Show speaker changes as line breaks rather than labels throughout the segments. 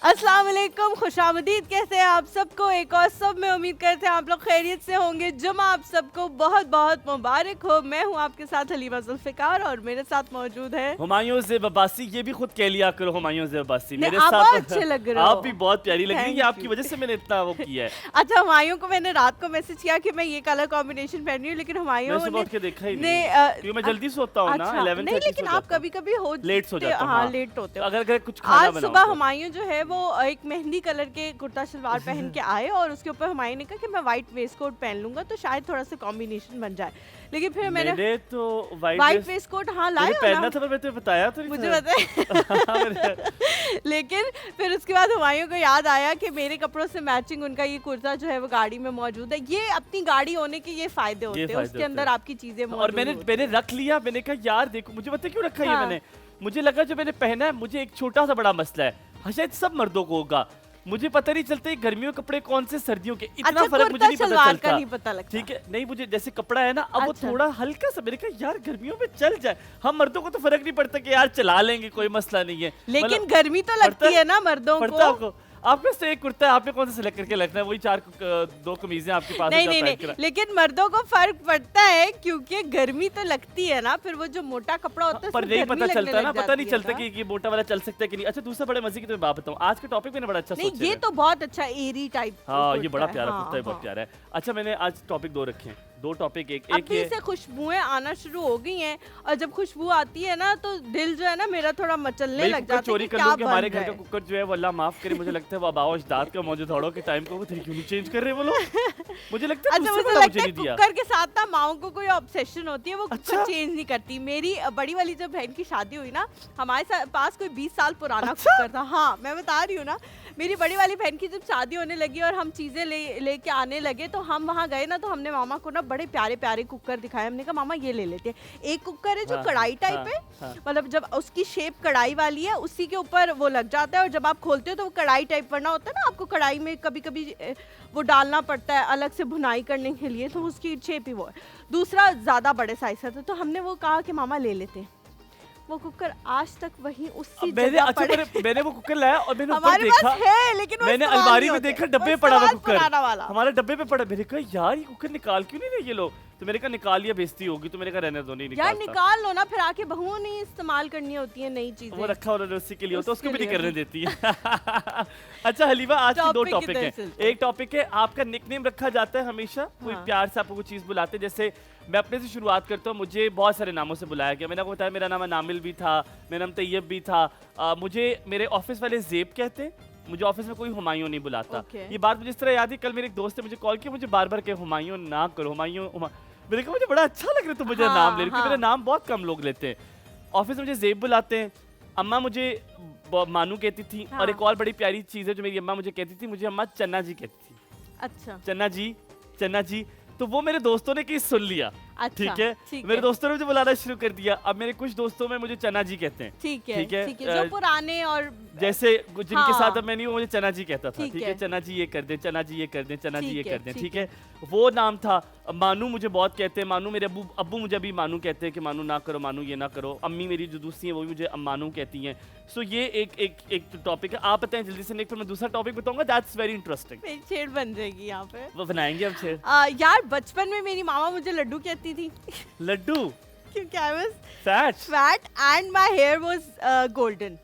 अस्सलाम वालेकुम, खुशामदीद। कैसे हैं आप सबको? एक और सब में उम्मीद करते हैं आप लोग खैरियत से होंगे। जुमा आप सबको बहुत बहुत मुबारक हो। मैं हूं आपके साथ हलीमा जुल्फिकार और मेरे साथ मौजूद है
हुमायूं ज़ेब अब्बासी। ये भी खुद कह लिया करो हुमायूं ज़ेब अब्बासी। मेरे
आप
साथ
अच्छे लग रहे हो।
आप भी बहुत प्यारी लग रही है।
Thank
आपकी
you.
वजह से मैंने इतना वो किया है।
अच्छा, हुमायूं को मैंने रात को मैसेज किया कि मैं ये कलर कॉम्बिनेशन पहन रही हूँ, लेकिन हुमायूं
मैं सुबह उठ के देखा ही
ने
नहीं क्योंकि मैं जल्दी सोता हूँ ना।
अच्छा,
11:30
नहीं, लेकिन
सो
आप
जाता हूँ।
कभी कभी हो
लेट सो जाता हूँ।
हाँ,
हाँ,
लेट होते हो।
अगर कुछ खाना
आज
बनाऊं
सुबह
तो।
हुमायूं जो है वो एक मेहंदी कलर के कुर्ता शलवार पहन के आए और उसके ऊपर हुमायूं ने कहा कि मैं व्हाइट वेस्ट कोट पहन लूंगा तो शायद थोड़ा सा कॉम्बिनेशन बन जाए, लेकिन फिर मैंने
तो
व्हाइट वेस्ट कोट हाँ लाया
पहनना था, मैं तुम्हें बताया तो नहीं
मुझे
था।
बताया लेकिन फिर उसके बाद हुमायूं को याद आया कि मेरे कपड़ों से मैचिंग उनका ये कुर्ता जो है वो गाड़ी में मौजूद है। ये अपनी गाड़ी होने के ये फायदे होते हैं, उसके अंदर आपकी चीजें मौजूद
और मैंने रख लिया। मैंने कहा यार देखो, मुझे पता है क्यों रखा ये मैंने। मुझे लगा जो मैंने पहना है, मुझे एक छोटा सा बड़ा मसला है, शायद सब मर्दों को होगा, मुझे पता नहीं चलता ये गर्मियों के कपड़े कौन से सर्दियों के। इतना फर्क मुझे नहीं पता चलता। ठीक है, नहीं मुझे जैसे कपड़ा है ना, अब वो थोड़ा हल्का सा, मैंने कहा यार गर्मियों में चल जाए। हम मर्दों को तो फर्क नहीं पड़ता कि यार चला लेंगे, कोई मसला नहीं है,
लेकिन गर्मी तो लगती है ना मर्दों को।
आपके पास तो एक कुर्ता है, आपने कौन सा सिलेक्ट करके रखना है? वही दो कमीजें आपके पास
नहीं, लेकिन मर्दों को फर्क पड़ता है क्योंकि गर्मी तो लगती है ना, फिर वो जो मोटा कपड़ा होता है
पर नहीं पता चलता ना, पता नहीं चलता कि ये मोटा वाला चल सकता है कि नहीं। अच्छा, दूसरा बड़े मजे की तुम्हें बात बताऊं, आज का टॉपिक मैंने बड़ा अच्छा सोचा है।
ये तो बहुत अच्छा एरी टाइप।
हाँ, ये बड़ा प्यारा कुर्ता है, बहुत प्यारा है। अच्छा, मैंने आज टॉपिक दो रखे हैं, दो टॉपिक। एक
ये से खुशबुएं आना शुरू हो गई हैं और जब खुशबू आती है ना तो दिल जो है ना मेरा थोड़ा मचलने लग जाता है।
चोरी कर लो कि हमारे घर का कुकर जो है वो अल्लाह माफ करे, मुझे लगता है वो आबाओ अजदाद का मौजूदौड़ों के टाइम को वो क्यों नहीं चेंज कर रहे वो लोग। मुझे लगता है
अच्छा, मुझे लगता है कुकर के साथ ना माओ को कोई ऑब्सेशन होती है, वो कुकर चेंज नहीं करती। मेरी बड़ी वाली जब बहन की शादी हुई ना, हमारे पास कोई 20 साल पुराना कुकर था। हाँ, मैं बता रही हूँ ना, मेरी बड़ी वाली बहन की जब शादी होने लगी और हम चीजें लेके आने लगे तो हम वहाँ गए ना, तो हमने मामा को ना बड़े प्यारे प्यारे कुकर दिखाए। हमने कहा मामा ये ले लेते हैं। एक कुकर है जो कढ़ाई टाइप है, मतलब जब उसकी शेप कढ़ाई वाली है उसी के ऊपर वो लग जाता है और जब आप खोलते हो तो वो कढ़ाई टाइप वरना होता है ना, आपको कढ़ाई में कभी कभी वो डालना पड़ता है अलग से भुनाई करने के लिए, तो उसकी शेप ही वो है। दूसरा ज्यादा बड़े साइज का था, तो हमने वो कहा कि मामा ले लेते हैं। वो कुकर आज तक वही उसी जगह पड़े।
मैंने वो कुकर लाया और मैंने ऊपर
हमारे
देखा,
पास है, लेकिन
मैंने अलमारी में देखा डब्बे पड़ा हुआ कुकर,
हमारे
डब्बे पे पड़ा। मैंने कहा यार ये कुकर निकाल क्यों नहीं रहे ये लोग? तो मैंने कहा निकाल लिया, बेइज्जती होगी, तो मैंने कहा रहने दो, नहीं निकालता।
यार निकाल लो ना, फिर आके बहुओं नहीं इस्तेमाल करनी होती है नई चीजें।
वो रखा उन्होंने उसी के लिए, तो उसको भी नहीं करने देती है। अच्छा हलीमा, आज के दो टॉपिक हैं। एक टॉपिक है आपका निकनेम रखा जाता है हमेशा, कोई प्यार से आपको कोई चीज बुलाते हैं। जैसे मैं अपने से शुरुआत करता हूँ, मुझे बहुत सारे नामों से बुलाया गया। मैंने आपको बताया मेरा नाम नामिल भी था, मेरा नाम तैयब भी था। मुझे मेरे ऑफिस वाले ज़ेब कहते हैं, मुझे ऑफिस में कोई हुमायूं नहीं बुलाता। ये बात मुझे इस तरह याद है, कल मेरे एक दोस्त ने मुझे कॉल किया, मुझे बार बार कहे हुमायूं ना करो, हुमायूं। मैंने कहा मुझे बड़ा अच्छा लग रहा है तो मुझे नाम ले रही, मेरा नाम बहुत कम लोग लेते हैं। ऑफिस में मुझे ज़ेब बुलाते हैं, अम्मा मुझे मानू कहती थी, और एक और बड़ी प्यारी चीज़ है जो मेरी अम्मा मुझे कहती थी, मुझे अम्मा चन्ना जी कहती थी।
अच्छा,
चन्ना जी। तो वो मेरे दोस्तों ने की सुन लिया। ठीक है, मेरे दोस्तों ने मुझे बुलाना शुरू कर दिया। अब मेरे कुछ दोस्तों में मुझे चना जी कहते हैं। ठीक है,
जो पुराने और
जैसे जिनके साथ अब मैं नहीं हूँ, मुझे चना जी कहता था। ठीक है, चना जी ये कर दे, चना जी ये कर दे, चना जी ये कर दे। ठीक है, वो नाम था। मानू मुझे बहुत कहते हैं, मानू मेरे अब्बू मुझे अभी मानू कहते हैं कि मानू ना करो, मानू ये ना करो। अम्मी मेरी जो दूसरी है वो भी मुझे मानू कहती हैं। सो ये एक टॉपिक है। आप बताएं जल्दी से, फिर मैं दूसरा टॉपिक बताऊंगा, दैट्स वेरी इंटरेस्टिंग।
छेड़ बन जाएगी यहाँ पे,
वो बनाएंगे अब छेड़।
यार बचपन में मेरी मामा मुझे लड्डू कहती थी।
लड्डू?
क्योंकि I was
fat
and my hair was golden.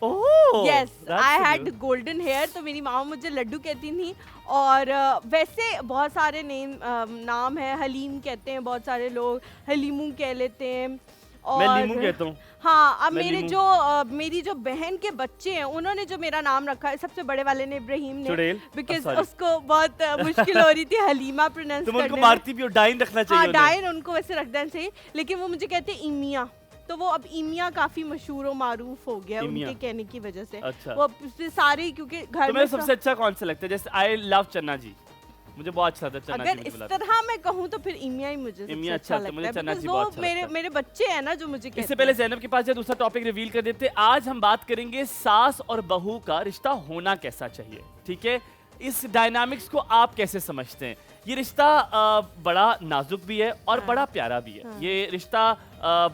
Oh,
yes, I had golden hair, तो मेरी मामा मुझे लड्डू कहती थी। और वैसे बहुत सारे नाम है, हलीम कहते हैं बहुत सारे लोग, हलीमू कह लेते हैं। और
मैं लीमू कहता हूँ।
हाँ, अब मेरी जो बहन के बच्चे हैं उन्होंने जो मेरा नाम रखा है, सबसे बड़े वाले ने इब्राहिम ने, बिकॉज उसको बहुत मुश्किल हो रही थी हलीमा प्रोनाउंस करने में।
तुम उनको मारती भी हो, डाइन रखना चाहिए।
हाँ, डाइन उनको वैसे रख देना चाहिए, लेकिन वो मुझे कहते हैं इमिया, तो वो अब इमिया काफी मशहूर और मारूफ हो गया उनके कहने की वजह से।
अच्छा।
वो सारे क्योंकि घर में
सबसे अच्छा कौन सा लगता है? जैसे आई लव चन्ना जी। मुझे बहुत अच्छा था चन्ना
अगर
जी
इस
मुझे बुलाते।
तरह मैं कहूँ तो फिर इमिया ही मुझे सबसे
इमिया
अच्छा
अच्छा, तो मुझे
लगता है
चन्ना
because
जी
वो
बहुत अच्छा
मेरे
लगता है।
मेरे बच्चे हैं ना जो मुझे कहते
इससे पहले
हैं।
ज़ैनब के पास जो दूसरा टॉपिक रिवील कर देते, आज हम बात करेंगे सास और बहू का रिश्ता होना कैसा चाहिए, ठीक है। इस डायनामिक्स को आप कैसे समझते हैं? ये रिश्ता बड़ा नाजुक भी है और
हाँ।
बड़ा प्यारा भी है।
हाँ।
ये रिश्ता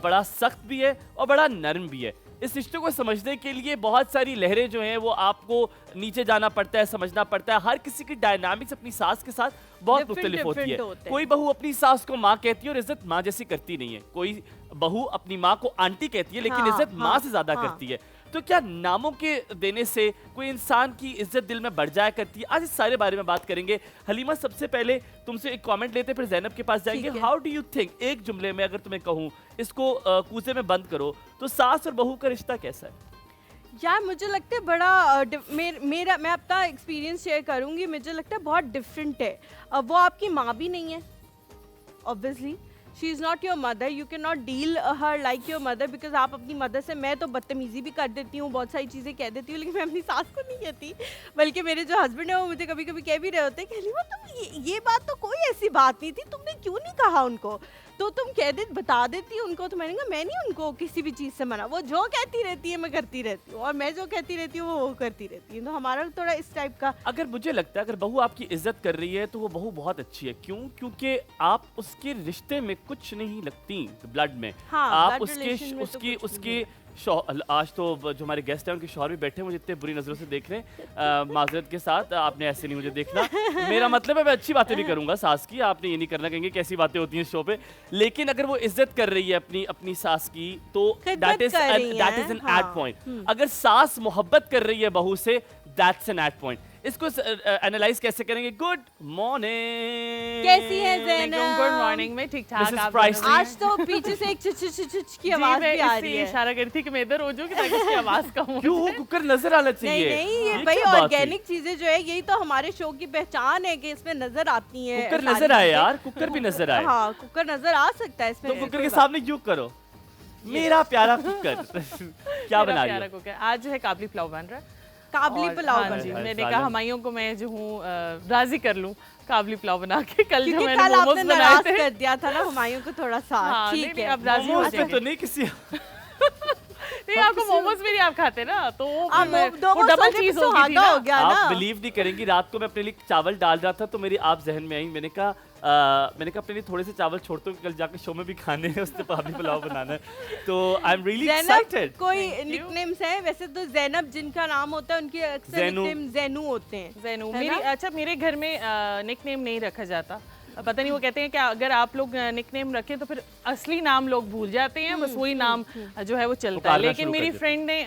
बड़ा सख्त भी है और बड़ा नरम भी है। इस रिश्ते को समझने के लिए बहुत सारी लहरें जो हैं वो आपको नीचे जाना पड़ता है, समझना पड़ता है। हर किसी की डायनामिक्स अपनी सास के साथ बहुत
Different-
मुख्तलिफ होती है।
different होते हैं।
कोई बहू अपनी सास को माँ कहती है और इज्जत माँ जैसी करती नहीं है। कोई बहू अपनी माँ को आंटी कहती है लेकिन
हाँ,
इज्जत माँ
हाँ,
से ज्यादा
हाँ।
करती है। तो क्या नामों के देने से कोई इंसान की इज्जत दिल में बढ़ जाया करती है? आज इस सारे बारे में बात करेंगे। हलीमा, सबसे पहले तुमसे एक कमेंट लेते फिर ज़ैनब के पास जाएंगे।
ठीक है।
हाउ डू यू थिंक, एक जुमले में अगर तुम्हें कहूँ इसको कूजे में बंद करो, तो सास और बहू का रिश्ता कैसा है?
यार मुझे लगता है बड़ा मेरा मैं अपना एक्सपीरियंस शेयर करूंगी। मुझे लगता है बहुत डिफरेंट है। अब वो आपकी माँ भी नहीं है, obviously she is not your mother, you can not deal her like your mother because आप अपनी मदर से, मैं तो बदतमीजी भी कर देती हूँ, बहुत सारी चीज़ें कह देती हूँ, लेकिन मैं अपनी सास को नहीं कहती। बल्कि मेरे जो हस्बैंड है वो मुझे कभी कभी कह भी रहे होते हैं कि हलीमा तुम ये बात तो कोई ऐसी बात नहीं थी, तुमने क्यों नहीं कहा उनको, तो तुम कह दे बता देती उनको। तो मैंने कहा मैं नहीं उनको किसी भी चीज़ से मना, वो जो कहती रहती है मैं करती रहती हूँ और मैं जो कहती रहती हूँ वो करती रहती है। तो हमारा थोड़ा इस टाइप का।
अगर मुझे लगता है अगर बहू आपकी इज्जत कर रही है तो वो बहू बहुत अच्छी है। क्यों? क्योंकि आप उसके रिश्ते में कुछ नहीं लगती ब्लड में।
हाँ,
आप
blood
उसके
relation में तो
उसकी
कुछ
उसकी आज तो जो हमारे गेस्ट हैं उनके शौहर भी बैठे हैं, मुझे इतने बुरी नज़रों से देख रहे हैं। माजरत के साथ, आपने ऐसे नहीं मुझे देखना। मेरा मतलब है मैं अच्छी बातें भी करूंगा सास की, आपने ये नहीं करना, कहेंगे कैसी बातें होती हैं इस शो पे। लेकिन अगर वो इज्जत कर रही है अपनी अपनी सास की तो
खिदमत
दैट इज
कर रही
एन
हैं,
एड
हाँ।
पॉइंट। अगर सास मोहब्बत कर रही है बहू से, दैट्स एन एड पॉइंट। इसको एनालाइज कैसे करेंगे? Good morning.
कैसी है ज़ैनब?
गुड मॉर्निंग में ठीक ठाक।
Mrs.
आप
Price।
दोनों?
आज तो पीछे से एक चिच की
जी,
आवाज
मैं
भी आ
इससे
रही है।
इशारा कर रही थी कि मैं इधर हो जाऊं कि ताकि इसकी आवाज कम हो
क्यों?
जाए।
कुकर नजर आना चाहिए।
नहीं नहीं, ये
ये
भाई
क्या बात
ऑर्गेनिक चीजें जो है यही तो हमारे शो की पहचान है कि इसमें नजर आती
हुई?
हैं।
कुकर
सारी
नजर आए
चीजें।
यार, कुकर भी नजर आए।
हाँ, कुकर नजर आ सकता है इसमें।
तो कुकर
कोई
के
बात-
सामने यूं करो, मेरा प्यारा कुकर। क्या बना रही
प्यारा
हो?
कुकर। आज जो है काबली पुलाव बन रहा है।
काबली
और
पुलाव
हाँ
बन
जी,
रहा है।
मैंने
सालन।
कहा हमाइयों को मैं जो हूँ राजी कर लूं काबली पुलाव बना के। कल जो
क्योंकि
मैंने
कल
मोमोज
आपने
बनाए
नाराज
थे।
कर दिया था ना हुमायूं को थोड़ा सा।
हाँ,
ठीक
नहीं,
है,
अब राजी हो
मोमोज पे
जाएंगे।
तो नहीं किसी
नहीं, आपको मोमोज भी नहीं आप खाते ना, तो वो
आप
मैं-
दो
वो डबल चीज हो गई थी
हो
ना।
गया
आप
ना।
बिलीव नहीं करेंगी, रात को मैं अपने लिए चावल डाल रहा था तो मेरी आप जहन में आई। मैंने कहा अपने लिए थोड़े से चावल छोड़ता हूँ, कल जाके शो में भी खाने हैं, उससे काबली पुलाव बनाना है। तो I am really
Zainab,
excited.
कोई
Thank you.
निकनेम्स हैं वैसे तो? ज़ैनब जिनका नाम होता है उनके अक्सर
ज़ैनू।
निकनेम ज़ैनू होते हैं।
ज़ैनू।
है
मेरी
ना?
अच्छा, मेरे घर में निकनेम नहीं रखा जाता। पता नहीं, वो कहते हैं कि अगर आप लोग निकनेम रखें तो फिर असली नाम लोग भूल जाते हैं, बस वही नाम जो है वो चलता है।
पुकारना
लेकिन
शुरू कर
मेरी
देते
फ्रेंड ने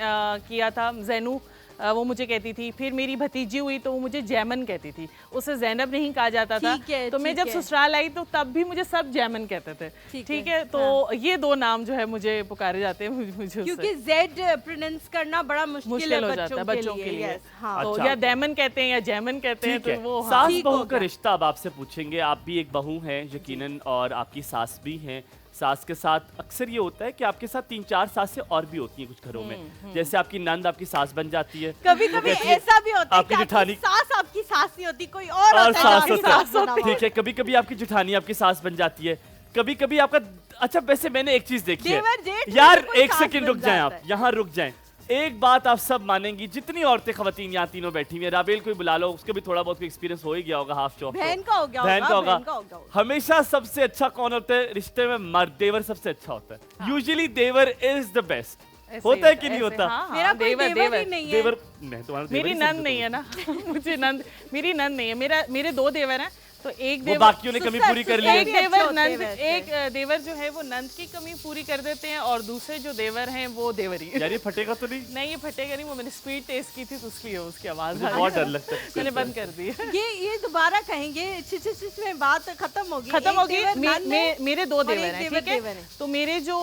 किया था ज़ैनू, वो मुझे कहती थी। फिर मेरी भतीजी हुई तो वो मुझे जैमन कहती थी, उसे ज़ैनब नहीं कहा जाता था।
ठीक है,
तो मैं
ठीक
जब
है।
ससुराल आई तो तब भी मुझे सब जैमन कहते थे।
ठीक
ठीक
है,
है, तो ये दो नाम जो है मुझे पुकारे जाते हैं मुझे उससे।
क्योंकि जेड प्रोनाउंस करना बड़ा मुश्किल है
हो जाता है बच्चों के लिए।
yes, हाँ।
तो
अच्छा।
या दैमन कहते हैं या जैमन कहते हैं,
ठीक है,
तो वो हाँ।
सास
ठीक
बहू
हो
का
गया।
रिश्ता अब आपसे पूछेंगे। आप भी एक बहू हैं यकीनन और आपकी सास भी हैं। सास के साथ अक्सर ये होता है कि आपके साथ 3-4 सासें और भी होती हैं कुछ घरों में। जैसे आपकी नंद आपकी सास बन जाती है,
कभी
वो
कभी
कहती है,
ऐसा भी होता है
आपकी
कि
जेठानी
सास आपकी सास नहीं होती, कोई और
और
होता है जो
सास
आपकी
होता
सास बना
है।
हुआ
ठीक है, कभी कभी आपकी जेठानी आपकी सास बन जाती है, कभी कभी आपका। अच्छा, वैसे मैंने एक चीज देखी है
देवर जेठ
यार,
में कोई
एक
सास
सेकंड
बन
रुक जाएं,
जाता
आप
है।
यहाँ रुक जाएं। एक बात आप सब मानेंगी, जितनी औरतें खवातीन यहाँ तीनों बैठी हुई हैं, राबेल कोई बुला लो, उसको भी थोड़ा बहुत एक्सपीरियंस हो ही गया होगा, हाफ शॉप
बहन का हो गया
बहन का होगा।
बहन का हो गया होगा।
हमेशा सबसे अच्छा कौन होता है रिश्ते में? मर्द। देवर सबसे अच्छा होता है। यूजुअली देवर इज द बेस्ट।
ऐसे
होता है
ही
कि नहीं
ऐसे,
होता?
हाँ, हाँ,
मेरा कोई देवर ही नहीं है।
देवर नहीं, तुम्हारा देवर
मेरी
ही
नंद
समझो
नहीं है ना मुझे नंद, मेरी नंद नहीं है। मेरे 2 देवर हैं, तो एक
वो
देवर,
बाकियों ने कमी
सुसर-
पूरी कर ली
सुसर
है।
भी
एक
अच्छे
देवर
होते हैं
नंद,
वैसे।
एक देवर जो है वो नंद की कमी पूरी कर देते हैं और दूसरे जो देवर हैं वो देवरी।
यार ये फटेगा तो नहीं?
नहीं, ये फटेगा नहीं। वो मैंने स्पीड टेस्ट की थी तो उसकी उसकी आवाज
मुझे
आ रही
बहुत
है।
डर लगता है
मैंने बंद कर दी है।
ये दोबारा कहेंगे, छिछ में बात खत्म होगी।
खत्म
एक
होगी।
देवर नंद है
मेरे 2
और
देवर
एक
हैं,
देवर
ठीक है।
देवर है।
तो मेरे जो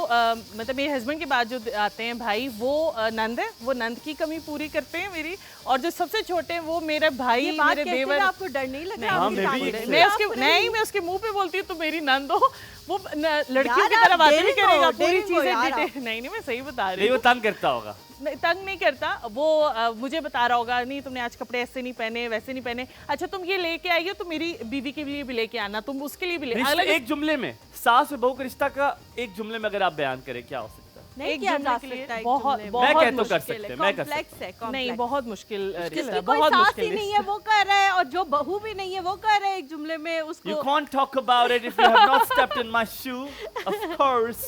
मतलब मेरे हस्बैंड के बाद जो आते हैं भाई, वो नंद है, वो नंद की कमी पूरी करते हैं मेरी। और जो सबसे छोटे हैं वो मेरे भाई,
ये बात
मेरे
कहते
देवर।
हुए आपको डर नहीं लग रहा?
हाँ,
आपकी
मैं भी
सास
यही
है।
मैं
आप
उसके
नहीं-
नहीं, मैं उसके मुंह पे बोलती हूँ तो मेरी नंद हो, वो लड़कियों
यार,
की तरह
आप
बातें नहीं
daring हो,
करेगा, पूरी
daring हो
चीजें
यार
डिटेल। नहीं, मैं सही बता रही
नहीं,
हूँ।
वो तंग करता होगा।
तंग नहीं करता वो। मुझे बता रहा होगा, नहीं तुमने आज कपड़े ऐसे नहीं पहने, वैसे नहीं पहने, अच्छा तुम ये लेके आई हो तो मेरी बीवी के लिए भी लेके आना, तुम उसके लिए भी ले।
एक जुमले में सास और बहू का रिश्ता का एक जुमले में अगर आप बयान करें क्या हो सकता है?
नहीं
एक
किया
जुमले
जा
के लिए
सकता है,
बहुत
मैं कहता हूं कर
मुश्किल
सकते
है,
हैं, मैं कर
complex है, complex।
नहीं, बहुत मुश्किल
जिसकी
रिश्ता है,
कोई
बहुत
सास
मुश्किल
ही नहीं
रिश्ता।
है वो कर रहा है, और जो बहू भी नहीं है वो कर रहा है, एक जुमले में
You
उसको।
can't talk about it if you have not stepped in my shoe, of course.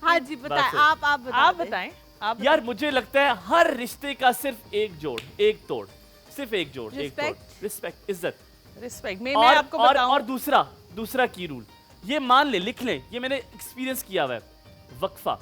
हाँ जी बताएं,
बात है।
आप
आप
बताएं।
बताएं, आप
यार मुझे लगता है हर रिश्ते का सिर्फ एक जोड़, एक तोड़, सिर्फ एक जोड़, एक तोड़,
Respect.
रिस्पेक्ट, इज्जत।
रिस्पेक्ट मैं
और
आपको
और,
बताऊं,
और दूसरा की रूल, ये मान ले, लिख ले, ये मैंने एक्सपीरियंस किया हुआ है, वक्फा।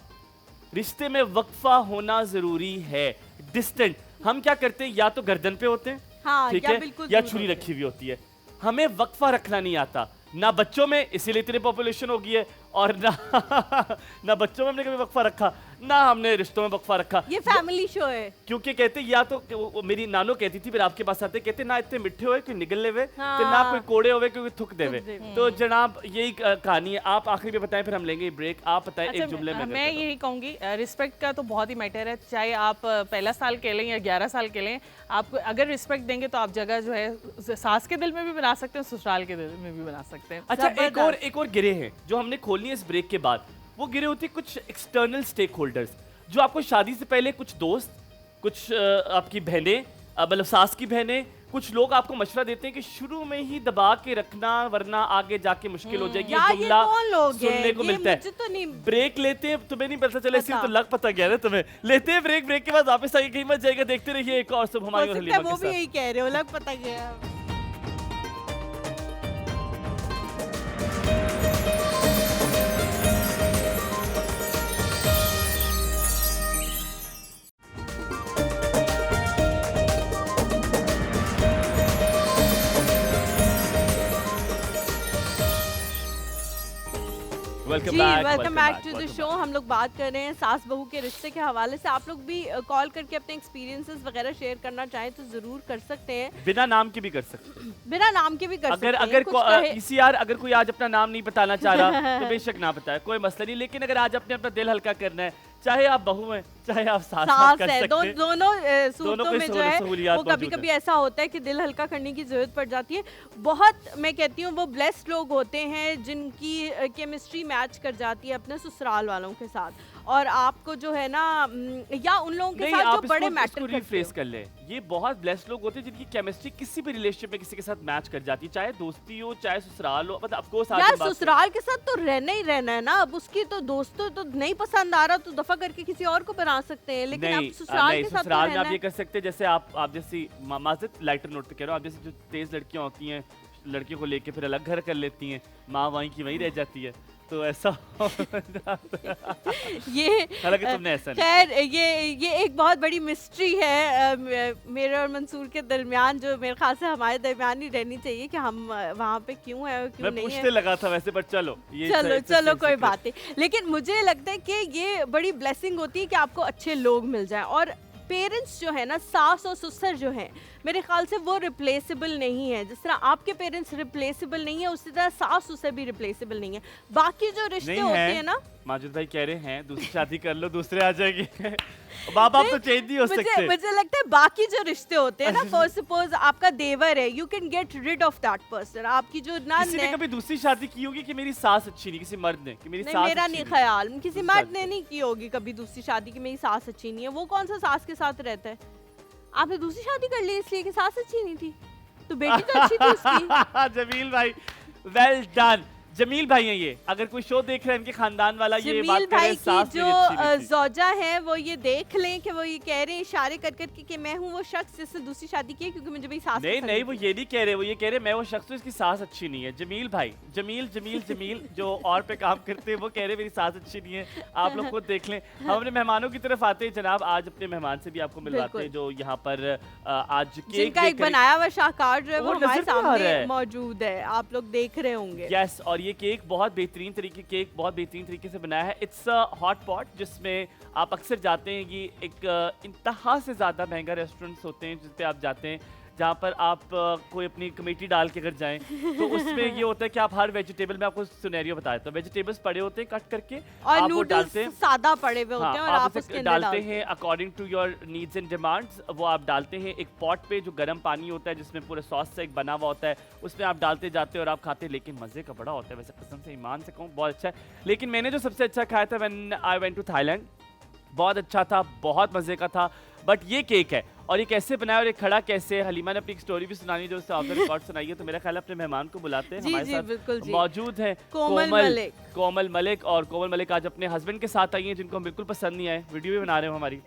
रिश्ते में वक्फा होना जरूरी है। डिस्टेंट हम क्या करते हैं, या तो गर्दन पे होते हैं,
हाँ,
ठीक
या
है,
बिल्कुल
या
दूर
छुरी
होते
रखी हुई होती है। हमें वक्फा रखना नहीं आता, ना बच्चों में, इसीलिए इतनी पॉपुलेशन हो गई है, और ना ना बच्चों में हमने कभी वक्फा रखा, ना हमने रिश्तों में वक्फा रखा।
ये फैमिली शो है।
क्योंकि कहते या तो वो मेरी नानो कहती थी, फिर आपके पास आते कहते ना इतने मिठे हुए कोई निगल लेवे,
हाँ।
ते ना कोई कोड़े हुए कोई थुक देवे।
थुक देवे।
तो जनाब यही कहानी है। आप आखिरी में बताएं, फिर हम लेंगे ब्रेक। आप बताएं
अच्छा,
एक जुमले में।
मैं यही कहूंगी, रिस्पेक्ट का तो बहुत ही मैटर है, चाहे आप पहला साल के लें या 11 साल के लें, आप अगर रिस्पेक्ट देंगे तो आप जगह जो है सास के दिल में भी बना सकते हैं, ससुराल के दिल में भी बना सकते हैं।
अच्छा, एक और गिरे हैं जो हमने खोलनी है इस ब्रेक के बाद। वो गिरे होती है कुछ एक्सटर्नल स्टेक होल्डर्स, जो आपको शादी से पहले कुछ दोस्त, कुछ आपकी बहनें, मतलब सास की बहनें, कुछ लोग आपको मशवरा देते हैं कि शुरू में ही दबा के रखना, वरना आगे जाके मुश्किल हो जाएगी।
यार, ये
जुमला
कौन लोग
सुनने
हैं?
को
ये
मिलता है।
मुझे तो नहीं
ब्रेक लेते हैं, तुम्हें नहीं पता चला, इसलिए
पता।
तो लग पता गया ना तुम्हें। लेते हैं ब्रेक, ब्रेक के बाद वापस आगे कहीं मत जाएगा। देखते रहिए एक और सुबह
हो
हमारी और
सकता है
हलीमा
वो
के
भी
साथ।
यही कह रहे हो, लग पता गया।
वेलकम
जी,
back,
welcome back to the
welcome
show.
back।
हम लोग बात कर रहे हैं सास बहू के रिश्ते के हवाले से। आप लोग भी कॉल करके अपने एक्सपीरियंसेस वगैरह शेयर करना चाहें तो जरूर कर सकते हैं।
बिना नाम के भी कर सकते हैं।
बिना नाम के भी कर सकते हैं।
अगर
कुछ कहे-
ईसीआर अगर कोई आज अपना नाम नहीं बताना चाह रहा तो बेशक ना बताए, कोई मसला नहीं। लेकिन अगर आज अपने अपना दिल हल्का करना है, चाहे आप बहू हैं चाहे आप सास
सास
कर
है,
सकते हैं।
दोनों सूरतों
की
में जो है
सहूलियात
वो कभी
मौजूद
कभी
है।
ऐसा होता है कि दिल हल्का करने की जरूरत पड़ जाती है। बहुत, मैं कहती हूँ वो ब्लेस्ड लोग होते हैं जिनकी केमिस्ट्री मैच कर जाती है अपने ससुराल वालों के साथ, और आपको जो है ना या उन लोगों के
नहीं,
साथ
आप
जो बड़े
इसको
मैटर करते
रिफ्रेस
हो।
कर ले। ये बहुत ब्लेस्ड लोग होते हैं जिनकी केमिस्ट्री किसी भी रिलेशनशिप में किसी के साथ मैच कर जाती है, चाहे दोस्ती हो चाहे ससुराल हो। मतलब ऑफ कोर्स
यार ससुराल के साथ तो रहना ही रहना है ना। अब उसकी तो दोस्तों तो नहीं पसंद आ रहा तो दफा करके किसी और को बना सकते हैं, लेकिन अब ससुराल के साथ तो
ससुराल में
रहना
आप ये
है।
कर सकते हैं, जैसे आप जैसी माजिद लाइटर नोट पे कह रहा हूँ, आप जैसी जो तेज लड़कियां होती हैं, लड़कियों को लेके फिर अलग घर कर लेती हैं, माँ वहीं की वहीं रह जाती है, तो ऐसा
ये
हालांकि तुमने ऐसा नहीं।
खैर ये एक बहुत बड़ी मिस्ट्री है मेरे और मंसूर के दरमियान, जो मेरे ख्याल से हमारे दरमियान ही रहनी चाहिए कि हम वहाँ पे क्यों है और क्यों
मैं
नहीं है।
पूछने लगा था वैसे, पर चलो ये
चलो
it's a
चलो कोई
secret।
बात नहीं। लेकिन मुझे लगता है कि ये बड़ी ब्लेसिंग होती है कि आपको अच्छे लोग मिल जाएं, और पेरेंट्स जो है ना, सास और ससुर जो हैं, मेरे ख्याल से वो रिप्लेसेबल नहीं है। जिस तरह आपके पेरेंट्स रिप्लेसेबल नहीं है, उसी तरह सास ससुर भी रिप्लेसेबल नहीं है। बाकी जो रिश्ते
नहीं
होते
है।
हैं ना,
माजिद भाई कह रहे हैं दूसरी शादी कर लो, दूसरे आ जाएंगे। बाप आप तो चेंज नहीं हो सकते।
मुझे लगता है बाकी जो रिश्ते होते हैं ना, फॉर सपोज आपका देवर है, you can get rid of that person. आपकी जो नंद
किसी ने
है,
कभी दूसरी शादी की होगी कि मेरी सास अच्छी नहीं, किसी मर्द ने कि मेरी
नहीं
सास
मेरा
अच्छी
नहीं
नहीं।
ख्याल, किसी
दूसरी
मर्द
शादी
ने नहीं की होगी कभी दूसरी शादी की मेरी सास अच्छी नहीं है। वो कौन सा सास के साथ रहता है? आपने दूसरी शादी कर ली इसलिए कि सास अच्छी नहीं थी, तो बेटी तो अच्छी थी उसकी।
जमील भाई वेल डन। जमील भाई हैं ये, अगर कोई शो देख रहे हैं इनके खानदान वाला, ये
जमील
बात कर रहे
भाई
हैं
की
सास
जो
मेरी अच्छी नहीं थी।
जोजा है वो ये देख लें कि वो ये कह रहे हैं इशारे कर कर के कि मैं हूँ वो शख्स जिससे दूसरी शादी की है क्योंकि मुझे मेरी सास
नहीं
पसंद
नहीं,
थी।
वो ये नहीं कह रहे, वो ये कह रहे मैं वो शख्स हूँ इसकी सास अच्छी नहीं है। जमील भाई, जमील जो और पे काम करते हैं, वो कह रहे मेरी सास अच्छी नहीं है। आप लोग खुद देख लें। हम अपने मेहमानों की तरफ आते हैं जनाब। आज अपने मेहमान से भी आपको मिलवाते हैं जो यहाँ पर आज केक
जिनका एक बनाया हुआ शाहकार जो है वो
वो
हमारे
नजर नहीं आ रहा
सामने
है।
मौजूद है, आप लोग देख रहे होंगे।
यस, और ये केक बहुत बेहतरीन तरीके से बनाया है। इट्स अ हॉट पॉट जिसमें आप अक्सर जाते हैं। ये एक इंतहा से ज़्यादा महंगा रेस्टोरेंट्स होते हैं जिस पे आप जाते हैं, जहाँ पर आप कोई अपनी कमेटी डाल के अगर जाएं तो उसमें ये होता है कि आप हर वेजिटेबल में आपको सिनेरियो बताया तो वेजिटेबल्स पड़े होते हैं कट करके
और
आप वो
नूडल्स
डालते हैं।
सादा पड़े हुए होते हैं और
आप
आप
उसे
उसके अंदर
डालते
डालते
हैं according to your needs and demands. वो आप डालते हैं एक पॉट पे जो गर्म पानी होता है जिसमें पूरे सॉस से एक बना हुआ होता है, उसमें आप डालते जाते हैं और आप खाते हैं। लेकिन मजे का बड़ा होता है, वैसे कसम से ईमान से कहूँ बहुत अच्छा है। लेकिन मैंने जो सबसे अच्छा खाया था when I went to Thailand, बहुत अच्छा था, बहुत मजे का था। बट ये केक है और ये कैसे बनाया और ये खड़ा कैसे है, हलीमा ने अपनी एक स्टोरी भी सुनानी जो उससे आपने रिकॉर्ड सुनाई है। तो मेरा ख्याल है अपने मेहमान को बुलाते हैं,
जी,
हमारे
जी,
साथ
बिल्कुल जी।
मौजूद हैं
कोमल मलिक।
कोमल मलिक। और कोमल मलिक आज अपने हस्बैंड के साथ आई हैं जिनको हम बिल्कुल पसंद नहीं आए, वीडियो भी बना रहे हो हमारी,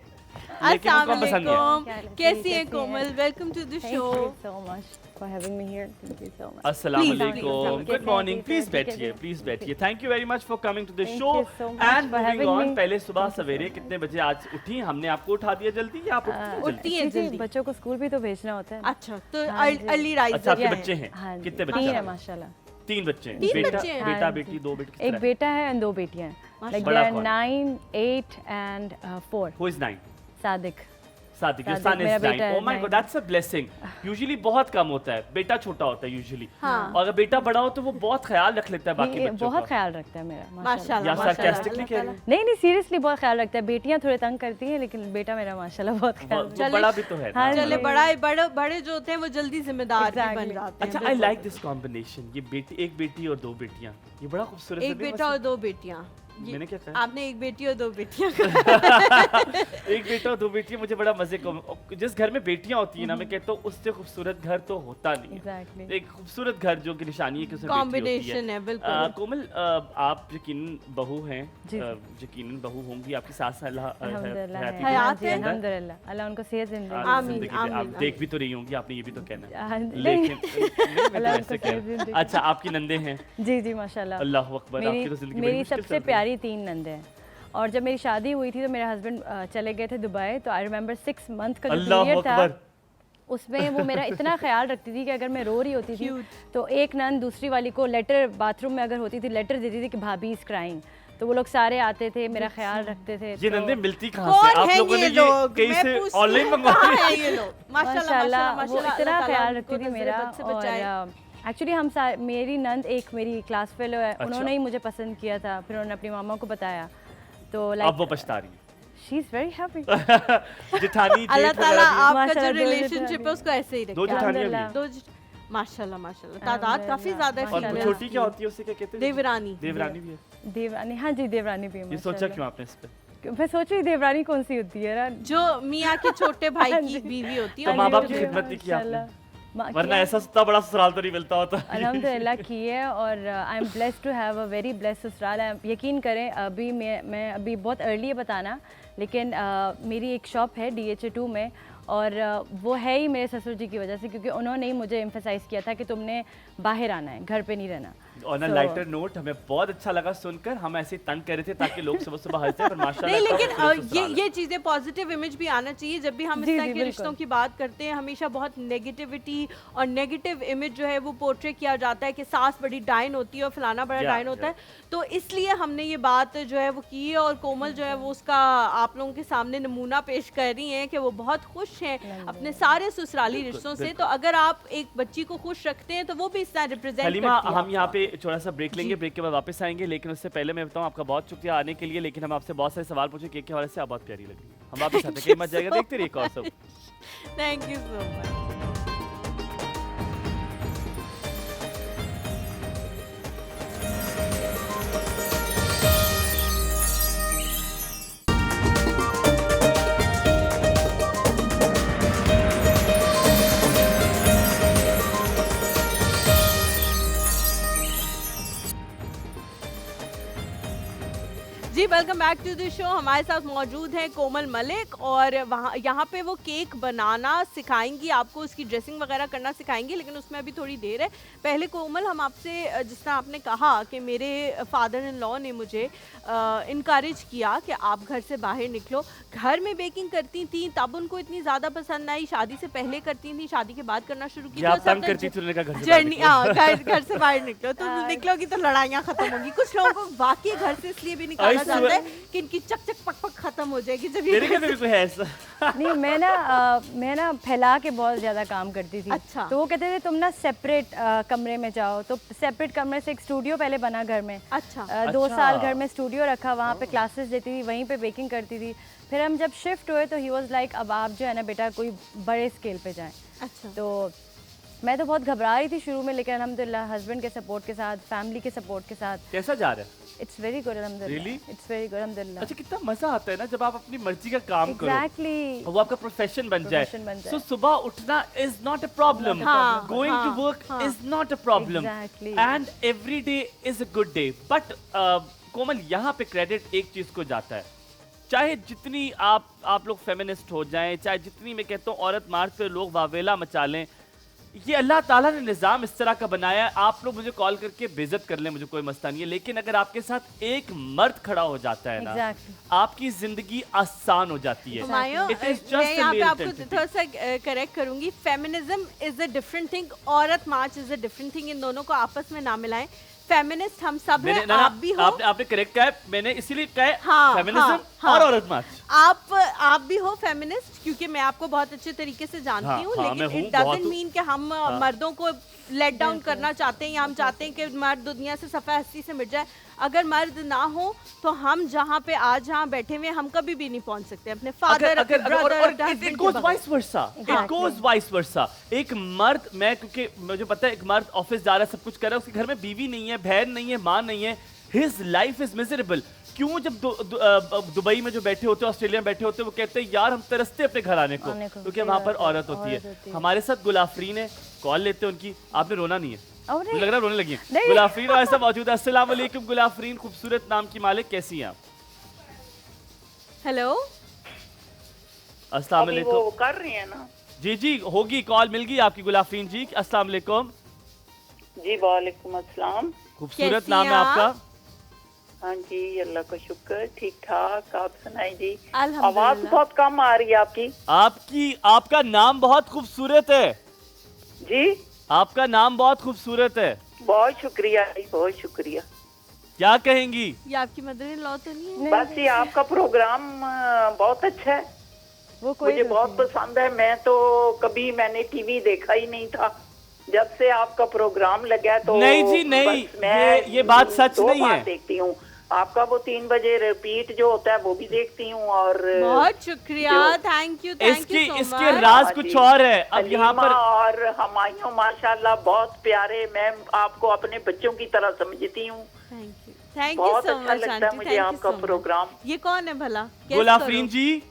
लेकिन उनको हम पसंद नहीं आए।
अस्सलामुअलैकुम, कैसी है Komal? Welcome to the show.
so much for having me here. Thank you so much.
अस्सलाम
Please,
वालेकुम,
please,
good morning,
please,
please
please,
बैठिए,
please.
प्लीज बैठिए। Thank you very much for coming to the
Thank
show
you so much
and
for
moving
having
on.
me.
पहले सुबह सवेरे कितने बजे आज उठी? हमने आपको उठा दिया जल्दी या आप
उठती हैं
जी,
जल्दी?
बच्चों को स्कूल भी तो भेजना होता है ना।
अच्छा, तो
हाँ जी।
अर्ली
अच्छा,
राइजर
आपके
हैं।
बच्चे हैं?
हाँ जी,
कितने
3
बच्चे
है
हैं?
माशाल्लाह।
3 बच्चे हैं।
3
बेटा
बच्चे हैं?
बेटा
हाँ
बेटी,
जी।
2 बेटे?
एक बेटा है और 2 बेटियां हैं। Like
बड़ा
they are
कौन?
9, 8 and 4.
Who is 9?
Sadiq.
Sadiq, your
Sadiq,
son
मेरा
is 9.
बेटा है
Oh my
9.
God, that's a blessing. Usually बहुत कम होता है, बेटा छोटा होता है usually.
हाँ।
और अगर बेटा बड़ा हो तो वो बहुत ख्याल रख लेता है बाकी
ये
बच्चों
बहुत
का।
ख्याल रखता है मेरा माशाल्लाह।
माशाल्लाह,
या
माशाल्लाह,
sarcastically कह रही हैं?
नहीं नहीं सीरियसली बहुत ख्याल रखता है। बेटियां थोड़े तंग करती हैं लेकिन बेटा मेरा माशाल्लाह बहुत ख्याल
वो
रखता है।
बड़ा भी तो है ना।
हाँ
चले
जी।
बड़े जो होते हैं वो जल्दी जिम्मेदार भी बन
Exactly.
जाते हैं।
अच्छा, आई लाइक दिस कॉम्बिनेशन। ये बेटी, एक बेटी और 2 बेटियां, ये बड़ा खूबसूरत है।
एक बेटा और 2 बेटियां।
मैंने क्या कहा?
आपने एक बेटी और 2 बेटियां
एक बेटा और 2 बेटियां, मुझे बड़ा मजे को। जिस घर में बेटियां होती है ना, मैं कहता हूँ उससे खूबसूरत घर तो होता नहीं है।
Exactly.
एक खूबसूरत घर जो कि निशानी है कि उसमें बेटी होती
कॉम्बिनेशन है बिल्कुल।
कोमल, आप यकीनन बहू हैं,
जी।
यकीनन बहू होंगी। आपकी सास
अल्हम्दुलिल्लाह है।
हयात
हाँ जी,
है?
अल्हम्दुलिल्लाह, अल्लाह उनको सेहत जिंदगी दे।
आमीन,
आप
आमीन।
देख भी तो रही होंगी, आपने ये भी तो कहना है।
हाँ, नहीं।
लेकिन नहीं, मैं
अल्लाह
तो ऐसे
उनको
कह
सेहत
रहा हूं।
जिंदगी।
अच्छा, आपकी नंदे हैं?
जी जी माशाल्लाह।
अल्लाह अकबर, आपकी तो जिंदगी बड़ी
मेरी
मुश्किल
सबसे
चल रही है।
प्यारी 3 नंदे हैं। और जब मेरी शादी हुई थी तो मेरे हस्बैंड चले गए थे दुबई, तो आई रिमेंबर 6 मंथ का जो
अल्लाह
पीरियड था
अकबर।
उसमें वो मेरा इतना ख्याल रखती थी कि अगर मैं रो रही होती थी
Cute.
तो एक नंद दूसरी वाली को लेटर, बाथरूम में अगर होती थी लेटर देती थी कि भाभी इज क्राइंग, तो वो लोग सारे आते थे, मेरा ख्याल रखते थे।
ये
तो
नंदे मिलती कहाँ से?
कौन
आप
है
लोगों ने
ये
ये
लोग?
कहीं
मैं
से
पूछती
ऑनलाइन
हूँ,
मंगवाई?
कहाँ है ये लोग? माशाल्लाह,
वो इतना
अल्लाह
ख्याल
ताला
रखती थी
उनको
मेरा।
नज़र बद से बचाए।
और एक्चुअली हम मेरी नंद एक मेरी क्लास फेलो है,
अच्छा।
उन्होंने ही मुझे पसंद किया था, फिर उन्होंने अपनी मामा को बताया, तो
अब
लाइक
वो पछता रही है।
She is very happy.
जेठानी,
अल्लाह
जेठ
ताला
वगैरह भी-
आपका जो
माशाल्लाह, दो
रिलेशनशिप
जेठानी।
है उसको ऐसे ही
दो
रखे।
जेठानियां भी हैं।
अल्हम्दुलिल्लाह।
माशाल्लाह माशाल्लाह, तादाद काफी ज्यादा है
और वो
females
छोटी
की।
क्या होती है, उसे क्या कहते हैं?
देवरानी।
देवरानी भी है।
देवरानी, हाँ जी देवरानी भी है।
ये सोचा
माशाल्लाह।
क्यों आपने इस पे?
मैं सोच रही देवरानी कौन सी होती है ना।
जो मियाँ के छोटे भाई की बीवी होती है
तो माँ
और
बाप
ये
की
जो-
खिदमत नहीं की आपने?
माशाल्लाह।
वरना ऐसा इतना बड़ा ससुराल तो नहीं मिलता होता।
अल्हम्दुलिल्लाह की है। और I am blessed to have a very blessed ससुराल। यकीन करें अभी मैं अभी बहुत अर्ली है बताना, लेकिन मेरी एक शॉप है DHA 2 में, और वो है ही मेरे ससुर जी की वजह से, क्योंकि उन्होंने ही मुझे एम्फेसाइज किया था कि तुमने बाहर आना है, घर पे नहीं रहना।
ऑन अ लाइटर नोट, हमें बहुत अच्छा लगा सुनकर। हम ऐसे ही तंग कर रहे थे ताकि लोग सुबह सुबह हंसते, पर माशाल्लाह
नहीं,
इतना
लेकिन
खूबसूरत ससुराल है।
ये चीजें पॉजिटिव इमेज भी आना चाहिए। जब भी हम इस
जी,
तरह
जी,
के
बिल्कुल।
रिश्तों की बात करते हैं, हमेशा बहुत नेगेटिविटी और नेगेटिव इमेज जो है वो पोर्ट्रे किया जाता है कि सास बड़ी डाइन होती है और फलाना बड़ा
Yeah,
डाइन होता है। तो इसलिए हमने ये बात जो है वो की है, और कोमल जो है वो उसका आप लोगों के सामने नमूना पेश कर रही हैं कि वो बहुत खुश हैं अपने सारे ससुराली रिश्तों से। तो अगर आप एक बच्ची को खुश रखते हैं तो वो भी इस तरह रिप्रेजेंट
हलीमा,
करती है
हम यहाँ
आपको।
पे थोड़ा सा ब्रेक लेंगे, ब्रेक के बाद वापस आएंगे। लेकिन उससे पहले मैं बताऊँ, आपका बहुत शुक्रिया आने के लिए। लेकिन हम आपसे बहुत सारे सवाल पूछे, केक के हवाले से आप बहुत प्यारी लगी। हम वापस आते हैं, कहीं मत जाएगा, देखते रहिए और सब।
Thank you so much. जी welcome back to the show. हमारे साथ मौजूद हैं कोमल मलिक, और वहाँ यहाँ पे वो केक बनाना सिखाएंगी आपको, उसकी ड्रेसिंग वगैरह करना सिखाएंगी, लेकिन उसमें अभी थोड़ी देर है। पहले कोमल, हम आपसे जिस तरह आपने कहा कि मेरे फादर इन लॉ ने मुझे इनकरेज किया कि आप घर से बाहर निकलो। घर में बेकिंग करती थी तब उनको इतनी ज़्यादा पसंद आई, शादी से पहले करती थी, शादी के बाद करना शुरू की।
या आप तंग करती थी, उन्होंने कहा घर से बाहर
जर्नी,
निकलो।
हाँ, घर से बाहर निकलो तो निकलोगी तो लड़ाइयाँ खत्म होंगी। कुछ लोगों को वाकई घर से इसलिए भी निकाला जाता है कि इनकी चक चक पक पक खत्म हो जाएगी जब
मेरे
ये
घर में भी कोई है ऐसा।
नहीं, मैं ना फैला के बहुत ज़्यादा काम करती थी।
अच्छा।
तो वो कहते थे तुम ना सेपरेट कमरे में जाओ, तो सेपरेट कमरे से एक स्टूडियो पहले बना घर में।
अच्छा।
2
अच्छा।
साल घर में स्टूडियो रखा, वहाँ पे क्लासेस देती थी, वहीं पे बेकिंग करती थी। फिर हम जब शिफ्ट हुए तो ही वाज लाइक अब आप जो है ना बेटा कोई बड़े स्केल पे जाएं।
अच्छा।
तो मैं तो बहुत घबरा रही थी शुरू में, लेकिन अल्हम्दुलिल्लाह हस्बैंड के सपोर्ट के साथ, फैमिली के सपोर्ट के साथ
कैसा जा रहा है?
It's very good
Really?
अल्हम्दुलिल्लाह, इट्स वेरी गुड अल्हम्दुलिल्लाह।
अच्छा, कितना मजा आता है ना जब आप अपनी मर्जी का काम करो,
एग्जैक्टली।
वो आपका प्रोफेशन बन जाए।
Profession बन जाए।
सो सुबह उठना इज नॉट अ प्रॉब्लम,
हाँ,
गोइंग टू
हाँ,
वर्क
हाँ।
Is not a problem,
Exactly.
And every day is a good day. But Komal, यहाँ पे क्रेडिट एक चीज को जाता है, चाहे जितनी आप लोग फेमिनिस्ट हो जाएं, चाहे जितनी मैं कहता हूँ औरत मार्च पे लोग वावेला मचा लें, ये अल्लाह ताला ने निज़ाम इस तरह का बनाया है। आप लोग मुझे कॉल करके बेइज्जत कर लें, मुझे कोई मसला नहीं है, लेकिन अगर आपके साथ एक मर्द खड़ा हो जाता है ना,
Exactly.
आपकी जिंदगी आसान हो जाती है।
हुमायूं,
It is just
मैं
a
यहाँ पे
male
आपको
identity.
थोड़ा सा करेक्ट करूंगी। Feminism is a different thing, औरत मार्च इज अ डिफरेंट थिंग। इन दोनों को आपस में ना मिलाएं। फेमिनिस्ट हम सब हैं, आप भी हो।
आपने करेक्ट कहा है, मैंने इसीलिए कहा है
हाँ,
फेमिनिज्म
हाँ,
और
हाँ।
औरत मार्च।
आप भी हो फेमिनिस्ट, क्योंकि मैं आपको बहुत अच्छे तरीके से जानती
हाँ,
हूँ।
हाँ, मैं
लेकिन
हूँ,
इट
बहुत
डजंट
हूँ।
मीन कि हम मर्दों को लेट डाउन करना चाहते हैं, या हम चाहते हैं कि मर्द दुनिया से सफ़ा हस्ती से मिट जाए। अगर मर्द ना हो तो हम जहाँ पे आज जहाँ बैठे हुए हैं, हम कभी भी नहीं पहुँच सकते अपने फादर, अपने brother,
it goes vice versa. It goes vice versa. एक मर्द, मैं क्योंकि मुझे पता है एक मर्द ऑफिस जा रहा है, सब कुछ कर रहा है, उसके घर में बीवी नहीं है, बहन नहीं है, माँ नहीं है, his life is miserable. क्यों जब दुबई में जो बैठे होते हैं, ऑस्ट्रेलिया में बैठे होते हैं, वो कहते हैं यार हम तरसते अपने घर आने को, क्योंकि वहाँ पर औरत होती है। हमारे साथ गुलाफरीन है, कॉल लेते हैं उनकी। आपने रोना नहीं है, मुझे लग रहा है रोने लगी है। गुलाफरीन हमारे साथ मौजूद है। अस्सलाम वालेकुम गुलाफरीन, खूबसूरत नाम की मालिक, कैसी हैं आप?
हेलो,
अस्सलाम वालेकुम।
वो कर रही है ना?
जी जी, होगी, कॉल मिल गई आपकी गुलाफरीन जी। अस्सलाम वालेकुम
जी वालेकुम अस्सलाम।
खूबसूरत
कैसी
नाम है
हैं
आपका?
हाँ जी, अल्लाह का शुक्र, ठीक ठाक। आप सुनाई जी?
अल्हम्दुलिल्लाह।
आवाज बहुत कम आ रही है आपकी।
आपका नाम बहुत खूबसूरत है।
जी,
आपका नाम बहुत खूबसूरत है।
बहुत शुक्रिया जी, बहुत शुक्रिया।
क्या कहेंगी?
ये आपकी मदर इन लॉ तो नहीं है?
बस ये आपका प्रोग्राम बहुत अच्छा है,
वो कोई
मुझे बहुत पसंद है। मैं तो कभी मैंने टीवी देखा ही नहीं था, जब से आपका प्रोग्राम लगा है तो
नहीं जी, नहीं,
बस मैं
ये बात सच
दो
नहीं
बार
है।
देखती हूँ आपका, वो 3 बजे रिपीट जो होता है वो भी देखती हूँ। और
बहुत शुक्रिया, थैंक यू
इसकी
सो
इसके
मच।
राज कुछ और है। अब यहाँ
हलीमा
पर
और हमायूं माशाल्लाह बहुत प्यारे, मैं आपको अपने बच्चों की तरह समझती हूँ।
थैंक यू
बहुत
सो
अच्छा
मच
लगता है
आंटी,
मुझे
थैंक यू
आपका
सो मच।
प्रोग्राम।
ये कौन है भला? Guess
गुलाफरीन
करो।
जी,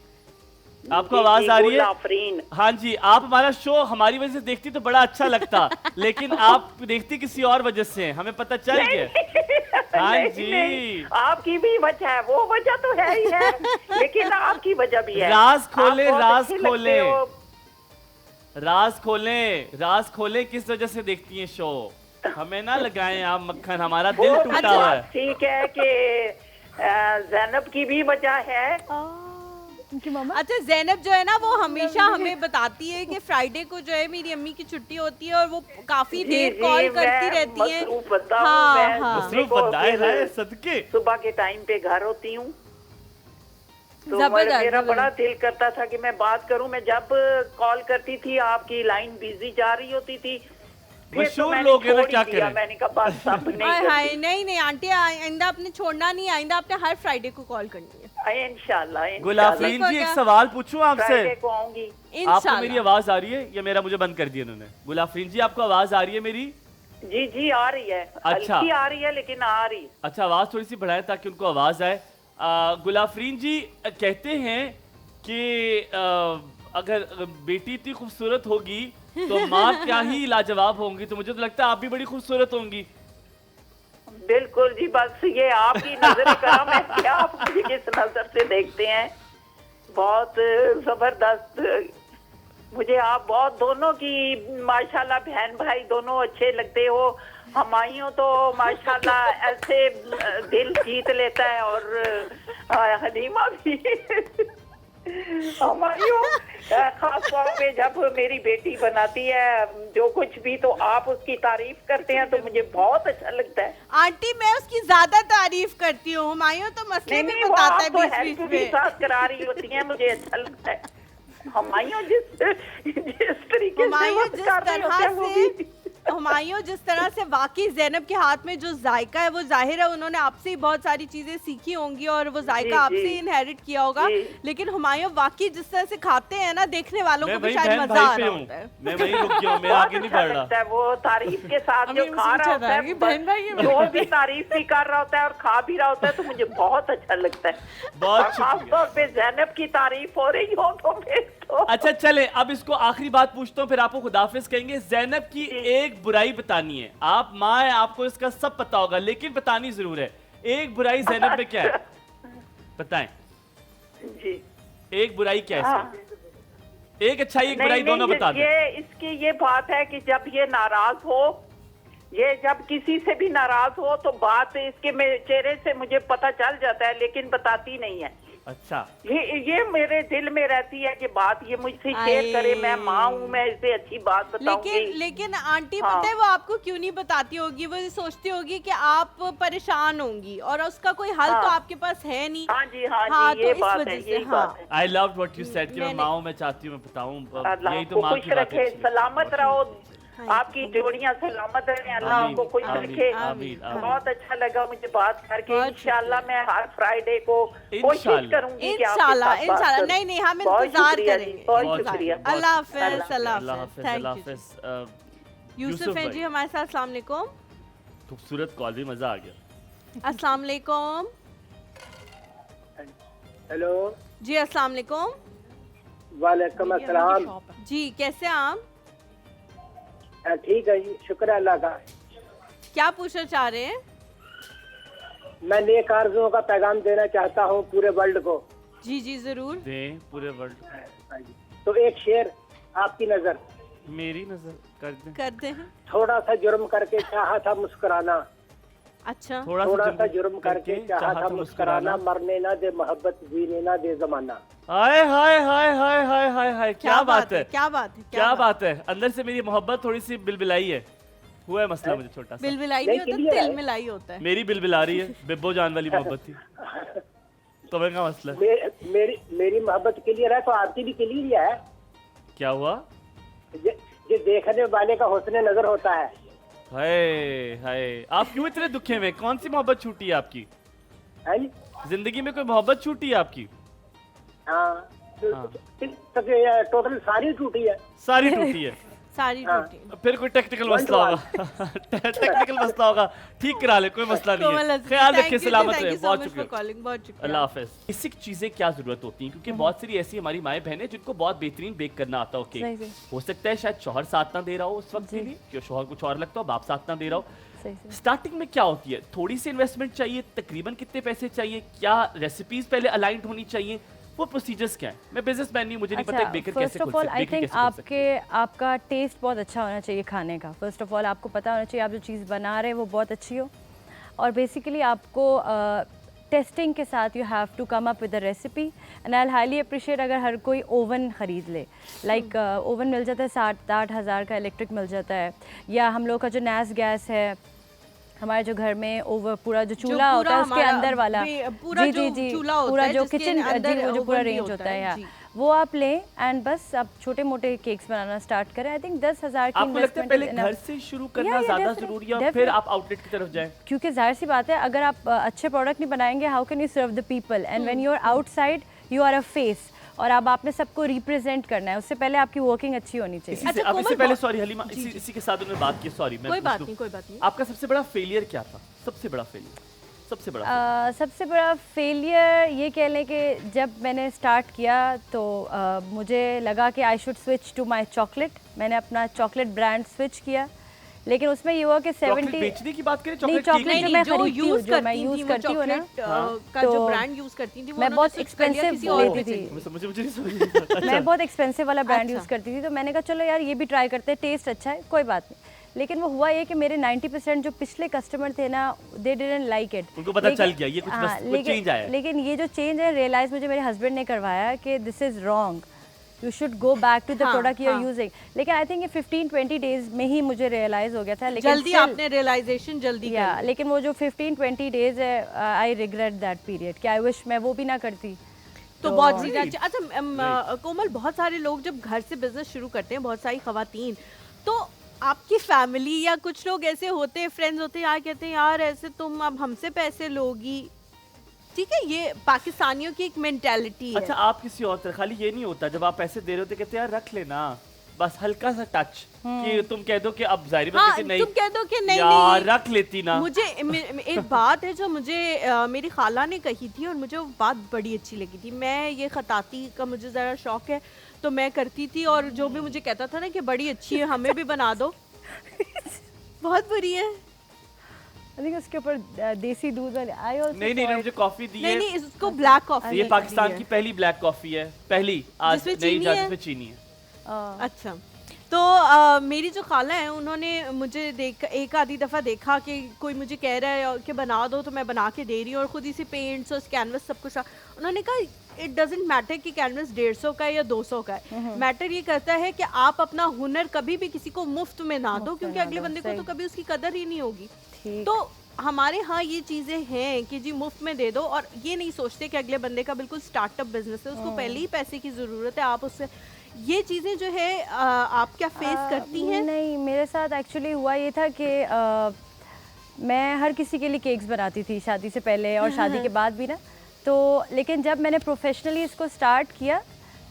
आपको आवाज आ रही है?
गुलाफरीन,
हाँ जी, आप हमारा शो हमारी वजह से देखती तो बड़ा अच्छा लगता, लेकिन आप देखती किसी और वजह से, हमें पता चल गया। हाँ
नहीं,
जी,
नहीं, आपकी भी वजह है, वो वजह तो है ही है, लेकिन आपकी वजह भी है।
राज खोले,
आप बहुत
राज
अच्छी लगते
खोले।
हो।
राज खोले, किस वजह से देखती हैं शो? हमें ना लगाएं आप मक्खन, हमारा
वो
दिल टूटा हुआ है।
ठीक है कि ज़ैनब की भी वजह है।
उनकी मम्मा
अच्छा, ज़ैनब जो है ना वो हमेशा हमें बताती है कि फ्राइडे को जो है मेरी अम्मी की छुट्टी होती है, और वो काफी
जी,
देर
जी,
कॉल करती
मैं
रहती है।
मसरूफ बंदा हूँ,
हाँ,
मैं
हाँ।
मसरूफ
देखो,
बंदा है,
फिर
सदके।
सुबह के टाइम पे घर होती हूँ, तो
जबरदस्त,
मेरा बड़ा
जबरदस्त।
दिल करता था कि मैं बात करूं। मैं जब कॉल करती थी आपकी लाइन बिजी जा रही होती थी, फिर
मशहूर
मैंने
लोग हैं ना,
छोड़ ही
क्या
दिया।
करें?
मैंने कहा बस अब नहीं
हाय हाय,
करती।
नहीं नहीं आंटी, आइंदा आपने छोड़ना नहीं, आइंदा आपने हर फ्राइडे को कॉल करनी है।
इंशाल्लाह
गुलाफरीन
ठीक
जी,
हो
एक
गया।
सवाल पूछूं
फ्राइडे
आपसे?
को आऊंगी।
आपको
इंशाल्लाह।
मेरी आवाज आ रही है या मेरा मुझे बंद कर दिया उन्होंने? गुलाफरीन जी, आपको आवाज आ रही है मेरी?
जी जी आ रही है,
अच्छा।
हल्की आ रही है लेकिन आ रही।
अच्छा, आवाज थोड़ी सी बढ़ाएं ताकि उनको आवाज आए। गुलाफरीन जी कहते हैं कि अगर बेटी इतनी खूबसूरत होगी तो माँ क्या ही लाजवाब होंगी, तो मुझे तो लगता है आप भी बड़ी खूबसूरत होंगी।
बिल्कुल जी, बस ये आपकी नजर करम है कि आप मुझे किस नजर से देखते हैं। बहुत जबरदस्त, मुझे आप बहुत दोनों की माशाल्लाह बहन भाई दोनों अच्छे लगते हो। हमायूं तो माशाल्लाह ऐसे दिल जीत लेता है, और हलीमा भी हमारी खास तौर पे जब मेरी बेटी बनाती है जो कुछ भी, तो आप उसकी तारीफ करते हैं तो मुझे बहुत अच्छा लगता है।
आंटी मैं उसकी ज्यादा तारीफ करती हूँ, हुमायूं तो मसले
नहीं
में
नहीं, वो
बताता है
आपको
बीच
हेल्प
बीच
भी
में।
साथ करा रही होती है, मुझे अच्छा लगता है। हुमायूं जिस तरीके से
हुमायूं
बात
जिस
कर रहे होते हैं, वो भी
हुमायूं जिस तरह से वाकई ज़ैनब के हाथ में जो जायका है वो जाहिर है उन्होंने आपसे ही बहुत सारी चीजें सीखी होंगी और वो जायका
जी,
आपसे
जी।
ही इनहेरिट किया होगा।
जी।
लेकिन हुमायूं वाकई जिस तरह से खाते हैं ना, देखने वालों
मैं
को भी
वही
शायद
बहन
मजा
भाई
आ
पे
रहा
हूँ,
होता है।
मैं वही रुक गया हूँ, मैं
बहुत
आगे नहीं
अच्छा
बढ़ रहा।
लगता है वो तारीफ के साथ
अभी
जो
मुझसे
खा रहा
पूछा
होता
था
है,
कि बहन भाई है।
जो भी तारीफ भी कर रहा होता है और खा भी रहा होता है, तो मुझे बहुत अच्छा लगता है।
बहुत
और खास
शुक्रिया।
तौर पे ज़ैनब की तारीफ हो रही हो तो फिर तो
अच्छा चले, अब इसको आखिरी बात पूछता हूँ फिर आपको खुदाफिज कहेंगे। ज़ैनब की एक बुराई बतानी है, आप माँ हैं, आपको इसका सब पता होगा, लेकिन बतानी जरूर है। एक बुराई ज़ैनब में क्या है बताएं,
जी
एक बुराई क्या है
हाँ।
इसमें? एक अच्छाई एक बुराई दोनों बता दें।
ये इसकी ये बात है कि जब ये नाराज हो, ये जब किसी से भी नाराज हो तो बात इसके चेहरे से मुझे पता चल जाता है, लेकिन बताती नहीं है।
अच्छा,
ये मेरे दिल में रहती है कि बात ये मुझसे शेयर करे। मैं माँ हूँ, मैं इसे अच्छी बात बताऊंगी।
लेकिन आंटी
हाँ।
पता है वो आपको क्यों नहीं बताती होगी? वो ये सोचती होगी कि आप परेशान होंगी और उसका कोई हल
हाँ।
तो आपके पास है नहीं।
हाँ जी, हाँ
हाँ,
जी,
तो
ये
इस
बात
वजह
है,
से,
यही
हाँ।
बात है।
I love what you said कि मैं
मैंने-
माँ हूँ, मैं चाहती हूँ, मैं बताऊँ,
अल्लाह
यही
आपको
तो माँ
खुश
की बात
रखे, सलामत रहो, आपकी जोड़ियां सलामत रहे, अल्लाह
आमीन,
आपको खुश
आमीन,
रखे।
आमीन, आमीन।
बहुत अच्छा लगा मुझे बात करके।
बहुत
इंशाल्लाह मैं हर फ्राइडे को कोशिश
इंशाल्लाह।
करूंगी कि आपके
इंशाल्लाह
साथ बात
इंशाल्लाह,
करूं।
नहीं नहीं, हम
बहुत
इंतजार
शुक्रिया जी,
करेंगे।
बहुत
इंतजार।
शुक्रिया।
अल्लाह हाफिज,
अल्लाह
अल्लाह
हाफिज,
हाफिज,
अल्लाह
थैंक यू।
हाफिज।
यूसुफ है जी
भाई,
हमारे साथ। अस्सलाम वालेकुम।
खूबसूरत कॉल भी, मजा आ गया।
अस्सलाम वालेकुम
हेलो,
जी। अस्सलाम वालेकुम
वालेकुम अस्सलाम।
जी, कैसे हैं आप?
ठीक है जी, शुक्र है अल्लाह का।
क्या पूछना चाह रहे हैं?
मैं नेक आरज़ुओं का पैगाम देना चाहता हूँ पूरे वर्ल्ड को।
जी जी जरूर।
दें पूरे वर्ल्ड,
तो एक शेर आपकी नजर।
मेरी नजर कर दें।
करते हैं।
थोड़ा सा जुर्म करके चाहा था मुस्कुराना,
अच्छा,
थोड़ा सा जुर्म करके चाहा था मुस्कुराना, मरने ना दे मोहब्बत, जीने ना दे जमाना।
हाय हाय हाय हाय हाय हाय हाय, क्या बात है,
क्या बात है,
क्या बात है। अंदर से मेरी मोहब्बत थोड़ी सी बिलबिलाई है, हुआ है मसला मुझे छोटा सा।
बिलबिलाई
नहीं,
नहीं होता,
clear है।
तिल मिलाई होता है।
मेरी बिलबिला रही है, बिब्बो जान वाली मोहब्बत थी। तुम्हें क्या मसला है?
मेरी मोहब्बत क्लियर है तो आपकी भी क्लियर है।
क्या हुआ?
ये देखने वाले का हुस्न नजर होता है।
हाय हाय, आप क्यों इतने दुखे में? कौन सी मोहब्बत छूटी है आपकी
है जी?
जिंदगी में? कोई मोहब्बत छूटी है आपकी?
हाँ,
हाँ।
टोटल सारी टूटी है।
सारी टूटी है।
सारी
हाँ।
टूटी।
फिर कोई टेक्निकल मसला होगा। टेक्निकल मसला होगा, ठीक करा ले, कोई मसला नहीं
कोमल
है।
हसन,
ख्याल
thank
रखिए,
you,
सलामत
thank
रहे।
you so
बहुत
much for
शुक्रिया,
calling, बहुत शुक्रिया।
अल्लाह हाफिज। बेसिक चीजें क्या जरूरत होती हैं, क्योंकि बहुत सारी ऐसी हमारी माएँ बहनें जिनको बहुत बेहतरीन बेक करना आता हो
सही,
केक।
सही।
हो सकता है शायद शौहर साथ ना दे रहा हो उस वक्त के लिए, कि शौहर कुछ और लगता हो, बाप साथ ना दे रहा हो।
सही सही।
स्टार्टिंग में क्या होती है? थोड़ी सी इन्वेस्टमेंट चाहिए, तकरीबन कितने पैसे चाहिए, क्या रेसिपीज पहले अलाइंड होनी चाहिए, वो प्रोसीजर्स क्या है? मैं बिजनेसमैन नहीं, मुझे नहीं पता एक बेकर कैसे
फर्स्ट ऑफ
खोल
ऑल
सकते,
आई
बेकरी
थिंक
कैसे खोल सकते हैं।
आपका टेस्ट बहुत अच्छा होना चाहिए खाने का। फर्स्ट ऑफ ऑल आपको पता होना चाहिए आप जो चीज़ बना रहे हैं वो बहुत अच्छी हो, और बेसिकली आपको टेस्टिंग के साथ you have to come up with the recipe. And I highly appreciate अगर हर कोई ओवन ख़रीद ले, लाइक ओवन मिल जाता है 7-8 हज़ार का, इलेक्ट्रिक मिल जाता है, या हम लोग का जो नैस गैस है हमारे जो घर में ओवर पूरा जो चूल्हा होता है उसके अंदर वाला,
पूरा जो चूल्हा होता
पूरा
है
जो
जिसके
किचन
अंदर
जी वो जो पूरा
oven भी
रेंज होता है
जी।
या वो आप लें एंड बस आप छोटे मोटे केक्स बनाना स्टार्ट करें। आई थिंक 10,000 की
आपको लगता है
इन्वेस्टमेंट
पहले घर से शुरू करना ज्यादा जरूरी है, फिर आप आउटलेट की तरफ जाएं?
क्योंकि जाहिर सी बात है अगर आप अच्छे प्रोडक्ट नहीं बनाएंगे, how can you serve the people? And when you are outside you are a face, और अब आपने सबको रिप्रेजेंट करना है, उससे पहले आपकी वर्किंग अच्छी होनी चाहिए।
इसी से, अब इससे पहले सॉरी हलीमा, इसी के साथ उन्होंने बात की, सॉरी मैं
कोई
पूछ
बात
लूं।
नहीं, कोई बात नहीं।
आपका सबसे बड़ा फेलियर क्या था? सबसे बड़ा फेलियर, सबसे बड़ा
सबसे बड़ा फेलियर ये कह लें कि जब मैंने स्टार्ट किया तो मुझे लगा कि I should switch to my chocolate. मैंने अपना चॉकलेट ब्रांड स्विच किया, लेकिन उसमें ये हुआ कि 70
बेचने की बात करें,
नहीं,
चॉकलेट
चॉकलेट जो मैं
जो
खरीदती हूँ,
यूज
जो मैं यूज करती हूँ ना,
का
तो
जो ब्रांड यूज करती थी वो
मैं
उन्होंने
बहुत
switch कर लिया
एक्सपेंसिव
किसी और
लेती
पे।
थी।
मुझे नहीं समझ
मैं बहुत एक्सपेंसिव वाला ब्रांड
अच्छा।
यूज़ करती थी, तो मैंने कहा चलो यार ये भी ट्राई करते हैं, टेस्ट अच्छा है, कोई बात नहीं। लेकिन वो हुआ ये कि मेरे 90% जो पिछले कस्टमर थे ना, दे डिडंट लाइक इट।
उनको पता चल गया ये कुछ बस कुछ चेंज आया है।
लेकिन ये जो चेंज है रियलाइज मुझे मेरे हस्बैंड ने करवाया कि this is wrong, you should go back to the product you are using. लेकिन आई थिंक ये 15-20 डेज में ही मुझे रियलाइज हो गया था। लेकिन
जल्दी आपने रियलाइजेशन जल्दी
या लेकिन वो जो 15-20 डेज है, आई रिग्रेट दैट पीरियड कि आई विश मैं वो भी ना करती।
तो बहुत चीज़ें अच्छी। अच्छा कोमल, बहुत सारे लोग जब घर से बिजनेस शुरू करते हैं, बहुत सारी खवातीन, तो आपकी फैमिली या कुछ लोग ऐसे होते हैं, फ्रेंड्स होते हैं, यार कहते हैं यार ऐसे तुम अब हमसे पैसे लोगी, ठीक है, ये पाकिस्तानियों की एक मेंटालिटी है।
अच्छा, आप किसी और तरह, खाली ये नहीं होता जब आप पैसे दे रहे होते कहते हैं यार रख लेना, बस हल्का सा टच कि तुम कह दो कि अब जाहिर बात है कि नहीं,
तुम कह दो कि नहीं
यार
नहीं
रख लेती ना।
मुझे एक बात है जो मुझे मेरी खाला ने कही थी और मुझे वो बात बड़ी अच्छी लगी थी। मैं ये खताती का मुझे ज़रा शौक है तो मैं करती थी, और जो भी मुझे कहता था ना कि बड़ी अच्छी है हमें भी बना दो, बहुत बुरी है।
आई थिंक उसके ऊपर देसी दूध वाले आई आल्सो
नहीं मुझे कॉफी दी है।
नहीं इसको ब्लैक कॉफी,
ये पाकिस्तान की पहली ब्लैक कॉफी है, पहली आज
जिसमें
नहीं
चीनी है?
जिसमें चीनी है।
अच्छा, तो मेरी जो खाला है उन्होंने मुझे एक आधी दफ़ा देखा कि कोई मुझे कह रहा है कि बना दो, तो मैं बना के दे रही हूँ, और ख़ुद ही से पेंट्स और कैनवस सब कुछ। उन्होंने कहा इट डजेंट मैटर कि कैनवस 150 का है या 200 का है, मैटर ये करता है कि आप अपना हुनर कभी भी किसी को मुफ्त में ना दो, क्योंकि अगले बंदे को तो कभी उसकी कदर ही नहीं होगी। तो हमारे यहाँ ये चीज़ें हैं कि जी मुफ्त में दे दो, और ये नहीं सोचते कि अगले बंदे का बिल्कुल स्टार्टअप बिजनेस है, उसको पहले ही पैसे की ज़रूरत है, आप उससे ये चीज़ें जो है आप क्या फेस करती हैं?
नहीं, मेरे साथ एक्चुअली हुआ ये था कि मैं हर किसी के लिए केक्स बनाती थी शादी से पहले और शादी के बाद भी ना, तो लेकिन जब मैंने प्रोफेशनली इसको स्टार्ट किया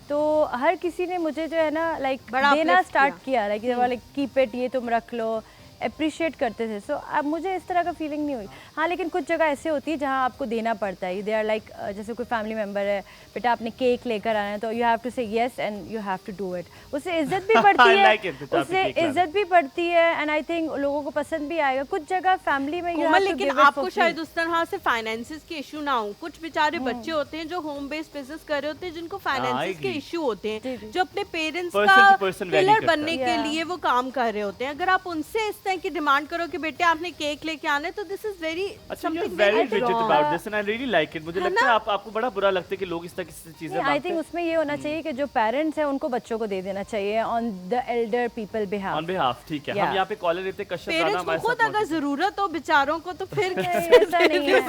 तो हर किसी ने मुझे जो है ना लाइक देना स्टार्ट किया, लाइक कीप इट, ये तुम रख लो, अप्रिशिएट करते थे। सो अब मुझे इस तरह का फीलिंग नहीं हुई। हाँ, लेकिन कुछ जगह ऐसे होती है जहाँ आपको देना पड़ता है, दे आर लाइक जैसे कोई फैमिली मेम्बर है, बेटा आपने केक लेकर आना है तो you have to say yes and you have to do it. उससे इज्जत भी बढ़ती है, उससे इज्जत भी बढ़ती है, एंड आई थिंक लोगों को पसंद भी आएगा। कुछ जगह फैमिली में
लेकिन आपको शायद उस तरह से फाइनेंसेस के इशू ना हो। कुछ बेचारे बच्चे होते हैं जो होम बेस्ड बिजनेस कर रहे होते हैं, जिनको फाइनेंसेस के इशू होते हैं, जो अपने पेरेंट्स का पिलर बनने के लिए वो काम कर रहे होते हैं। अगर आप उनसे इस तरह की डिमांड करो कि बेटे आपने केक लेके आना है, तो this is very something very
rigid about this and I really like it. मुझे लगता है आपको बड़ा बुरा लगता है कि लोग इस तरह की चीजें।
आई थिंक उसमें ये होना चाहिए कि जो पेरेंट्स हैं उनको बच्चों को दे देना चाहिए on the Elder people behalf.
On behalf, ठीक है। हम यहाँ पे कॉलर लेते कश्यप राणा
पेरेंट्स
हमारे
को खुद
साथ
अगर जरूरत हो बेचारों को तो फिर
ऐसा नहीं है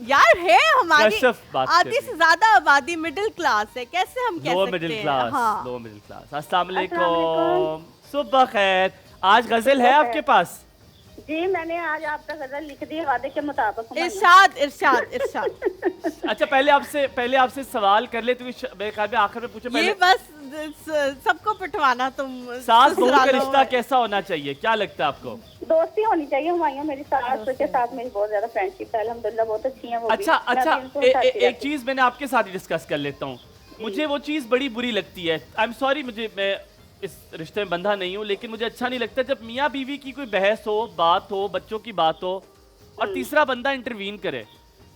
यार है हमारी
कश्यप बात कर
आधी से ज्यादा आबादी मिडिल क्लास है, कैसे हम कह
लो
सकते
मिडिल
हैं?
क्लास,
हाँ।
Low middle class. अस्सलाम वालेकुम, सुबह खैर। आज गजल है आपके पास?
जी, मैंने आज आपका गजल लिख दी वादे के मुताबिक।
इरशाद इरशाद इरशाद।
अच्छा, पहले आपसे सवाल कर ले, मेरे ख्याल में आखिर में पूछे पहले।
ये बस सबको पिटवाना तुम।
सास बहू का रिश्ता कैसा होना चाहिए, क्या लगता है आपको?
दोस्ती होनी चाहिए हुमायूं। मेरी सास के साथ मेरी बहुत ज्यादा फ्रेंडशिप है, अल्हम्दुलिल्लाह बहुत अच्छी है वो भी।
अच्छा, एक चीज मैंने आपके साथ ही डिस्कस कर लेता हूँ। मुझे वो चीज बड़ी बुरी लगती है, आई एम सॉरी, मैं इस रिश्ते में बंधा नहीं हूँ, लेकिन मुझे अच्छा नहीं लगता जब मियाँ बीवी की कोई बहस हो, बात हो, बच्चों की बात हो और तीसरा बंदा इंटरवीन करे।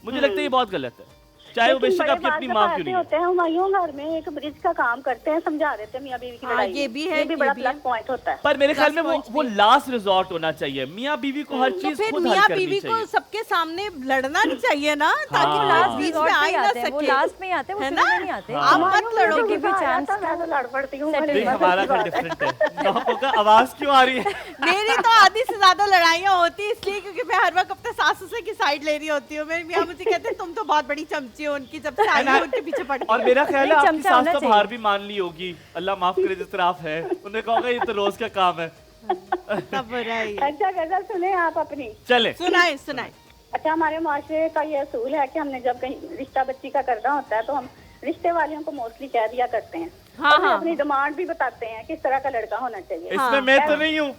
मुझे लगता है ये बहुत गलत है, चाहे वो बेशक आपकी अपनी माँ क्यों नहीं
होते हैं। हुमायूं घर में एक ब्रिज का काम करते हैं, समझा देते हैं मियाँ बीवी की लड़ाई।
ये भी है,
ये भी बड़ा प्लस पॉइंट होता है।
पर मेरे ख्याल में वो लास्ट रिजॉर्ट होना चाहिए। मियाँ बीवी को हर चीज
फिर
खुद हल
मियाँ
करनी
बीवी को
चाहिए।
सबके सामने लड़ना नहीं चाहिए ना, ताकि
हाँ।
लास्ट बीच में आ ही ना सके।
वो लास्ट में ही आते हैं, वो
है
शुरू
ना?
में नहीं आते।
आप मत लड़ो,
give you chance
मैं तो लड़ पड़ती हूँ।
देख, हमारा घर डिफरेंट है। नौकों का आवाज क्यों आ रही है?
मेरी तो आधी से ज्यादा लड़ाइयाँ होती इसलिए क्योंकि मैं हर वक्त अपने सासू से की साइड ले रही होती हूँ। मेरे मियाँ मुझे कहते हैं तुम तो बहुत बड़ी चमची हो उनकी, जब से आई हो उनके पीछे पड़
और मेरा ख्याल है
नहीं,
आपकी
चमचा
सास
होना
तो
चाहिए।
बाहर भी मान ली होगी, अल्लाह माफ करे जिस तरह आप है। उन्होंने कहा ये तो रोज का काम है।
सब बुरा है ये।
अच्छा, गजल सुने आप अपनी।
चले
सुनाए सुनाए।
अच्छा, हमारे माशरे का ये असूल है कि हमने जब कहीं रिश्ता बच्ची का करना होता है तो हम रिश्ते वालियों को मोस्टली कह दिया करते हैं।
हाँ,
और फिर
हाँ।
अपनी डिमांड भी बताते हैं किस तरह का लड़का होना चाहिए।
इसमें मैं तो नहीं हूँ।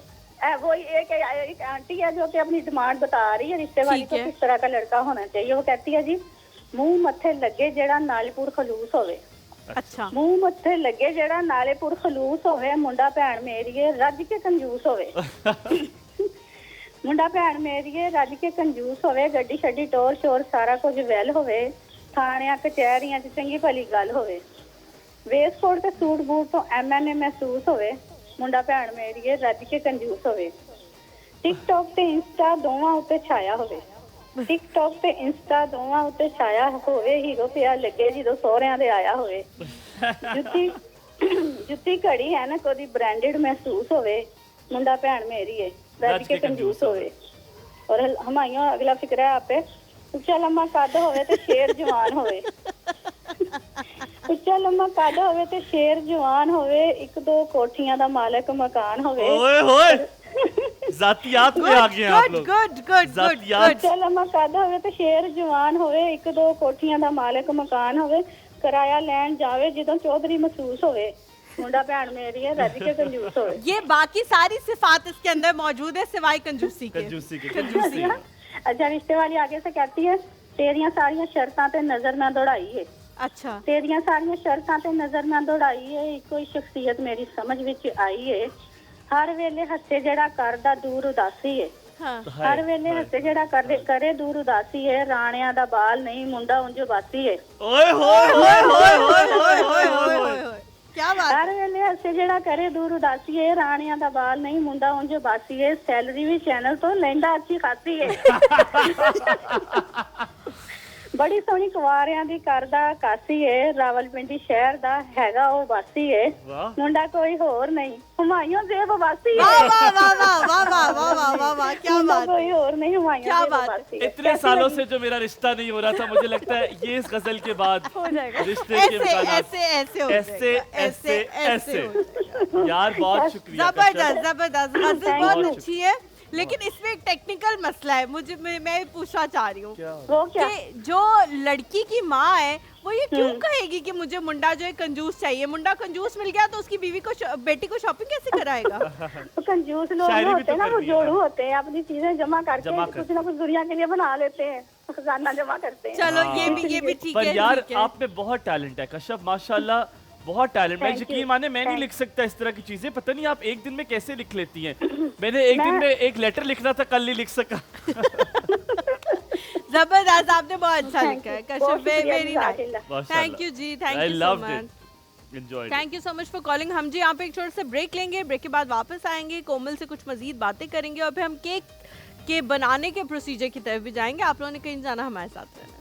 वो एक आंटी है जो कि अपनी डिमांड बता रही है रिश्ते वाली
ठीक
को
है।
किस तरह का लड़का होना चाहिए। वो कहती है जी, मुंह मत्थे लगे जेड़ा नालेपुर खलूस होवे।
अच्छा,
मुंह मत्थे लगे जेड़ा नालेपुर खलूस होवे, मुंडा भैन मेरीए रज के कंजूस होवे। मुंडा भैन मेरीए रज के कंजूस होवे, गड्डी छड्डी टोर शोर सारा कुछ वैल होवे, थाणियां कचहरियां च चंगी भली गल होवे, वेस्टकोट ते सूट बूट तो MNA महसूस होवे, ਮੁੰਡਾ ਭੈਣ ਮੇਰੀਏ ਰੱਜ ਕੇ ਕੰਜੂਸ ਹੋਵੇ ਟਿਕਟੌਕ ਤੇ ਇੰਸਟਾ ਦੋਵਾਂ ਉੱਤੇ ਛਾਇਆ ਹੋਵੇ ਟਿਕਟੌਕ ਤੇ ਇੰਸਟਾ ਦੋਵਾਂ ਉੱਤੇ ਛਾਇਆ ਹੋਵੇ ਹੀਰੋ ਪਿਆ ਲੱਗੇ ਜਦੋਂ ਸਹੁਰਿਆਂ ਦੇ ਆਇਆ ਹੋਵੇ ਜੁੱਤੀ ਘੜੀ ਹੈ ਨਾ ਕੋਈ ਬ੍ਰਾਂਡਡ ਮਹਿਸੂਸ ਹੋਵੇ ਮੁੰਡਾ ਭੈਣ ਮੇਰੀਏ ਰੱਜ ਕੇ ਕੰਜੂਸ ਹੋਵੇ ਔਰ ਹਮਾਇਓ ਅਗਲਾ ਫਿਕਰ ਹੈ ਆਪੇ ਉੱਚਾ ਲੰਮਾ ਕੱਦ ਹੋਵੇ ਤੇ ਸ਼ੇਰ ਜਵਾਨ ਹੋਵੇ ਉੱਚਾ ਲੰਮਾ ਕੱਦ ਹੋਵੇ ਤੇ ਸ਼ੇਰ ਜਵਾਨ ਹੋਵੇ ਇੱਕ ਦੋ ਕੋਠੀਆਂ ਦਾ ਮਾਲਕ ਮਕਾਨ ਹੋਵੇ
ओए होए जातियात में आ गए हैं आप लोग
गुड
जातियात
ਉੱਚਾ ਲੰਮਾ ਕੱਦ ਹੋਵੇ ਤੇ ਸ਼ੇਰ ਜਵਾਨ ਹੋਵੇ ਇੱਕ ਦੋ ਕੋਠੀਆਂ ਦਾ ਮਾਲਕ ਮਕਾਨ ਹੋਵੇ ਕਿਰਾਇਆ ਲੈਣ ਜਾਵੇ ਜਦੋਂ ਚੌਧਰੀ ਮਹਿਸੂਸ ਹੋਵੇ मुंडा भैन मेरी है रज के कंजूस होए
ये बाकी सारी सिफात इसके अंदर मौजूद है सिवाय कंजूसी के
कंजूसी
अच्छा रिश्ते वाली आगे से कहती है तेरियां सारियां शर्तां ते नजर ना दौड़ाई है
अच्छा
तेरियां सारियां शर्तां ते नजर ना दौड़ाई है कोई शख्सियत मेरी समझ विच आई है हर वेले हੱਸੇ ਜਿਹੜਾ ਕਰਦਾ ਦੂਰ ਉਦਾਸੀ ਹੈ ਹਰ ਵੇਲੇ ਹੱਸੇ ਜਿਹੜਾ ਕਰੇ ਦੂਰ ਉਦਾਸੀ ਹੈ ਰਾਣਿਆਂ ਦਾ ਬਾਲ ਨਹੀਂ ਮੁੰਡਾ ਉਂਝ ਬਾਸੀ ਹੈ
ओए होए होए होए होए होए
क्या बात
हर वेले हੱਸੇ ਜਿਹੜਾ ਕਰੇ ਦੂਰ ਉਦਾਸੀ ਹੈ ਰਾਣਿਆਂ ਦਾ ਬਾਲ ਨਹੀਂ ਮੁੰਡਾ ਉਂਝ ਬਾਸੀ ਹੈ ਸੈਲਰੀ ਵੀ ਚੈਨਲ ਤੋਂ ਲੈਂਦਾ ਅੱਛੀ ਖਾਸੀ ਹੈ ਬੜੀ ਸੋਹਣੀ ਕੁਵਾਰਿਆਂ ਦੀ ਕਰਦਾ ਕਾਸੀ ਹੈ ਰਾਵਲਪਿੰਡੀ ਸ਼ਹਿਰ ਦਾ ਹੈਗਾ ਉਹ ਵਾਸੀ ਹੈ ਮੁੰਡਾ ਕੋਈ ਹੋਰ ਨਹੀਂ ਹੁਮਾयूं ज़ेब वासी है
वाह वाह वाह वाह वाह वाह वाह वाह वाह वाह क्या बात
कोई और नहीं हुमायूं
क्या
ज़ेब
बात
वासी है
इतने सालों से जो मेरा रिश्ता नहीं हो रहा था मुझे लगता है ये इस गजल के बाद
हो जाएगा
रिश्ते के
ऐसे
इम्कानात
ऐसे हो
ऐसे
जाएगा।
ऐसे यार बहुत शुक्रिया
जबरदस्त जबरदस्त गजल बहुत
बहुत
अच्छी है लेकिन इसमें एक टेक्निकल मसला है मुझे मैं पूछना चाह रही हूँ
वो क्या
कि जो लड़की की माँ है वो ये क्यों कहेगी कि मुझे मुंडा जो है कंजूस चाहिए मुंडा कंजूस मिल गया तो उसकी बीवी को बेटी को शॉपिंग कैसे कराएगा
तो कंजूस लोग
शायरी भी
होते हैं
तो
ना वो
करनी है।
जोड़ू होते हैं अपनी चीजें जमा करके
जमा
कुछ ना कुछ दुनिया के लिए बना लेते हैं खजाना जमा करते हैं
चलो ये भी ठीक
पर
है
यार
ठीक है।
आप में बहुत टैलेंट है कश्यप माशाल्लाह बहुत टैलेंट मैं
Thank
यकीन
you.
माने मैं नहीं लिख सकता इस तरह की चीजें पता नहीं आप एक दिन में कैसे लिख लेती हैं मैंने एक दिन में एक लेटर लिखना था कल नहीं लिख सका
जबरदस्त आपने बहुत अच्छा
Thank
लिखा है
you. बहुत
कश्यप
शुक्रिया
वेरी नाइस थैंक यू जी thank
I
you so
loved
much
it enjoyed
thank you so much for calling हम जी यहाँ पे एक छोटे से ब्रेक लेंगे ब्रेक के बाद वापस आएंगे कोमल से कुछ मजीद बातें करेंगे और फिर हम केक के बनाने के प्रोसीजर की तरफ भी जाएंगे आप लोगों ने कहीं जाना हमारे साथ रहना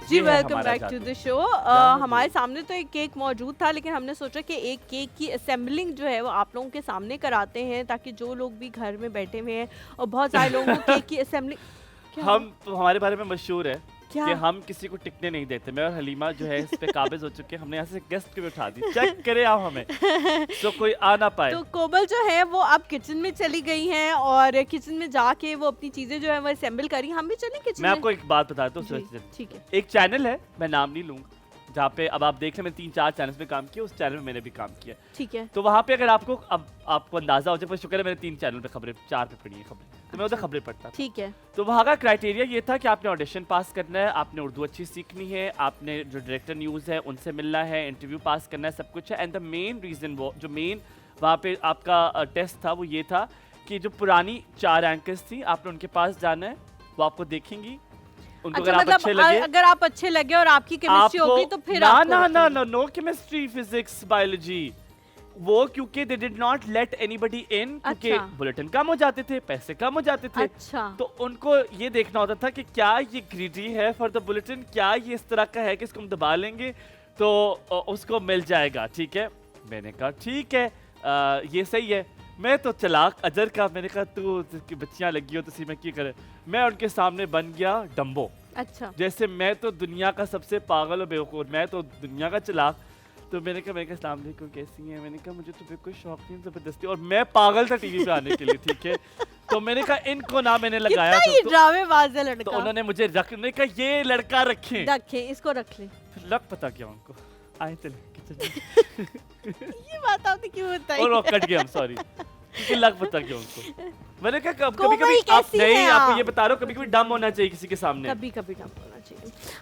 जी
ये है
वेलकम
हमारा
बैक टू
जादू।
द शो हमारे सामने तो एक केक मौजूद था लेकिन हमने सोचा कि एक केक की असेंबलिंग जो है वो आप लोगों के सामने कराते हैं ताकि जो लोग भी घर में बैठे हुए हैं और बहुत सारे लोगों को केक की असेंबलिंग
हम तो हमारे बारे में मशहूर है
क्या?
कि हम किसी को टिकने नहीं देते मैं और हलीमा जो है इस पे काबिज हो चुके हैं हमने यहाँ से गेस्ट को भी उठा दी चेक करे आओ हमें तो कोई आ ना पाए
तो कोमल जो है वो अब किचन में चली गई हैं और किचन में जाके वो अपनी चीजें जो है वो असेंबल करी हम भी चलें किचन
मैं
में
आपको एक बात बताता हूँ
जी, ठीक है
एक चैनल है मैं नाम नहीं लूंगा जहाँ पे अब आप देख रहे हैं मैंने 3-4 चैनल्स में काम किया उस चैनल में मैंने भी काम किया
ठीक है
तो वहाँ पे अगर आपको अब आपको अंदाजा हो जाए पर शुक्र है मैंने 3 चैनल पे खबरें 4 पे पढ़ी है खबरें तो मैं उधर खबरें पढ़ता था
ठीक है
तो वहाँ का क्राइटेरिया ये था कि आपने ऑडिशन पास करना है आपने उर्दू अच्छी सीखनी है आपने जो डायरेक्टर न्यूज़ है उनसे मिलना है इंटरव्यू पास करना है सब कुछ है एंड द मेन रीज़न वो जो मेन वहाँ पे आपका टेस्ट था वो ये था कि जो पुरानी 4 एंकर्स थी आपने उनके पास जाना है वो आपको देखेंगी उनको
अच्छा
अगर आप अच्छे लगे
अगर आप अच्छे लगे और आपकी केमिस्ट्री हो गई तो फिर
ना
आपको
ना ना
रखेंगे।
ना नो केमिस्ट्री फिजिक्स बायोलॉजी वो क्योंकि they did not let anybody in क्योंकि
अच्छा।
बुलेटिन कम हो जाते थे पैसे कम हो जाते थे
अच्छा
तो उनको ये देखना होता था कि क्या ये ग्रीडी है फॉर द बुलेटिन क्या ये इस तरह का है कि इसको हम दबा लेंगे तो उसको मिल जाएगा ठीक है मैंने कहा ठीक है ये सही है मैं तो चलाक अजर का मैंने कहा तू बच्चियां लगी हो तो मैं क्या करे मैं उनके सामने बन गया डम्बो
अच्छा
जैसे मैं तो दुनिया का सबसे पागल और बेवकूफ़ मैं तो दुनिया का चलाक तो मैंने कहा अस्सलाम वालेकुम कैसी हैं मैंने कहा मुझे तो बिल्कुल शौक नहीं ज़बरदस्ती और मैं पागल था टीवी पे आने के लिए ठीक है तो मैंने कहा इनको ना मैंने लगाया
कितना ये
तो
ड्रामेबाज है लड़का
तो उन्होंने मुझे रखने का ये लड़का रखें
रखे इसको रख ले
फिर लग पता क्या उनको आए चले किचन में
ये बात आपने क्यों बताई
और वो कट गया सॉरी क्योंकि लग पता क्या उनको मैंने कहा कभी
कोमल
कभी आप
कैसी
नहीं
हैं
आपको
आप?
ये बता रहा हूँ कभी कभी डम होना चाहिए किसी के सामने
कभी कभी ना बोलना जी।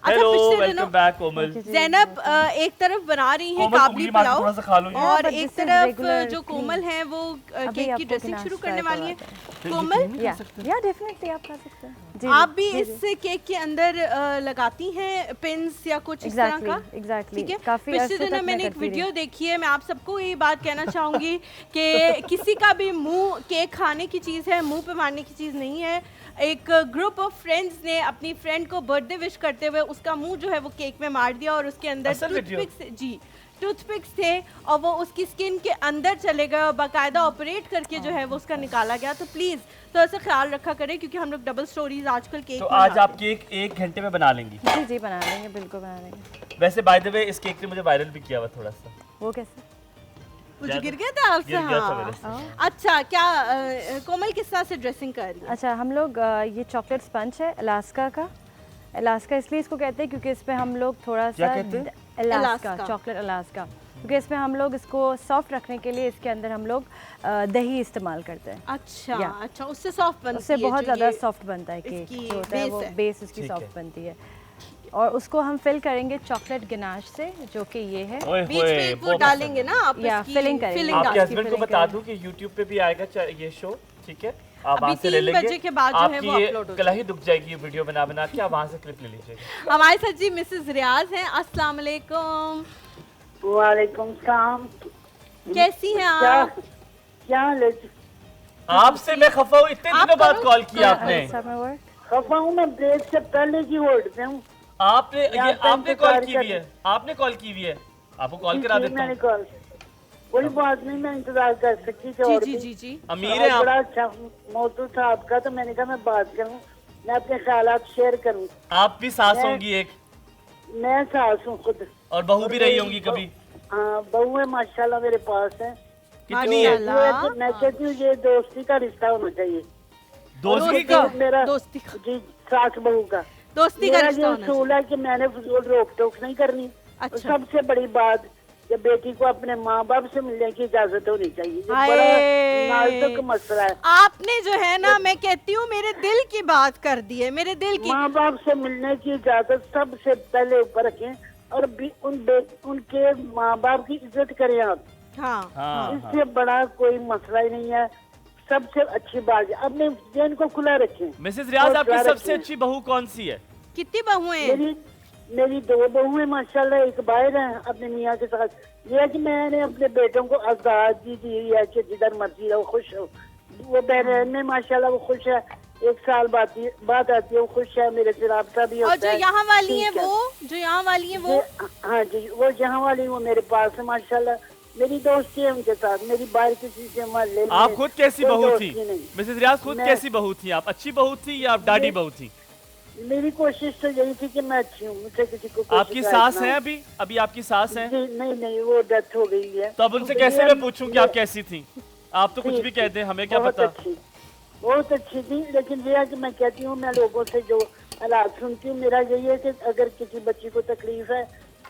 हेलो,
पिछले
वेलकम
दिनों
बैक कोमल।
ज़ैनब एक तरफ बना रही हैं
कोमल,
काबली
उंगली मार के
पुलाव
थोड़ा सा खा लो ये।
और
but
एक
this is
तरफ
regular
जो
clean.
कोमल है वो
अभी
केक की
आपको
ड्रेसिंग
नाश्ता
शुरू करने वाली है।
करवाते
कोमल
या डेफिनेटली आप खा सकते हैं जी,
आप भी
जी,
इस केक के अंदर लगाती हैं पिन्स या कुछ इस तरह का?
एग्जैक्टली
ठीक है।
काफी
पिछले
अरसे
दिनों
तक
मैंने
मैं
एक
करती रही।
वीडियो देखी है, मैं आप सबको ये बात कहना चाहूंगी कि किसी का भी मुंह केक खाने की चीज़ है, मुंह पे मारने की चीज़ नहीं है। एक ग्रुप ऑफ फ्रेंड्स ने अपनी फ्रेंड को बर्थडे विश करते हुए उसका मुंह जो है वो केक में मार दिया और उसके अंदर
असल वीडियो?
टूथपिक्स जी टूथपिक्स थे और वो उसकी स्किन के अंदर चले गए और बाकायदा ऑपरेट करके जो है वो उसका निकाला गया। तो प्लीज़ थोड़ा सा ख्याल रखा करें क्योंकि हम लोग डबल स्टोरीज आजकल केक
तो
में
आज
लाते
आप केक 1 घंटे में बना लेंगी।
जी जी बना लेंगे, बिल्कुल बना लेंगे।
वैसे बाय द वे इस केक ने मुझे वायरल भी किया हुआ थोड़ा सा।
वो कैसे?
वो जो गिर गया था आपसे?
गिर गया था
हाँ।
मेरे से।
अच्छा, क्या कोमल किस तरह से ड्रेसिंग कर रही है?
अच्छा, हम लोग ये चॉकलेट स्पंज है अलास्का का। अलास्का इसलिए इसको कहते हैं क्योंकि इस पे हम लोग थोड़ा
क्या
सा
कहते हैं?
Alaska,
Alaska.
चॉकलेट अलास्का, क्योंकि इसमें हम लोग इसको सॉफ्ट रखने के लिए इसके अंदर हम लोग दही इस्तेमाल करते हैं।
अच्छा
या।
अच्छा, उससे सॉफ्ट बनती
उससे
है
बहुत
जो
ज़्यादा
ये
सॉफ्ट बनता है केक,
इसकी
जो होता है वो
बेस है।
बेस उसकी
ठीक
सॉफ्ट
है।
बनती है। और उसको हम फिल करेंगे चॉकलेट गनाश से, जो कि ये है।
ओए
बीच
होए,
में एक वो
बहुत
डालेंगे ना आप
या,
इसकी
filling करेंगे।
filling
आपके
डालेंगे।
हस्बैंड को
filling
बता
करेंगे।
दूं कि YouTube पे भी आएगा ये शो, ठीक है? आप
अभी
वहाँ से ले
3
लेंगे।
बजे के बाद जो है
आपकी
वो
ये
upload हो
कलाई दुख जाएगी ये वीडियो बना बना के, आप वहाँ से क्लिप ले लीजिएगा।
हमारे साथ जी मिसेस रियाज हैं। अस्सलाम वालेकुम,
वालेकुम सलाम।
कैसी हैं
क्या
आप?
क्या ले
आपसे मैं खफा हूँ, इतने
आप
दिनों बाद
करो।
कॉल किया आपने।
खफा हूँ मैं, ब्रेक से पहले की होल्ड पे हूँ।
आपने
यहाँ पे
आपने कॉल
इंतजार
की हुई है,
कर-
आपने कॉल की हुई है, आपको कॉल करा देता
मैंने
हूँ।
कॉल, कोई बात नहीं, मैं इंतजार कर सकती थी।
जी
और
जी
भी
जी जी
अमीर है
बड़ा
आप,
अच्छा मौजूद था आपका, तो मैंने कहा मैं बात करूँ, मैं अपने ख्यालात शेयर करूँ।
आप भी सास
मैं-
होंगी एक,
मैं सास हूँ खुद,
और बहू भी रही होंगी कभी।
हाँ बहू है माशाल्लाह मेरे पास है।
कितनी है?
माशाल्लाह।
ये तो मैं कहती हूँ ये दोस्ती का रिश्ता होना चाहिए।
दोस्ती का?
मेरा
दोस्ती का
जी, सास बहू का
दोस्ती का
मेरा
रिश्ता
ये
होना चाहिए।
उसूल है कि मैंने फजूल रोक टोक नहीं करनी। और
अच्छा।
सबसे बड़ी बात कि बेटी को अपने माँ बाप से मिलने की इजाजत होनी चाहिए। ये
हाय।
बड़ा नाजुक मसला है।
आपने जो है ना, मैं कहती हूँ मेरे दिल की बात कर दी है, मेरे दिल की।
माँ बाप से मिलने की इजाजत सबसे पहले ऊपर रखें और भी उनके माँ बाप की इज्जत करें आप।
हाँ
हाँ,
इससे बड़ा कोई मसला ही नहीं है। सबसे अच्छी बात है अपने जहन को खुला रखें।
मिसेस रियाज,
और
आपकी
प्यार
सबसे
रखें।
अच्छी बहू कौन सी है?
कितनी बहुएं हैं?
मेरी 2 बहू है माशाल्लाह, एक बाहर है अपने मियाँ के साथ। ये है कि मैंने अपने बेटों को आजादी दी है कि जिधर मर्जी रहो खुश हो। वो बहन में माशाल्लाह वो खुश है, 1 साल बात आती है वो खुश है, मेरे से राब्ता भी
और
होता
जो
है।
यहाँ वाली हैं
ठीक है।
वो, जो यहाँ वाली हैं वो,
हाँ जी, वो जहाँ वाली वो मेरे पास है माशाल्लाह। मेरी दोस्ती है उनके साथ, मेरी बाहर किसी से मोहल्ले में
आप खुद कैसी
कोई
बहू
दोस्ती
थी?
नहीं।
मिसेस रियाज खुद
मैं-
कैसी बहू थी? आप अच्छी बहू थी या आप डाडी बहू थी?
मेरी कोशिश तो यही थी कि मैं अच्छी हूँ, मुझसे किसी को कोई
आपकी
शिकायत
सास
ना हो।
है अभी? अभी आपकी सास है?
जी नहीं, वो डेथ हो गई है।
तो अब उनसे कैसे मैं पूछूं कि आप कैसी थी? आप तो कुछ भी कह दें, हमें क्या
बहुत
पता।
अच्छी, बहुत अच्छी थी। लेकिन ये है कि मैं कहती हूँ, मैं लोगों से जो हालात सुनती हूँ, मेरा यही है कि अगर किसी बच्ची को तकलीफ है,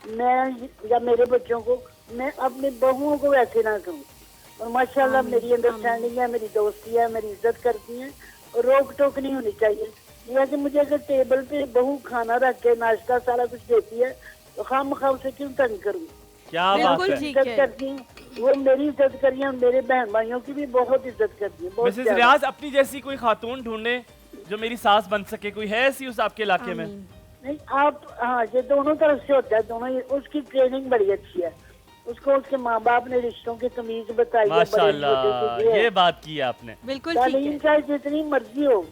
मैं या मेरे बच्चों को, मैं अपनी बहुओं को वैसे ना करूँ। और माशाल्लाह मेरी अंडरस्टैंडिंग है, मेरी दोस्ती है, मेरी इज्जत करती है और रोक टोक नहीं होनी चाहिए। ये है कि मुझे अगर टेबल पे बहू खाना रख के नाश्ता सारा कुछ देती है तो खामखा उसे क्यों तंग करूँ।
क्या बात
बिल्कुल
है?
ठीक
इज्जत
है।
करती हैं, वो मेरी इज्जत करी है, मेरे बहन भाइयों की भी बहुत इज्जत करती है। बहुत
मिसेस
ज्यादा।
रियाज, अपनी जैसी कोई खातून ढूंढे जो मेरी सास बन सके, कोई है ऐसी उस आपके इलाके में?
नहीं आप, हाँ ये दोनों तरफ से होता है, दोनों उसकी ट्रेनिंग बड़ी अच्छी है। उसको उसके माँ बाप ने रिश्तों की तमीज बताई है, बड़े
माशाल्लाह,
छोटे की
ये बात की है आपने।
बिल्कुल ठीक
तालीम
है।
चाहे जितनी मर्जी हो,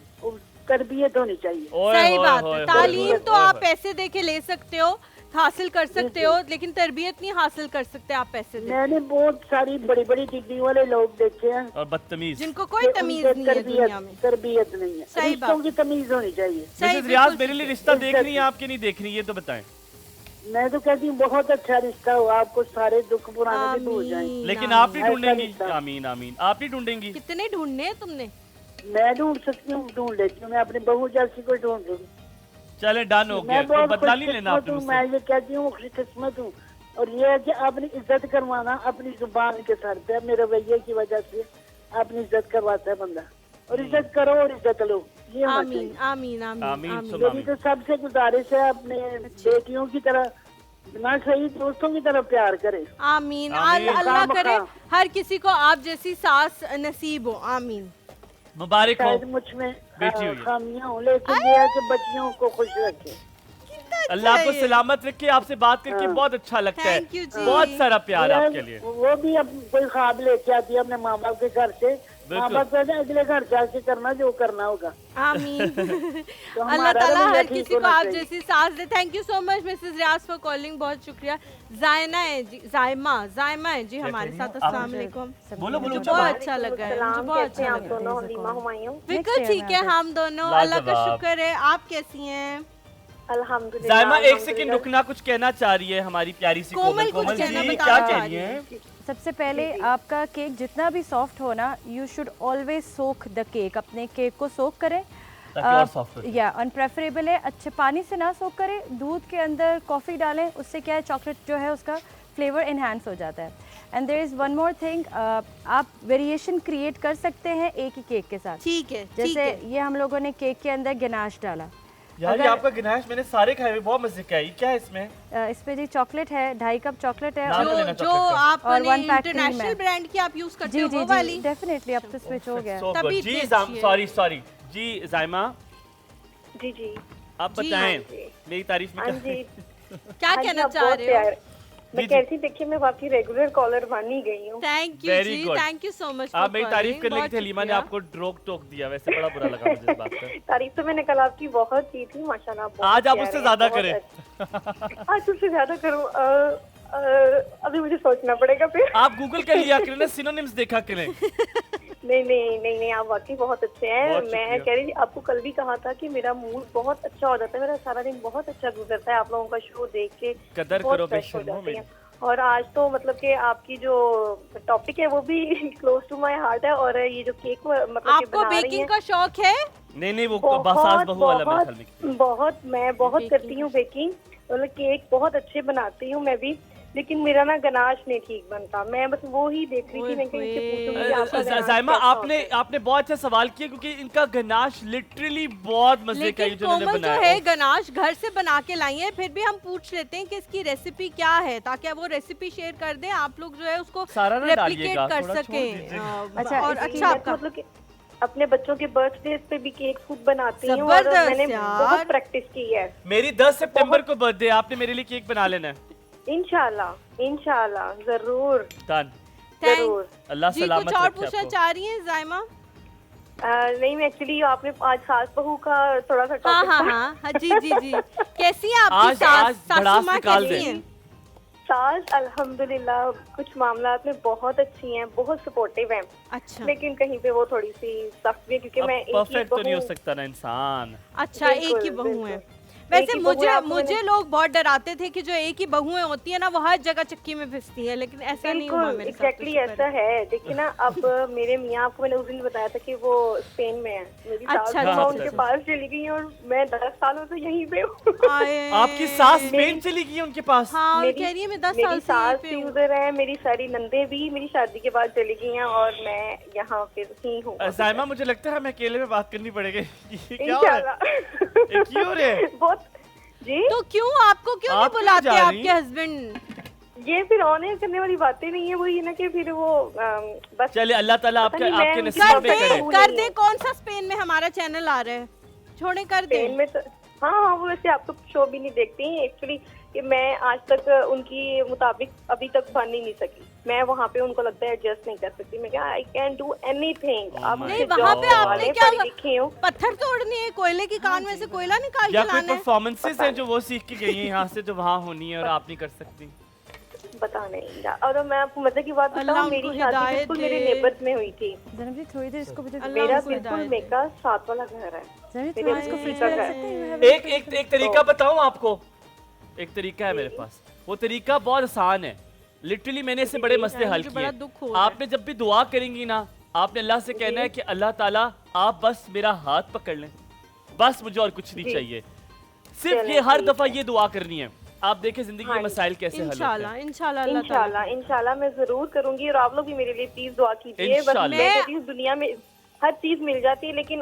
तरबियत होनी चाहिए।
ओए
सही
होए
बात
होए
है।
होए
तालीम
होए
तो
होए
आप
होए।
पैसे दे के ले सकते हो, हासिल कर सकते हो, लेकिन तरबियत नहीं हासिल कर सकते आप पैसे दे,
मैंने बहुत सारी बड़ी बड़ी डिग्री वाले लोग देखे हैं,
और बदतमीज।
जिनको कोई
कि
तमीज
उनके
नहीं है दुनिया में।
तरबियत नहीं है।
सही
रिश्तों
बात।
की तमीज होनी चाहिए।
सही,
मिसेस रियाज,
बिल्कुल
मेरे लिए
ठीक
रिश्ता
है।
देख रही हैं आपके नहीं देख रही, ये तो बताएं।
मैं तो कहती हूँ बहुत अच्छा रिश्ता हो, आपको सारे दुख पुराने भी भूल जाएं।
आमीन,
लेकिन
आमीन।
आप नहीं
ऐसा
ढूंढेंगी?
रिश्ता।
आमीन आमीन। आप नहीं ढूंढेंगी?
कितने ढूंढने हैं तुमने?
मैं ढूंढ सकती हूँ, ढूंढ लेती हूँ, मैं अपनी बहू जैसी को ढूंढ लूंगी।
चले, डन हो गया।
मैं
तो
बहुत
बदला नहीं लेना
खुशकिस्मत
आपने
हूँ, मैं
मुझसे।
ये कहती हूँ खुशकिस्मत हूँ। और ये है कि अपनी इज्जत करवाना अपनी जुबान के सर पे, मेरे रवैये की वजह से अपनी इज्जत करवाता है बंदा। और इज्जत करो और इज्जत लो,
ये होना
आमीन
चाहिए।
आमीन आमीन
आमीन
आमीन।
सुमा
मेरी तो सबसे गुजारिश है अपने बेटियों की तरह ना सही दोस्तों की तरह प्यार करे।
आमीन।
आमीन।
अल्लाह
खामखा।
करे हर किसी को आप जैसी सास नसीब हो। आमीन।
मुबारक हो
शायद मुझ में
बेटी हुई है।
खामियां हो, लेकिन ये है कि बच्चियों को खुश रखे।
अल्लाह आपको
चाहिए।
सलामत रखे। आपसे बात करके बहुत अच्छा लगता है।
Thank you जी।
बहुत सारा प्यार आपके लिए।
वो भी अब कोई ख्वाब लेके आती है अपने माँ बाप के घर से, माँ बाप कहते हैं अगले घर जाके करना जो करना होगा।
आमीन।
तो
अल्लाह
हमारा
ताला
रवैया
हर
ठीक
किसी को
होना
आप
चाहिए।
जैसी सास दे। Thank you so much Mrs Riyaz for calling. बहुत शुक्रिया। जायना है जी, जायमा है जी हमारे साथ। अस्सलाम वालेकुम।
बोलो बोलो
मुझे बहुत अच्छा लगा है, मुझे बहुत अच्छा
आप
लगा।
दोनों हलीमा हुमायूं?
बिल्कुल ठीक है हम दोनों, अल्लाह का
लाजवाब।
शुक्र है। आप कैसी हैं?
अल्हम्दुलिल्लाह।
जायमा एक सेकंड रुकना, कुछ कहना चाह रही है हमारी प्यारी सी
कोमल कुछ
कोमल
कहना
जी,
बताना
क्या
चाह
कह
रही
रही
है।
हैं?
सबसे पहले आपका केक जितना भी सॉफ्ट हो ना, you should always soak the cake. अपने केक को सोक करें
ताकि और soft हो जाए।
या अनप्रेफरेबल है अच्छे पानी से ना सोक करें, दूध के अंदर कॉफ़ी डालें, उससे क्या है चॉकलेट जो है उसका फ्लेवर इन्हांस हो जाता है। And there is one more thing, आप वेरिएशन क्रिएट कर सकते हैं एक ही केक के साथ।
ठीक है, ठीक
जैसे
है।
ये हम लोगों ने केक के अंदर गनाश डाला,
यार ये
अगर-
आपका गनाश मैंने सारे खाए हुए, बहुत मजे का है। ये क्या है इसमें?
इस पे जी चॉकलेट है, 2.5 कप चॉकलेट है।
नाम
और
तो लेना
जो
chocolate का।
आप
और one pack
इंटरनेशनल
cream है।
ब्रांड की आप यूज करते
जी
हो
जी
वो
जी
वाली?
डेफिनेटली अब तो स्विच हो गया।
So
तभी
good। जी
इतनी अच्छी है।
सॉरी जी जायमा,
जी जी
आप
जी,
बताएं
जी।
मेरी तारीफ में
हाँ
क्या
जी।
क्या
हाँ जी,
कहना
आप
चाह
बहुत
रहे हो?
प्यार- मैं
जी, जी।
कहती देखिए मैं आपकी रेगुलर कॉलर बन ही गई हूँ।
थैंक यू
Very
जी,
good।
Thank you so much.
आप मेरी तारीफ करने की थी, हलीमा ने आपको टोक दिया, वैसे बड़ा बुरा लगा मुझे इस बात का।
तारीफ तो मैंने कल आपकी बहुत की थी माशाल्लाह। बहुत
आज आप
प्यारे
उससे
हैं,
ज्यादा
बहुत
करें।
अच्छे। आज उससे ज्यादा करूँ? अभी मुझे सोचना पड़ेगा फिर।
आप गूगल कर लिया करें ना, सिनोनिम्स देखा करें।
नहीं आप वाकई बहुत अच्छे हैं।
बहुत
मैं
शुक्रिया।
कह रही थी आपको कल भी कहा था कि मेरा मूड बहुत अच्छा हो जाता है, मेरा सारा दिन बहुत अच्छा गुजरता है आप लोगों का शो देख के।
कदर
बहुत
करो
fresh हो
बेशर्मो
जाती
मेरी।
हैं। और आज तो मतलब कि आपकी जो टॉपिक है वो भी क्लोज टू माय हार्ट है। और ये जो केक मतलब कि
आपको
बना रही
बेकिंग
हैं,
का शौक है?
नहीं वो सास बहू वाला मेरे ख्याल में।
मैं बहुत करती हूँ बेकिंग, मतलब केक बहुत अच्छे बनाती हूँ मैं भी। लेकिन मेरा ना गनाश नहीं ठीक बनता। मैं बस वो ही देख रही थी, मैं कहीं से पूछूंगी कि आपका गनाश
जायमा
कैसा होता है।
आपने बहुत अच्छा सवाल किया, क्योंकि इनका गनाश लिटरली बहुत मजे का है
लेकिन
जो इन्होंने
कोमल जो
बनाया
है गनाश घर से बना के लाई है, फिर भी हम पूछ लेते हैं कि इसकी रेसिपी क्या है, ताकि वो रेसिपी शेयर कर दें, आप लोग जो है उसको
सारा ना
रेप्लिकेट
डालिएगा,
कर
थोड़ा छोड़
सकें।
दीजिए।
अच्छा,
और
इसकी
अच्छा
मैं
आपका
मतलब कि अपने बच्चों के बर्थडे पे भी केक खुद बनाती हूँ और
जबरदस्त
मैंने
यार।
बहुत प्रैक्टिस की है।
मेरी 10 सितंबर को बर्थडे, आपने मेरे लिए केक बना लेना है।
इंशाल्लाह जरूर
डन।
जरूर।
अल्लाह
जी
सलामत
कुछ और
रखे
पूछना
आपको।
चाह रही हैं जायमा?
नहीं मैं एक्चुअली आपने आज सास बहू का थोड़ा सा
हाँ
टॉपिक
हाँ जी कैसी है आपकी
आज
सास? सासू
भड़ास
माँ
निकाल
कैसी
दे।
हैं?
सास अल्हम्दुलिल्लाह कुछ मामलात में बहुत अच्छी हैं, बहुत सपोर्टिव हैं।
अच्छा
लेकिन कहीं पे वो थोड़ी सी सख्त भी है क्योंकि मैं एक ही
परफेक्ट तो नहीं हो
बहू-
सकता ना इंसान।
अच्छा
बिल्कुल,
एक ही बहू है।
बिल्कुल।
वैसे
एक ही बहू
मुझे
है, आपको
मुझे
मैंने-
लोग बहुत डराते थे कि जो एक ही बहुएं होती है ना वो हर जगह चक्की में फिसती है, लेकिन ऐसा नहीं हुआ
बिल्कुल
मेरे साथ। तो
एग्जैक्टली
शुक्र
ऐसा
है।
है। देखिए ना अब मेरे मियाँ, आपको मैंने उस दिन बताया था कि वो स्पेन में है। मेरी सास
अच्छा,
माँ
अच्छा,
उनके
अच्छा।
पास चली गई और मैं 10 सालों से यहीं पे हूँ।
आपकी सास स्पेन चली गई है उनके पास?
हाँ और
मेरी-
कह रही है मैं 10 साल
मेरी
से यहीं
सास
पे
भी
हूँ।
उधर है, मेरी सारी नंदे भी मेरी शादी के बाद चली गई हैं और मैं यहाँ पे ही हूँ।
जायमा मुझे लगता है हमें अकेले में बात करनी पड़ेगी। ये क्या हो रहा है?
इंशाल्लाह।
ये क्यों हो रहा है?
बहुत जी
तो क्यों आपको क्यों नहीं
आप क्यों
बुलाते
जा रही?
आपके हस्बैंड?
ये फिर ऑनर करने वाली बातें नहीं है, वो ये ना कि फिर वो बस
चलिए अल्लाह ताला
पता
आपके
नहीं, मैं
आपके
उनकी
नसीब
कर
में
दे
करे।
वो
कर
नहीं
दे।
है।
कौन सा स्पेन में हमारा चैनल आ रहा है? छोड़े कर दे।
स्पेन में तो हाँ वो वैसे आप तो शो भी नहीं देखती हैं एक्चुअली कि मैं आज तक उनकी मुताबिक अभी तक बन ही नहीं सकी। मैं वहाँ पे उनको लगता है एडजस्ट नहीं कर सकती। मैं क्या I can do anything.
Oh
आप
my
नहीं
मुझे
वहाँ
job
पे आपने
वाले
क्या
पढ़ी लिखी हूँ।
पत्थर तोड़नी है, कोयले की कान में से कोयला निकाल
या
के
कोई
लाना है?
परफॉर्मेंसेस हैं जो वो सीख के गई हैं यहाँ से, जो वहाँ होनी है और आप नहीं कर सकती।
पता नहीं। और मैं आपको मजे की बात
अल्लाह
बताऊँ,
उनको
मेरी शादी
हिदायत
बिल्कुल
दे।
मेरे नेबर्स में हुई थी।
जनाब जी थोड़ी देर इसको
अल्लाह
मेरा
उनको
बिल्कुल
हिदायत दे।
मेका साथ वाला घर है।
जनाब जी
मेरे
थोड़ा इसको
पीछे
फ्रिज
का
में रख
घर।
सकते हैं?
एक तरीका बताऊं आपको, एक तरीका है मेरे पास। वो तरीका बहुत आसान है, लिटरली मैंने इससे बड़े मसले हल
मुझे बड़ा
किए।
दुख हो रहा है।
आपने जब भी दुआ करेंगी ना, आपने अल्लाह से कहना है कि अल्लाह ताला आप बस मेरा हाथ पकड़ लें, बस मुझे और कुछ नहीं
जी।
चाहिए। सिर्फ
चलें,
ये हर
ठीक
दफा
है।
ये दुआ करनी है। आप देखें जिंदगी
हाँ
के
जी।
मसाइल कैसे हल होते
इंशाल्लाह
हैं।
इंशाल्लाह अल्लाह ताला
इंशाल्लाह इंशाल्लाह मैं जरूर करूंगी और आप लोग भी मेरे लिए प्लीज दुआ कीजिए। बस
इंशाल्लाह।
मैं कहती हूँ दुनिया में
हर चीज मिल जाती है, लेकिन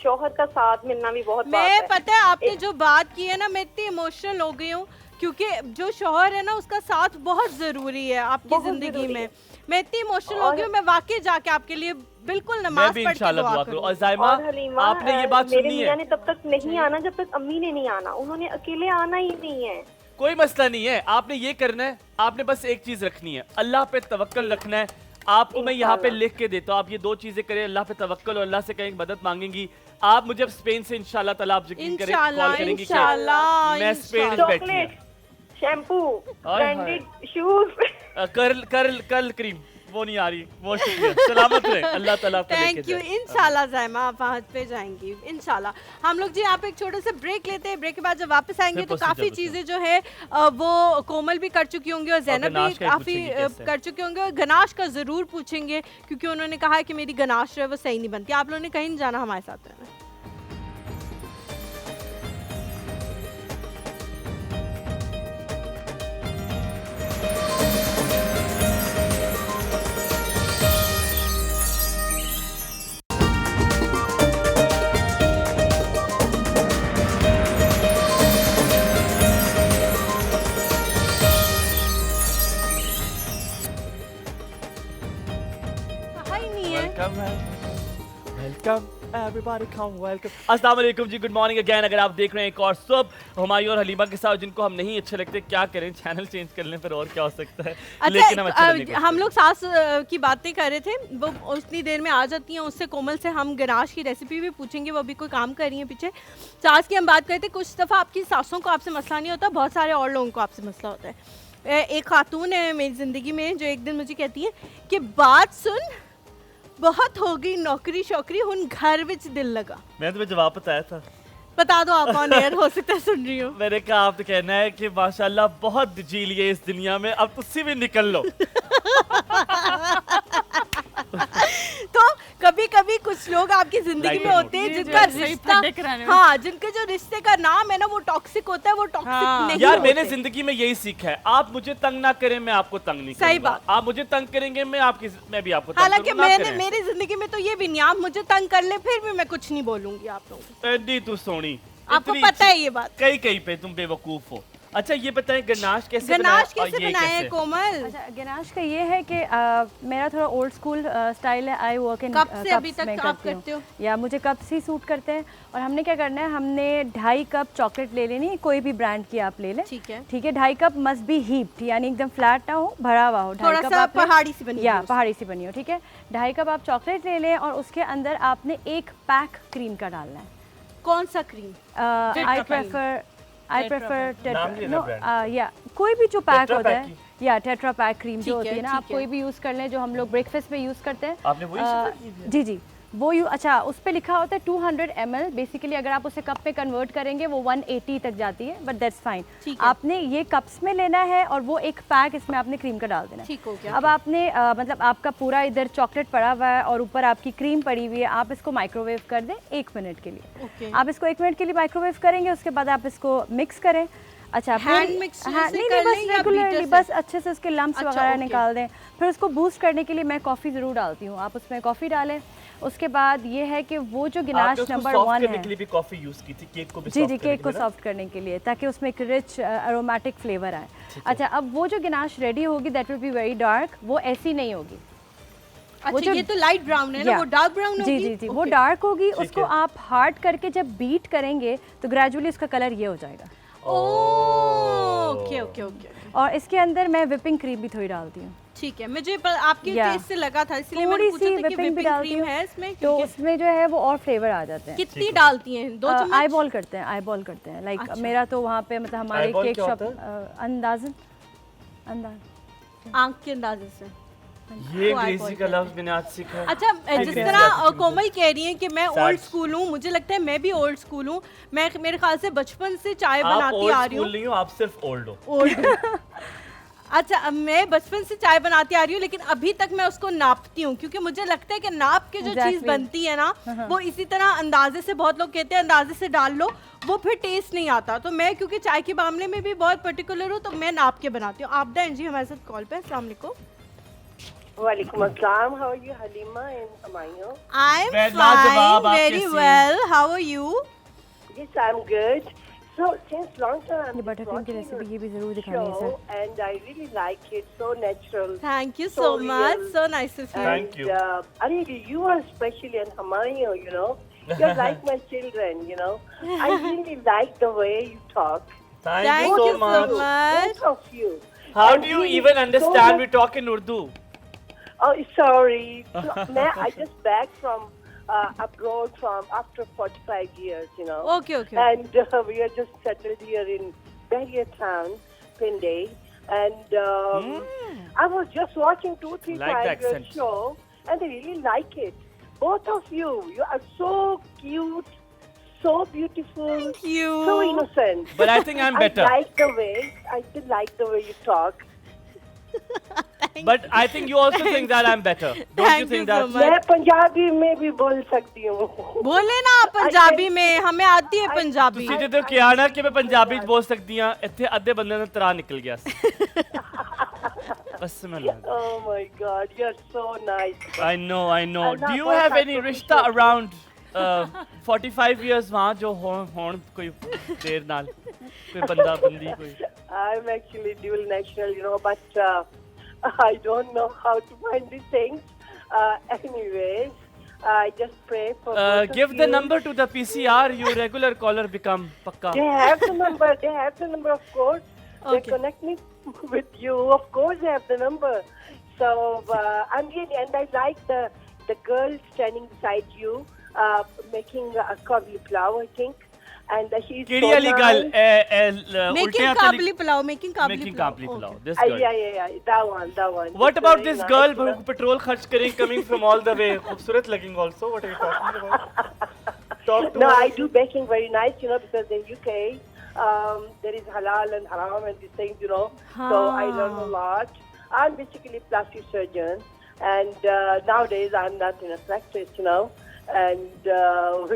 शौहर का साथ मिलना भी बहुत बात
मैं
है।
पता है आपने जो बात की है ना, मैं इतनी इमोशनल हो गई हूँ, क्योंकि जो शौहर है ना उसका साथ बहुत जरूरी है आपकी
बहुत
जिंदगी
जरूरी
में।
है।
मैं इतनी इमोशनल हो गई हूँ, मैं वाकई जाके आपके लिए बिल्कुल
मैं
नमाज
भी
पढ़ के
इंशाल्लाह
दुआ
दुआ करूँ। और
करूँगी।
जायमा,
और हलीमा,
आपने ये बात
मेरे
सुनी
मियां
है,
ने तब तक नहीं आना जब तक अम्मी ने नहीं आना, उन्होंने अकेले आना ही नहीं है।
कोई मसला नहीं है। आपने ये करना है, आपने बस एक चीज रखनी है, अल्लाह पे तवक्कल रखना है। आपको मैं यहाँ पे लिख के देता हूँ, आप ये 2 चीजें करें, अल्लाह पे तवक्कल और अल्लाह से कहीं मदद मांगेंगी। आप मुझे अब स्पेन से इंशाल्लाह ताला आप यकीन करें कॉल करेंगी कि मैं स्पेन में बैठी हूँ।
चॉकलेट, शैम्पू,
हाय हाय।
Branded shoes.
कर्ल क्रीम वो नहीं आ रही, वो शुक्रिया, सलामत रहे, अल्लाह ताला आपको लेके
थैंक यू।
जाए।
इंशाल्लाह जायमा आप वहाँ पे जाएंगी इंशाल्लाह। हम लोग जी यहाँ पे एक छोटा सा ब्रेक लेते हैं। ब्रेक के बाद जब वापस आएंगे तो काफी चीजें जो है वो कोमल भी कर चुकी होंगी और जैनब भी काफी कर चुके होंगे, और गनाश का जरूर पूछेंगे क्योंकि उन्होंने कहा है कि मेरी गनाश जो है वो सही नहीं बनती। आप लोगों ने कहीं नहीं जाना, हमारे साथ रहना।
वेलकम एवरीबॉडी कम वेलकम। अस्सलाम वालेकुम जी, गुड मॉर्निंग अगेन। अगर आप देख रहे हैं एक और सुबह हुमायूं और हलीमा के साथ, जिनको हम नहीं अच्छे लगते, क्या करें, चैनल चेंज कर लें, फिर और क्या हो सकता है। लेकिन
हम लोग सास की बातें कर रहे थे, वो उतनी देर में आ जाती हैं। उससे कोमल से हम गनाश की रेसिपी भी पूछेंगे, वो अभी कोई काम कर रही हैं पीछे। सास की हम बात करते हैं, कुछ दफ़ा आपकी सासों को आपसे मसला नहीं होता, बहुत सारे और लोगों को आपसे मसला होता है। एक खातून है मेरी ज़िंदगी में जो एक दिन मुझे कहती है कि बात सुन, बहुत हो गई नौकरी शौकरी, हुन घर विच दिल लगा।
मैं तुम्हें जवाब बताया था,
बता दो आप ऑन एयर, हो सकता है सुन रही हो।
मैंने कहा आप तो कहना है कि माशाल्लाह बहुत जी लिए इस दुनिया में, अब तुझसे भी निकल लो।
तो कभी कभी कुछ लोग आपकी जिंदगी में होते हैं जिनका रिश्ता, हाँ, जिनके जो रिश्ते का नाम है ना वो टॉक्सिक होता है, वो टॉक्सिक नहीं
यार
होते।
मैंने जिंदगी में यही सीखा है, आप मुझे तंग ना करें, मैं आपको तंग नहीं
सही
करूंगा।
बात।
आप मुझे तंग करेंगे, मैं भी आपको तंग
हालांकि
करूंगा, ना
मैंने
करें।
मेरी जिंदगी में तो ये भी नहीं, आप मुझे तंग कर ले फिर भी मैं कुछ नहीं बोलूंगी आप लोगों को।
एडी तू सोनी,
आपको पता है ये बात।
कहीं कहीं पे तुम बेवकूफ हो। अच्छा ये बताएं गनाश कैसे
गनाश
बनाया,
कैसे बनाया है कोमल?
अच्छा, गनाश का ये है कि मेरा थोड़ा ओल्ड स्कूल स्टाइल है। आई वर्क इन
कब से अभी तक आप करते हो?
या मुझे कप्स ही सूट करते हैं। और हमने क्या करना है, हमने 2.5 कप चॉकलेट ले लेनी है, कोई भी ब्रांड की आप ले लें।
ठीक है,
ठीक है। 2.5 कप मस्ट बी हीप्ड, यानी एकदम फ्लैट ना हो, भरा हुआ हो।
थोड़ा सा पहाड़ी सी बनी,
या पहाड़ी सी बनी हो। ठीक है। 2.5 कप आप चॉकलेट ले लें और उसके अंदर आपने 1 पैक क्रीम का डालना है।
कौन सा क्रीम?
आई प्रेफर नो या कोई भी जो पैक होता है, या टेट्रा पैक क्रीम जो होती है ना, आप कोई भी यूज़ कर लें, जो हम लोग ब्रेकफास्ट में यूज़ करते हैं।
आपने वही
जी जी वो अच्छा उस पे लिखा होता है 200 ml। बेसिकली अगर आप उसे कप में कन्वर्ट करेंगे वो 180 तक जाती है, बट दैट्स फाइन। आपने ये कप्स में लेना है और वो 1 पैक इसमें आपने क्रीम का डाल देना है।
ठीक हो गया।
अब आपने मतलब आपका पूरा इधर चॉकलेट पड़ा हुआ है और ऊपर आपकी क्रीम पड़ी हुई है, आप इसको माइक्रोवेव कर दें 1 मिनट के लिए। आप इसको 1 मिनट के लिए माइक्रोवेव करेंगे, उसके बाद आप इसको मिक्स करें। अच्छा,
हैंड मिक्स
बस रेगुलरली बस अच्छे से उसके लम्प्स वगैरह निकाल दें। फिर उसको बूस्ट करने के लिए मैं कॉफ़ी ज़रूर डालती हूँ, आप उसमें कॉफ़ी डालें। उसके बाद ये है कि वो जो गिलास नंबर 1 है,
के लिए भी कॉफी यूज की थी, केक को भी
जी जी केक को सॉफ्ट करने के लिए, ताकि उसमें एक रिच अरोमेटिक फ्लेवर आए। अच्छा, अब वो जो गिलास रेडी होगी that will be very dark, वो ऐसी नहीं होगी।
अच्छा, ये तो लाइट ब्राउन है ना, वो डार्क ब्राउन होगी।
जी जी जी वो डार्क होगी। उसको आप हार्ड करके जब बीट करेंगे तो ग्रेजुअली उसका कलर ये हो जाएगा।
Okay okay okay.
और इसके अंदर मैं विपिंग क्रीम भी थोड़ी डालती हूँ।
ठीक है, मुझे आपकी टेस्ट से लगा था, इसलिए मैंने पूछा था कि विपिंग क्रीम है इसमें,
तो उसमें जो है वो और फ्लेवर आ जाते हैं।
कितनी डालती हैं? 2 चम्मच?
आई बॉल करते हैं लाइक अच्छा। मेरा तो वहाँ पे मतलब हमारे केक शॉप अंदाज
आंख के अंदाजे से
ये अंग्रेजी का लफ्ज मैंने आज सीखा।
अच्छा, जिस तरह कोमल कह रही है कि मैं ओल्ड स्कूल हूँ, मुझे लगता है मैं भी ओल्ड स्कूल हूँ। मैं मेरे ख्याल से बचपन से चाय बनाती आ रही हूँ।
नहीं हो, आप सिर्फ ओल्ड हो।
ओल्ड अच्छा, अब मैं बचपन से चाय बनाती आ रही हूँ, लेकिन अभी तक मैं उसको नापती हूँ, क्योंकि मुझे लगता है कि नाप के जो चीज़ बनती है ना, वो इसी तरह अंदाजे से, बहुत लोग कहते हैं अंदाजे से डाल लो, वो फिर टेस्ट नहीं आता। तो मैं क्योंकि चाय के मामले में भी बहुत पर्टिकुलर हूँ, तो मैं नाप के बनाती हूँ। आपदा एनजी हमारे साथ कॉल पे। अस्सलाम वालेकुम।
Walaikum assalam. How are you, Halima and Humayun?
I'm
लाजवाब,
fine,
आप
very
कैसी हैं?
well. How are you?
Yes, I'm good. So since long time
ये बटर क्रीम की
watching
रेसिपी
your
ये भी ज़रूर दिखानी है
show,
sir.
and I really like it. So natural.
Thank you
So
so much.
real.
So nice of you.
Thank you.
Anil, you are special in Humayun, you know. You're like my children, you know. I really like the way you talk.
Thank you so much.
Both of you.
How
And
do you
really
even
so
understand
much-
we talk in Urdu?
Oh, sorry. I just back from abroad from after 45 years, you know.
Okay, okay.
And we are just settled here in Bahia Town, Pinde. And I was just watching 2-3
Like the
times your
accent.
show, and I really like it. Both of you are so cute, so beautiful,
Thank you.
so innocent.
But I think I'm better.
I still like the way you talk.
But I think you also think that I'm better. Don't you
Thank
think
you
that?
so much.
मैं पंजाबी में भी बोल सकती हूँ.
बोले ना आप पंजाबी में, हमें आती है पंजाबी।
ਤੁਸੀਂ ਜਦੋਂ ਕਿਹਾ ਨਾ ਕਿ ਮੈਂ ਪੰਜਾਬੀ ਚ ਬੋਲ ਸਕਦੀ ਆ ਇੱਥੇ ਅੱਧੇ ਬੰਦੇ ਦਾ ਤਰਾ ਨਿਕਲ ਗਿਆ ਸੀ ਬਸ ਮੈਂ
Oh my God, you're so nice.
I know.
Allah
Do you
बहुत
have any
आपको
रिश्ता
खुश
around 45 years वहाँ जो होण कोई देर नाल कोई बंदा बंदी कोई
I'm actually dual national, you know, but I don't know how to find these things. Anyways, I just pray for both of
give the
you.
number to the PCR you regular caller become pakka
They have the number. They have the number, of course. They
Okay.
connect me with you. Of course, they have the number. So I'm really, and I like the girl standing beside you, making a kabli pulao, I think. And she's
ਕਿਹੜੀ
so
ਵਾਲੀ ਗੱਲ
nice.
Making काबली pulao, making काबली
making
pulao.
काबली pulao
Okay.
this girl
Yeah, that one.
What
It's
about
very
this
nice,
girl
you know.
who petrol खर्च करें coming from all the way खूबसूरत looking also what are you talking about talk to
No,
her.
I do baking very nice, you know, because in UK there is halal and haram and these things, you know. So I learn a lot. I'm basically plastic surgeon, and nowadays I'm not in a practice, you know. And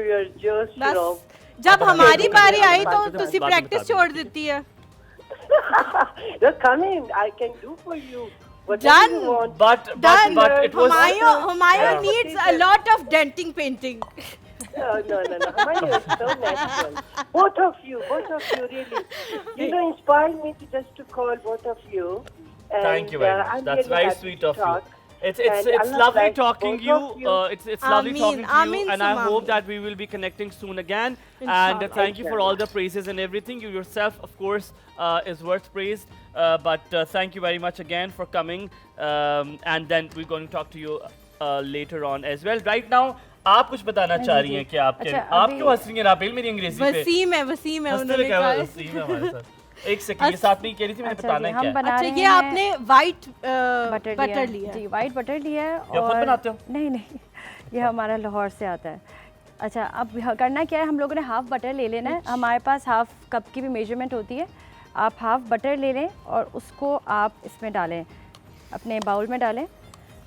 we are just, you know.
बस जब हमारी बारी आई तो
बात
तुसी
बता
practice
देंगे।
छोड़ देती है।
Just come in. I can do for you whatever
Done.
you want.
but
Done.
it was
Humayun
Yeah.
needs a lot of denting painting.
No. Mine is so natural. Both of you, really. You know, inspired me to just to call both of you. And,
Thank you very much.
I'm
That's
really
very
happy
sweet
to
of you.
talk.
It's
And Allah
lovely
bless
talking
both
you.
of you.
It's lovely
Ameen.
talking to you,
Ameen
and I
summa
hope
ameen.
that we will be connecting soon again. And
Inshallah.
thank you for all the praises and everything. You yourself, of course, is worth praise. But thank you very much again for coming. And then we're going to talk to you later on as well. Right now, आप कुछ बताना चाह रही हैं कि आपके
अच्छा,
आप
अभी-
क्यों हंस रही हैं राबेल मेरी अंग्रेजी पे
वसीम है
हंसते
उन्होंने
हुए क्या
कहा।
वसीम है हमारे साथ एक सेकंड ये साथ नहीं कह रही थी मैंने
अच्छा
बताना
जी,
है क्या
हम
है?
बना
अच्छा
रहे
ये
हैं
आपने व्हाइट
बटर
बटर
लिया
लिया
जी, वाइट बटर लिया है।
या खुद बनाते हो?
नहीं ये हमारा लाहौर से आता है। अच्छा अब करना क्या है, हम लोगों ने हाफ बटर ले लेना है। हमारे पास हाफ कप की भी मेजरमेंट होती है। आप हाफ बटर ले लें और उसको आप इसमें डालें, अपने बाउल में डालें।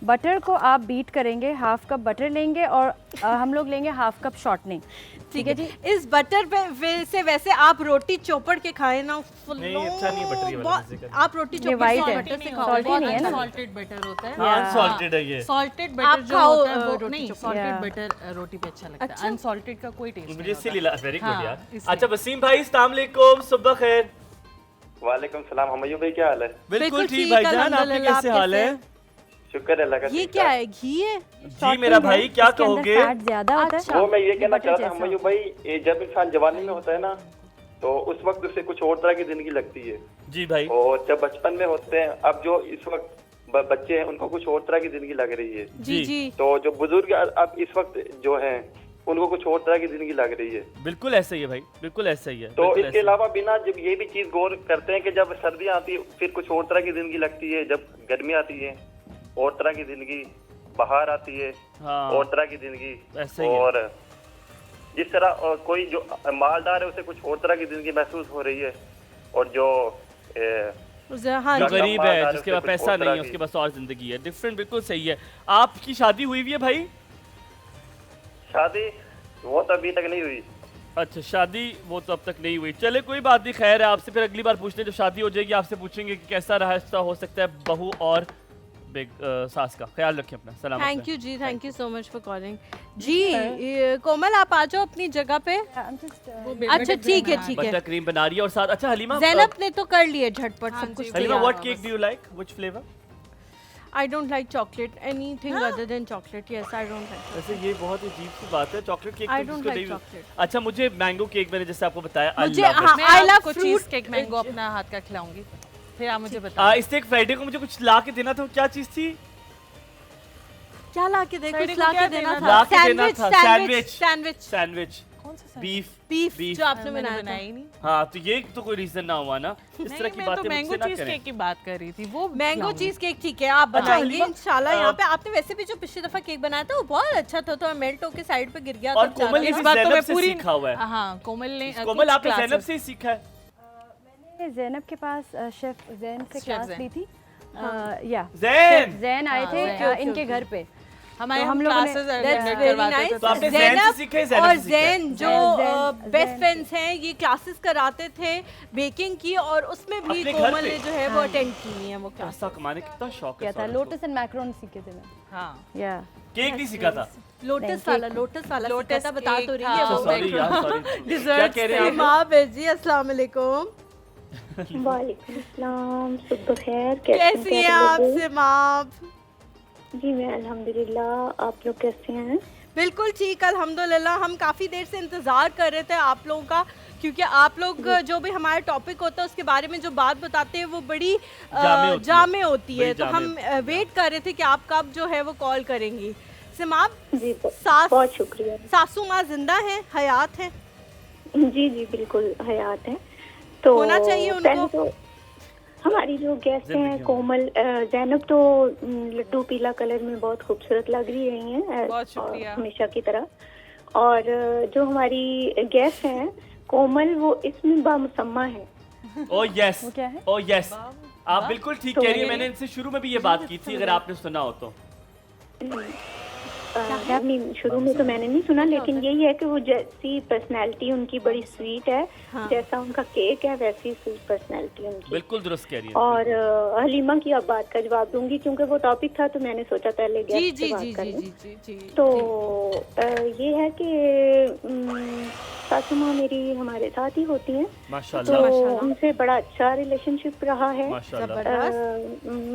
बटर को आप बीट करेंगे, हाफ कप बटर लेंगे और हम लोग लेंगे हाफ कप शॉर्टनिंग। ठीक है जी।
इस बटर पे से वैसे आप रोटी चोपड़ के खाए ना,
नहीं, अच्छा नहीं है बटर ये वाला जिक्र।
आप रोटी
ये
चोपड़
white
के
है।
बटर से खाओ।
Salty नहीं है ना?
सॉल्टेड बटर होता है।
हाँ अनसॉल्टेड है ये
सॉल्टेड
आप
बटर जो
खाओ,
होता है वो
रोटी
नहीं,
चोपड़।
Salted
Yeah.
बटर रोटी पे अच्छा लगता है। अनसॉल्टेड का कोई टेस्ट
मुझे
नहीं
इसीलिए
होता।
वेरी गुड
हाँ,
यार।
इसलिए।
अच्छा वसीम भाई अस्सलाम वालेकुम, सुबह खैर।
वालेकुम सलाम हमयू भाई, क्या हाल है?
बिल्कुल ठीक
ठीक,
भाईजान, आपके
अल्हम्दुलिल्लाह,
कैसे
आप
हाल है?
शुक्र है अल्लाह का।
ये
ठीक
क्या
ठाक।
है, घी है?
जी मेरा भाई क्या
इसके अंदर
कहोगे?
फैट ज्यादा होता है।
अच्छा।
वो मैं ये कहना
बटर
चाहता
जैसा
हूँ हमयू भाई, ये जब इंसान जवानी में होता है ना तो उस वक्त उसे कुछ और तरह की जिंदगी लगती है,
जी भाई
और जब बचपन में होते हैं, अब जो इस वक्त बच्चे हैं उनको कुछ और तरह की जिंदगी लग रही है।
जी जी।
तो जो बुजुर्ग अब इस वक्त जो हैं उनको कुछ और तरह की जिंदगी लग रही है।
बिल्कुल ऐसा ही है भाई, बिल्कुल ऐसा ही है।
तो
बिल्कुल
इसके
ऐसा ही है।
अलावा बिना जब ये भी चीज गौर करते हैं कि जब सर्दियाँ आती है फिर कुछ और तरह की जिंदगी लगती है, जब गर्मी आती है और तरह की जिंदगी, बाहर आती है
हाँ।
और तरह की जिंदगी,
ऐसा ही है।
और जिस तरह कोई जो मालदार है उसे कुछ और तरह की जिंदगी महसूस हो रही है, और जो
हाँ
जो
जी।
गरीब
मालदार
है
है,
जिसके
उससे
पास
कुछ
पैसा
और
नहीं
तरह
है
की।
उसके पास और जिंदगी है, डिफरेंट बिल्कुल सही है। आपकी शादी हुई हुई है भाई?
शादी वो तो अभी तक नहीं हुई।
अच्छा शादी वो तो अब तक नहीं हुई, चले कोई बात नहीं, खैर है। आपसे फिर अगली बार पूछते हैं जब शादी हो जाएगी, आपसे पूछेंगे कि कैसा रास्ता हो सकता है बहू और सास का ख्याल रखें अपना। सलाम।
थैंक यू जी, thank you so much for calling जी। कोमल आप आ जाओ अपनी जगह पे। अच्छा ठीक है ठीक है।
बटर क्रीम बना रही है और साथ अच्छा हलीमा
ज़ैनब ने तो कर लिए झटपट सब कुछ।
Halima what cake do you like, which flavour?
I don't like chocolate, anything other than chocolate. Yes, I don't like chocolate.
वैसे ये बहुत अजीब सी बात है, चॉकलेट केक
I
तो
don't
जिसको
like
नहीं।
chocolate.
अच्छा मुझे मैंगो केक मैंने जैसे आपको बताया
मुझे
I love it.
मैं
I love
आपको चीज
fruit
केक मैंगो अपना हाथ का खिलाऊंगी, फिर आप मुझे बताओ।
स्टेक फ्राइडे को मुझे कुछ ला के देना था, वो क्या चीज थी?
क्या ला के दे?
Friday
कुछ
को
ला
क्या
के देना
देना
था?
ला के देना
सैंडविच
था,
सैंडविच
सैंडविच
सैंडविच
सैंडविच
कौन सा
बीफ
बीफ
Beef.
जो आपने
मैंने
बनाया
बनाया
था।
ही नहीं।
हाँ तो ये तो कोई रीजन ना हुआ ना, इस तरह की
मैं
बातें
तो
मुझसे
मैंगो
ना
चीज
करें।
केक की बात कर रही थी, वो
मैंगो
खिलाऊंगी।
चीज केक ठीक है, आप
अच्छा,
बनाएंगे
हलीमा,
इंशाल्लाह। यहाँ पे आपने वैसे भी जो पिछली दफा केक बनाया था वो बहुत अच्छा था, तो मेल्ट होके साइड पे गिर गया
और
था
कोमल ने
इस
भी
बात तो मैं
ज़ैनब से
पूरी
सीखा हुआ है।
हाँ कोमल ने
कोमल
कुछ
आपने ज़ैनब
classes-
से ही सीखा है?
मैंने ज़ैनब के पास शेफ जैन से
शेफ
क्लास
ज़ैन।
ली थी। या
ज़ैन
जैन आए
हाँ,
थे
ज़ैन।
इनके घर पे।
हमारे
तो
हम
हम लोगों ने-
क्लासेस
That's
अटेंड
very
करवाते थे
nice.
तो आपने
तो
ज़ैन से सीखा है, ज़ैनब
और
से सीखा है?
जैन जो
ज़ैन
बेस्ट
से।
फ्रेंड्स हैं, ये क्लासेस कराते थे बेकिंग की, और उसमें भी
अपने घर
कोमल
पे?
ने जो है वो अटेंड की है वो क्लास।
पैसा कमाने का कितना शौक
क्या
है
था,
सारा
लोटस एंड मैक्रोन सीखे थे मैं।
हाँ
या
केक नहीं सीखा था?
लोटस वाला सीखा था, बता तो रही है
हाँ,
वो।
सॉरी यार सॉरी। क्या
डिजर्ट
कह रहे हैं आप?
माँ बेजी अस्सलाम वालेकुम।
वालेकुम अस्सलाम, सुबह खैर।
कैसी हैं आप सिमाब?
जी मैं अल्हम्दुलिल्लाह, आप लोग कैसे हैं?
बिल्कुल ठीक अल्हम्दुलिल्लाह। हम काफ़ी देर से इंतज़ार कर रहे थे आप लोगों का, क्योंकि आप लोग जो भी हमारा टॉपिक होता है उसके बारे में जो बात बताते हैं वो बड़ी जामे होती है, तो हम वेट कर रहे थे कि आप कब जो है वो कॉल करेंगी। सिमाब,
जी
बहुत
शुक्रिया।
सासू माँ जिंदा हैं, हयात हैं?
जी जी बिल्कुल हयात हैं। तो
होना चाहिए उनको।
तो हमारी जो गेस्ट हैं कोमल, ज़ैनब तो लड्डू पीला कलर में बहुत खूबसूरत लग रही हैं,
बहुत शुक्रिया।
हमेशा की तरह। और जो हमारी गेस्ट हैं कोमल, वो इसमें बामुसम्मा है।
ओह यस,
वो क्या है?
ओह यस, आप बिल्कुल ठीक कह रही है। मैंने इनसे शुरू में भी ये बात की थी, अगर आपने सुना हो तो।
नहीं, शुरू में तो मैंने नहीं सुना, लेकिन यही है कि वो जैसी पर्सनैलिटी उनकी बड़ी स्वीट है, जैसा उनका केक है वैसी स्वीट पर्सनैलिटी उनकी।
बिल्कुल दुरुस्त कह रही है।
और हलीमा की अब बात का जवाब दूंगी, क्योंकि वो टॉपिक था तो मैंने सोचा पहले
जी
गेस्ट
जी
से बात
जी
कर
जी
लूं।
जी जी जी।
तो ये है कि सासू माँ मेरी हमारे साथ ही होती हैं,
माशाल्लाह।
तो उनसे बड़ा अच्छा रिलेशनशिप रहा है।
माशाल्लाह।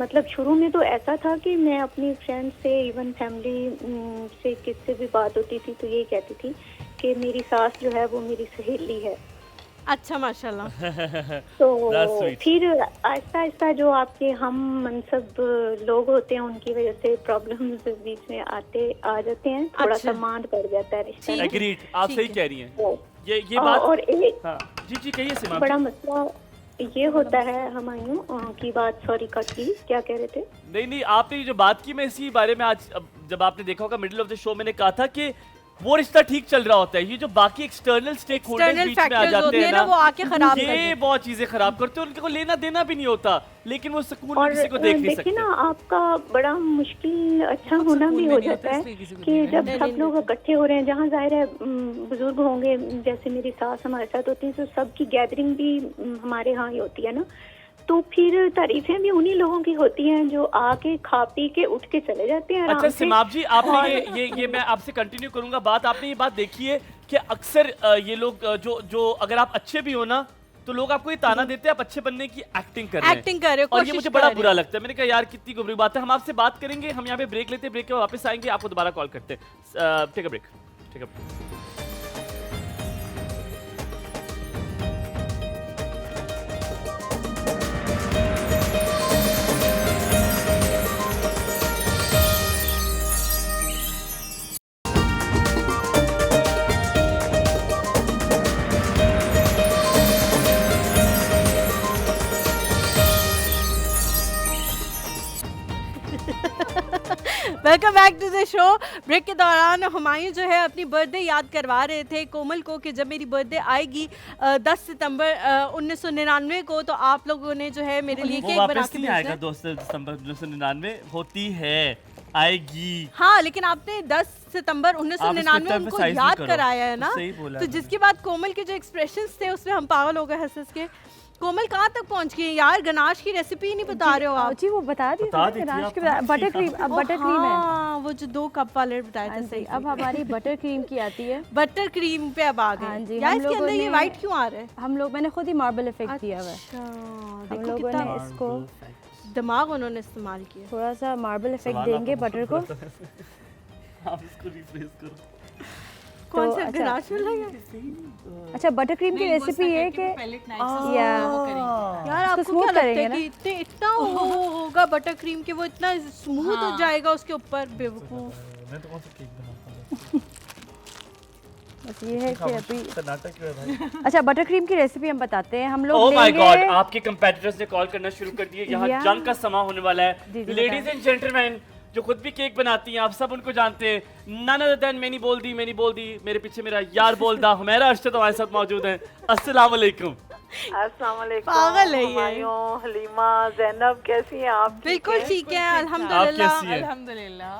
मतलब शुरू में तो ऐसा था कि मैं अपनी फ्रेंड से, इवन फैमिली से किससे भी बात होती थी तो ये कहती थी कि मेरी सास जो है वो मेरी सहेली है।
अच्छा माशाल्लाह।
तो
That's sweet.
फिर आहिस्ता आहिस्ता जो आपके हम मनसब लोग होते हैं उनकी वजह से प्रॉब्लम्स बीच में आ जाते हैं, थोड़ा सा मांद पड़ जाता है रिश्ता।
एग्रीड, आप सही कह रही हैं।
तो
ये बात।
और एक
हाँ जी जी कहिए सिमा।
बड़ा मसला ये होता है हमायूं की बात, सॉरी कट की, क्या कह रहे थे?
नहीं आपने जो बात की, मैं इसी बारे में आज जब आपने देखा होगा मिडिल ऑफ द शो मैंने कहा था कि वो रिश्ता ठीक चल रहा होता है, ये जो बाकी एक्सटर्नल स्टेक होल्डर्स बीच में आ जाते हैं ना,
वो आके खराब कर
ये बहुत चीजें खराब करते हैं, उनको लेना देना भी नहीं होता, लेकिन वो सुकून में किसी को देख नहीं सकते।
देखिए ना, आपका बड़ा मुश्किल अच्छा होना भी हो जाता है कि जब सब लोग इकट्ठे हो रहे हैं, जहाँ जाहिर है बुजुर्ग होंगे, जैसे मेरी सास हमारे साथ होती है, तो सबकी गैदरिंग भी हमारे यहाँ ही होती है ना, तो फिर तारीफें भी उन्हीं लोगों की होती हैं जो आके खा पी के उठ के चले जाते हैं।
अच्छा सिमाब जी, आपने ये मैं आपसे कंटिन्यू करूंगा बात। आपने ये बात देखी है कि अक्सर ये लोग जो अगर आप अच्छे भी हो ना तो लोग आपको ये ताना देते हैं आप अच्छे बनने की एक्टिंग कर रहे हो, और ये मुझे बड़ा बुरा लगता है। मैंने कहा यार कितनी गुबरी बात है। हम आपसे बात करेंगे, हम यहाँ पे ब्रेक लेते हैं, ब्रेक के बाद वापस आएंगे, आपको दोबारा कॉल करते हैं। Take a break, take a break.
Welcome back to the show. Break के दौरान हुमायूं जो है अपनी बर्थडे याद करवा रहे थे कोमल को कि जब मेरी बर्थडे आएगी 10 सितंबर 1999 को, तो आप लोगों ने जो है मेरे लिए केक बना के भेजना है।
2 सितंबर 1999 होती है, आएगी।
हाँ, लेकिन आपने 10 सितंबर 1999 उनको याद कराया है ना, तो जिसकी बात कोमल के जो एक्सप्रेशंस थे उसमें हम पागल हो गए हंस हंस के। कोमल कहाँ तक पहुँच गई यार? गनाश की रेसिपी नहीं बता रहे हो आप?
जी वो बता दी गनाश के बटर क्रीम। अब बटर क्रीम है
वो जो 2 कप वाले बताए थे। सही।
अब हमारी बटर क्रीम की आती है।
बटर क्रीम पे अब आ गए।
हाँ जी,
यार इसके अंदर ये व्हाइट क्यों आ रहा है?
हम लोग, मैंने खुद ही मार्बल इफेक्ट दिया हुआ है। हम लोगों ने इसको
दिमाग उन्होंने इस्तेमाल किया।
थोड़ा सा मार्बल इफेक्ट देंगे बटर को।
आप इसको रिफ्रेश करो।
कौन सा गनाश मिल रहा है?
अच्छा बटर क्रीम की रेसिपी ये कि
यार आपको क्या लगता है कि इतना होगा बटर क्रीम के वो इतना स्मूथ हो जाएगा उसके ऊपर? बेवकूफ।
मैं तो कौन सा केक बनाता हूं।
बस ये है कि अभी नाटक है भाई। अच्छा बटर क्रीम की रेसिपी हम बताते हैं। हम लोग
ओह माय गॉड, आपके कंपेटिटर्स ने कॉल करना शुरू कर दिए। यहाँ जंग का समा होने वाला है। लेडीज एंड जेंटलमैन जो खुद भी केक बनाती हैं, आप सब उनको जानते हैं। नन अदर देन मैंने बोल दी। मेरे पीछे मेरा यार बोलदा हुमैरा अरशद हमारे साथ मौजूद हैं। अस्सलाम वालेकुम।
अस्सलाम वालेकुम।
पागल है ये।
हलीमा, ज़ैनब कैसी हैं आप?
बिल्कुल ठीक है अल्हम्दुलिल्लाह।
अल्हम्दुलिल्लाह।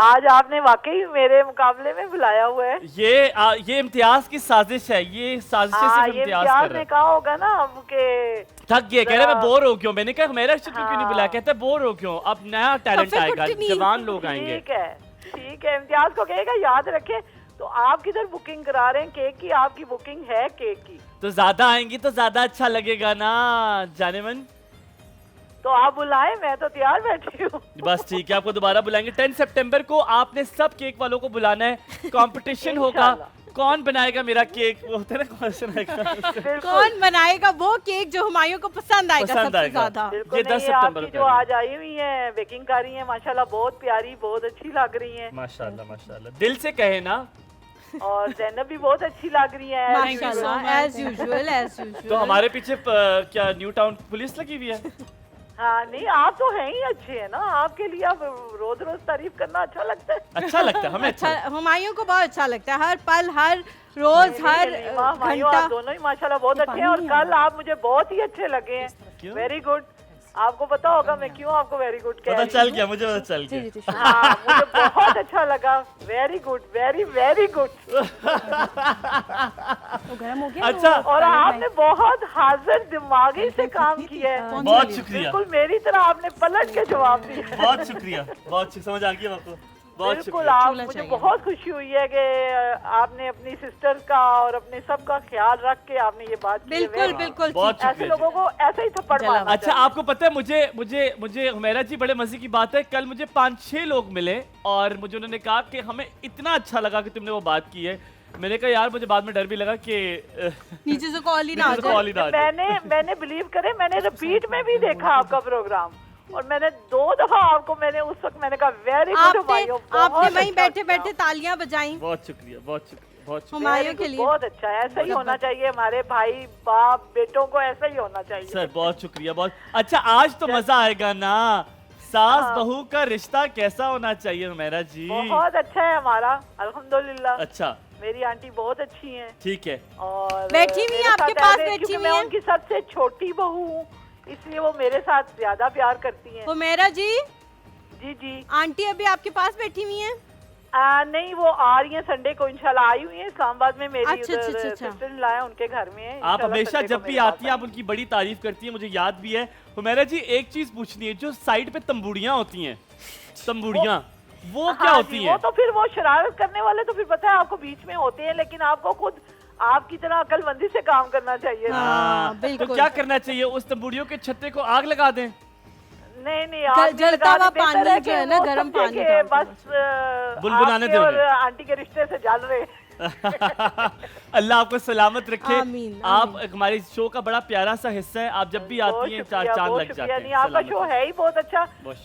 आज आपने वाकई मेरे मुकाबले में बुलाया हुआ है।
ये इम्तियाज की साजिश है। ये साजिश से इम्तियाज कर रहा है।
कहा होगा ना अब के
थक गए, कह रहे मैं बोर हो क्यों। मैंने कहा मेरा अरशद क्यों नहीं बुलाया? कहता है बोर हो क्यों। अब नया टैलेंट आएगा, जवान लोग आएंगे।
ठीक है इम्तियाज को कहेगा याद रखे। तो आप किधर बुकिंग करा रहे हैं केक की? आपकी बुकिंग है केक की?
तो ज्यादा आएंगी तो ज्यादा अच्छा लगेगा ना जाने मन।
तो आप बुलाएं, मैं तो तैयार बैठी हूँ।
बस ठीक है, आपको दोबारा बुलाएंगे। 10 सितंबर को आपने सब केक वालों को बुलाना है। कंपटीशन होगा, कौन बनाएगा मेरा केक। वो होता है ना
कौन बनाएगा वो केक जो हुमायूं को पसंद आएगा सबसे ज्यादा।
ये 10 सितंबर को
जो आज आई हुई है बेकिंग कर रही है, माशाल्लाह बहुत प्यारी, बहुत अच्छी लग रही है।
माशाल्लाह माशाल्लाह, दिल से कहे ना।
और ज़ैनब भी बहुत अच्छी लग रही है
माशाल्लाह, एज यूजुअल।
तो हमारे पीछे क्या न्यू टाउन पुलिस लगी हुई है?
हाँ नहीं, आप तो हैं ही अच्छे हैं ना। आपके लिए अब रोज रोज तारीफ करना अच्छा लगता है।
अच्छा लगता है हमें। अच्छा
हुमायूं को बहुत अच्छा लगता है। हर पल, हर रोज, हर घंटा।
आप दोनों ही माशाल्लाह बहुत अच्छे हैं। और कल आप मुझे बहुत ही अच्छे लगे हैं। Very good. आपको पता होगा मैं क्यों आपको वेरी गुड कह रही हूं।
पता चल गया मुझे, पता चल गया।
हाँ मुझे बहुत अच्छा लगा। Very good, very very good.
गर्म हो गया।
अच्छा,
और आपने बहुत हाजिर दिमागी से काम किया है।
बहुत शुक्रिया।
बिल्कुल मेरी तरह आपने पलट के जवाब दिया।
बहुत शुक्रिया, बहुत समझ आ गया आपको।
बिल्कुल आप, मुझे बहुत खुशी हुई है कि आपने अपनी सिस्टर का और अपने सब का ख्याल रख के आपने ये बात की।
बिल्कुल
ऐसे लोगों को ऐसे ही थप्पड़ मारना।
अच्छा आपको पता है मुझे हुमैरा जी, बड़े मजे की बात है, कल मुझे 5-6 लोग मिले और मुझे उन्होंने कहा कि हमें इतना अच्छा लगा कि तुमने वो बात की है। मैंने कहा यार मुझे बाद में डर भी लगा कि
नीचे से कॉल ही ना आ
जाए। मैंने बिलीव करे, मैंने रिपीट में भी देखा आपका प्रोग्राम और मैंने 2 दफा आपको मैंने उस वक्त मैंने कहा वेरी गुड।
आपने वहीं बैठे बैठे तालियां बजाई।
बहुत शुक्रिया, बहुत शुक्रिया, बहुत
हुमायूं के लिए।
बहुत अच्छा है, ऐसा ही होना चाहिए। हमारे भाई बाप बेटों को ऐसा ही होना चाहिए।
सर बहुत शुक्रिया, बहुत अच्छा। आज तो मजा आएगा ना। सास बहू का रिश्ता कैसा होना चाहिए हुमैरा जी?
बहुत अच्छा है हमारा, अल्हम्दुलिल्लाह।
अच्छा,
मेरी आंटी बहुत अच्छी हैं।
ठीक है।
और
बैठी हुई है आपके पास, बैठी हुई
मैं उनकी सबसे छोटी बहू हूँ, इसलिए वो मेरे साथ ज्यादा प्यार करती हैं।
हुमैरा जी।
जी
आंटी अभी आपके पास बैठी हुई हैं?
नहीं, वो आ रही हैं संडे को इंशाल्लाह। आई हुई हैं इस्लामाबाद में, मेरी
सिस्टर
लाया उनके घर में है।
आप हमेशा जब भी आती हैं आप उनकी बड़ी तारीफ करती हैं, मुझे याद भी है। हुमैरा जी एक चीज पूछनी है, जो साइड पे तंबूड़ियाँ होती हैं, तंबूड़ियाँ वो क्या होती हैं?
वो तो फिर वो शरारत करने वाले तो फिर पता है आपको बीच में होते हैं, लेकिन आपको खुद आपकी तरह अकलमंदी से काम करना चाहिए।
तो क्या करना चाहिए? उस तंबूड़ियों के छत्ते को आग लगा दें?
नहीं
जलता हुआ पानी जो है ना, गर्म पानी
बस
बुनबुनाने दो।
आंटी के रिश्ते से जल रहे
अल्लाह आपको सलामत रखे। आप हमारे शो का बड़ा प्यारा सा हिस्सा है। आप जब भी आती हैं 4 चांद लग जाते हैं।
आपका शो है ही बहुत अच्छा।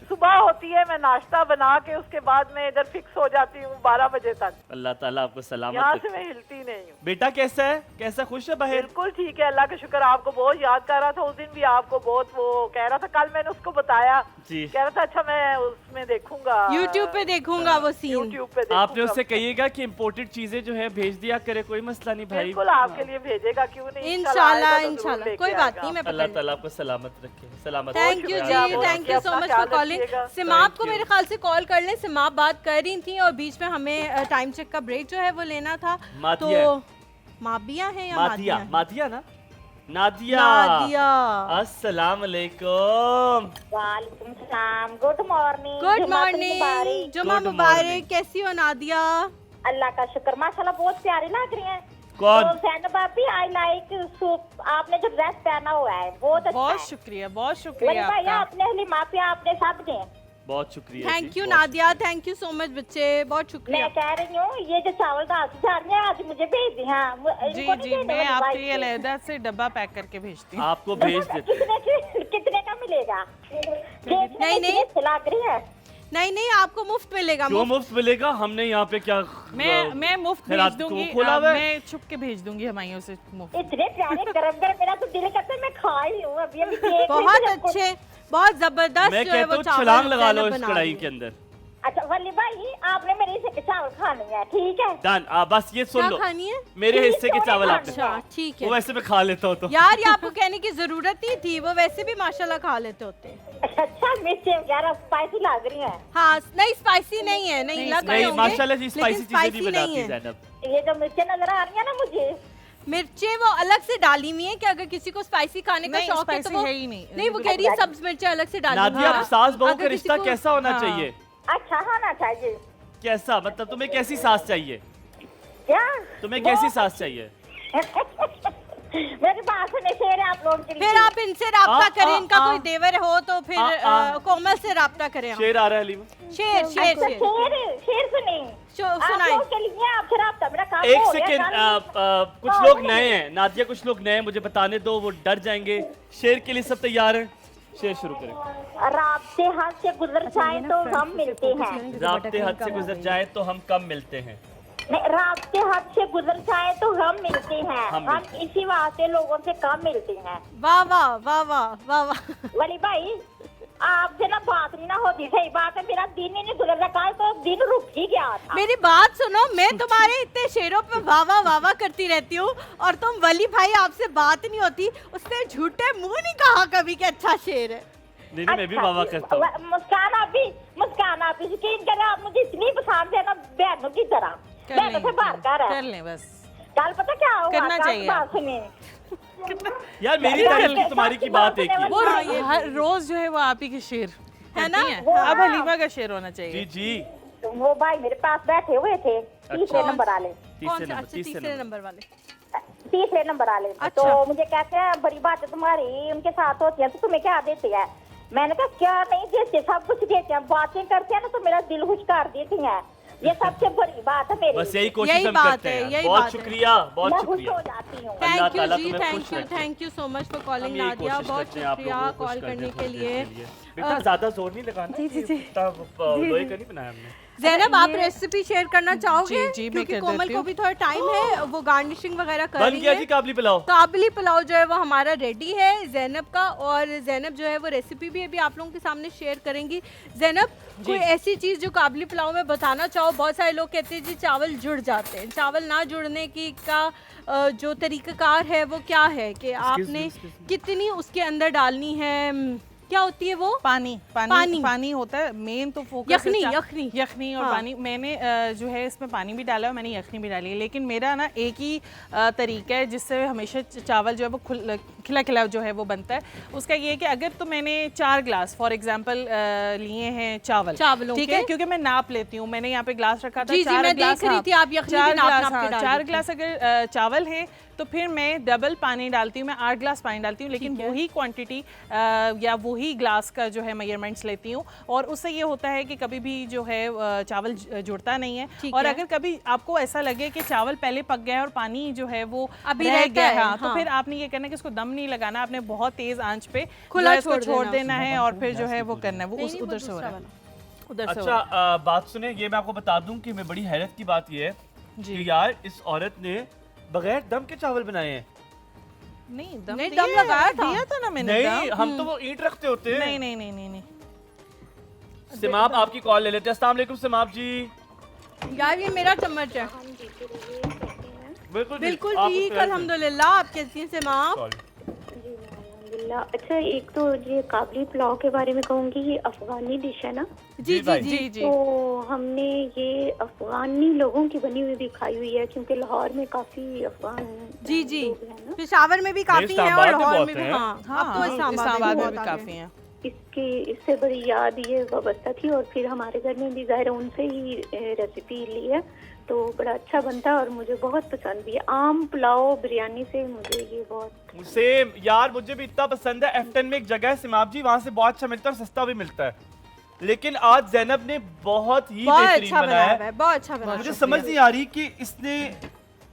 सुबह होती है, मैं नाश्ता बना के उसके बाद मैं इधर फिक्स हो जाती हूँ 12 बजे तक।
अल्लाह ताला आपको सलामत
यहाँ से मैं हिलती नहीं हूँ।
बेटा कैसा है, कैसा खुश है बहन?
बिल्कुल ठीक है, अल्लाह का शुक्र। आपको बहुत याद कर रहा था उस दिन भी, आपको बहुत वो कह रहा था। कल मैंने उसको बताया, कह रहा था अच्छा मैं उसमें देखूंगा,
यूट्यूब पे देखूंगा वो सीन।
यूट्यूब पे
आपने उससे कहिएगा कि इम्पोर्टेड चीजें जो है भेज दिया करे, कोई मसला नहीं भाई।
बिल्कुल आपके लिए भेजेगा, क्यों नहीं।
इंशाल्लाह इंशाल्लाह, कोई बात नहीं। मैं
अल्लाह ताला आपको सलामत रखे, सलामत।
थैंक यू जी, thank you so much for calling. Simab को मेरे ख्याल से कॉल कर लें। सिमाब बात कर रही थी और बीच में हमें टाइम चेक का ब्रेक जो है वो लेना था। तो माबिया है या
मादिया ना? नादिया।
नादिया।
अस्सलाम वालेकुम।
वालेकुम सलाम। Good morning.
Good morning. जुमा मुबारक। कैसी हो नादिया?
अल्लाह का शुक्र, माशाल्लाह बहुत प्यारी लग रही हैं।
कौन?
तो ज़ैनब भाभी, आई लाइक सूप। आपने जो ड्रेस पहना हुआ है बहुत अच्छा
बहुत
है।
शुक्रिया, बहुत शुक्रिया
भाई
आपका।
आपने हलीमा पे आपने सब ने।
बहुत शुक्रिया।
Thank you Nadia, thank you so much बच्चे, बहुत शुक्रिया।
मैं कह रही हूँ ये जो चावल दाल से जा रही है आज मुझे भेज दी। हाँ
जी जी, मैं आपके लिए अलहदा से डब्बा पैक करके भेजती हूँ।
आपको भेज देते।
कितने का मिलेगा?
नहीं नहीं
लग रही है।
नहीं, आपको मुफ्त मिलेगा।
क्यों मुफ्त मिलेगा? हमने यहाँ पे क्या
मैं मुफ्त भेज दूंगी। मैं छुप के भेज दूंगी हमाइयों से मुफ्त।
इतने प्यारे गरम गरम, मेरा तो दिल करता है मैं खा ही लूं अभी अभी।
बहुत अच्छे, बहुत जबरदस्त।
मैं कहता हूँ छलांग लगा लो इस कढ़ाई के अंदर।
अच्छा वली भाई, आपने मेरे हिस्से के चावल खाने हैं, ठीक है?
डन। बस ये सुन लो,
खानी है?
मेरे हिस्से के चावल आपने।
अच्छा ठीक है।
वो वैसे मैं खा लेता हूँ तो।
यार ये आपको कहने की जरूरत ही थी, वो वैसे भी माशाल्लाह खा लेते होते।
अच्छा मिर्चें वगैरह स्पाइसी लग रही हैं।
हाँ नहीं स्पाइसी नहीं है, नहीं लग रहे होंगे,
माशाल्लाह जी स्पाइसी चीजें नहीं बनाती
है
ज़ैनब।
ये जो मिर्चें नजर आ रही है ना मुझे,
मिर्चें वो अलग से डाली हुई है कि अगर किसी को स्पाइसी खाने का शौक है तो वो
है ही नहीं।
वो कह रही है सब्ज मिर्चें अलग से डाली हुई
नादिया,
है।
सास बहू का
अगर
रिश्ता
किसी को-
कैसा होना चाहिए?
अच्छा होना चाहिए।
कैसा मतलब तुम्हें कैसी सास चाहिए?
क्या
तुम्हें कैसी सास चाहिए?
मेरी बात सुने शेर है आप लोग के लिए।
फिर आप इनसे राब्ता करें, इनका कोई देवर हो तो फिर कोमल से राब्ता करें।
शेर आ रहा है हलीमा।
शेर शेर
अच्छा, शेर सुने
सुनाए।
के लिए आपसे राब्ता मेरा काम
एक
हो गया,
सेकेंड, कुछ लोग नए हैं नादिया, कुछ लोग नए हैं, मुझे बताने दो, वो डर जाएंगे। शेर के लिए सब तैयार हैं? शेर शुरू करें।
राब्ते हाथ से गुजर जाए तो हम मिलते हैं।
राब्ते हाथ से गुजर जाए तो हम कब मिलते हैं?
नहीं, राब्ते हाथ से गुजर जाए तो हम मिलते हैं। हम इसी वास्ते लोगों से कम मिलते हैं।
वाह वाह वाह वाह वाह वाह।
वली भाई आपसे ना बात नहीं ना होती, सही बात है, मेरा दिन ही नहीं गुजर रहा, कल तो दिन रुक ही गया था।
मेरी बात सुनो, मैं तुम्हारे इतने शेरों पे वाह वाह वाह करती रहती हूँ और तुम वली भाई आपसे बात नहीं होती, उसने झूठे मुंह नहीं कहा कभी कि अच्छा शेर है।
नहीं मैं भी वाह करता हूँ।
मुस्कान आप यकीन करें, आप मुझे इतनी पसंद है ना बहनों की तरह। बहनों से बात
कर लें बस।
कल पता क्या हुआ?
करना चाहिए।
बात सुनिए
यार मेरी तारीफ की तुम्हारी की बात एक ही।
वो हर रोज जो है वो आप ही के शेर
है ना?
अब हलीमा का शेर होना चाहिए।
जी जी।
वो भाई मेरे पास बैठे हुए थे, तीसरे नंबर वाले।
तीसरे नंबर वाले।
तीसरे नंबर वाले। तो मुझे कहते हैं बड़ी बात है तुम्हारी उनके साथ होती है तो तुम्हें क्या देते हैं? मैंने कहा क्या नहीं देते, सब कुछ देते हैं, बातें करते हैं ना तो मेरा दिल खुश कर देती हैं, ये सबसे बड़ी बात है मेरी।
बस यही कोशिश हम करते हैं। बहुत शुक्रिया, बहुत शुक्रिया।
थैंक यू जी, thank you so much for calling Nadia, बहुत शुक्रिया कॉल करने के लिए।
बेटा ज्यादा जोर नहीं लगाना। जी लोहे का नहीं बनाया हमने।
ज़ैनब आप रेसिपी शेयर करना चाहोगे?
जी,
क्योंकि कोमल को भी थोड़ा टाइम है, वो गार्निशिंग वगैरह कर रही है।
जी काबली पुलाव।
काबली पुलाव जो है वो हमारा रेडी है ज़ैनब का, और ज़ैनब जो है वो रेसिपी भी अभी आप लोगों के सामने शेयर करेंगी। ज़ैनब कोई ऐसी चीज़ जो काबली पुलाव में बताना चाहो? बहुत सारे लोग कहते हैं जी चावल जुड़ जाते हैं, चावल ना जुड़ने की का जो तरीक़ाकार है वो क्या है कि आपने कितनी उसके अंदर डालनी है? क्या होती है वो? पानी होता है मेन, तो फोकस यखनी और पानी। मैंने जो है इसमें पानी भी डाला है, मैंने यखनी भी डाली है, लेकिन मेरा ना एक ही तरीका है जिससे हमेशा चावल जो है वो खिला खिला जो है वो बनता है। उसका ये है कि अगर तो मैंने 4 ग्लास फॉर एग्जांपल लिए हैं चावल, ठीक है, क्योंकि मैं नाप लेती हूँ, मैंने यहाँ पे ग्लास रखा था 4 ग्लास अगर चावल है तो फिर मैं डबल पानी डालती हूँ, मैं 8 ग्लास पानी डालती हूँ, लेकिन वही क्वांटिटी या वही ग्लास का जो है मेजरमेंट्स लेती हूँ, और उससे ये होता है कि कभी भी जो है चावल जुड़ता नहीं है। और अगर कभी आपको ऐसा लगे कि चावल पहले पक गया है और पानी जो है वो अभी रह गया है, तो फिर आपने ये करना है कि इसको दम नहीं लगाना, आपने बहुत तेज आंच पे खुला इसको छोड़ देना है और फिर जो है वो करना है। वो उधर से हो रहा है।
अच्छा बात सुने, ये मैं आपको बता दूं कि मैं बड़ी हैरत की बात ये है कि यार इस औरत ने बगैर दम के चावल बनाए हैं।
नहीं दम लगाया दिया था ना मैंने।
नहीं हम तो वो ईंट रखते होते हैं।
नहीं।
सिमाब आपकी कॉल ले लेते हैं। अस्सलाम वालेकुम सिमाब जी।
यार ये मेरा चम्मच है। बिल्कुल ठीक, अल्हम्दुलिल्लाह। आप कैसी हैं सिमाब?
अल्हम्दुलिल्लाह। अच्छा, एक तो ये काबली पुलाव के बारे में कहूँगी, ये अफगानी डिश है ना?
जी जी जी जी।
तो हमने ये अफगानी लोगों की बनी हुई भी खाई हुई है, क्योंकि लाहौर में काफी अफगान
जी जी, पेशावर में भी काफी है और लाहौर में भी। हाँ, अब तो
इस्लामाबाद में भी काफी हैं।
इससे बड़ी याद ये वाबस्ता थी, और फिर हमारे घर में भी ज़ाहिर उनसे ही रेसिपी ली है, तो बड़ा अच्छा बनता है और मुझे बहुत पसंद भी है। आम पुलाव बिरयानी से मुझे ये बहुत
सेम यार, मुझे भी इतना पसंद है। F10 में एक जगह है सिमाब जी, वहाँ से बहुत अच्छा मिलता है और सस्ता भी मिलता है। लेकिन आज जैनब ने बहुत ही बेहतरीन बनाया है,
बहुत अच्छा बनाया।
मुझे समझ नहीं आ रही कि इसने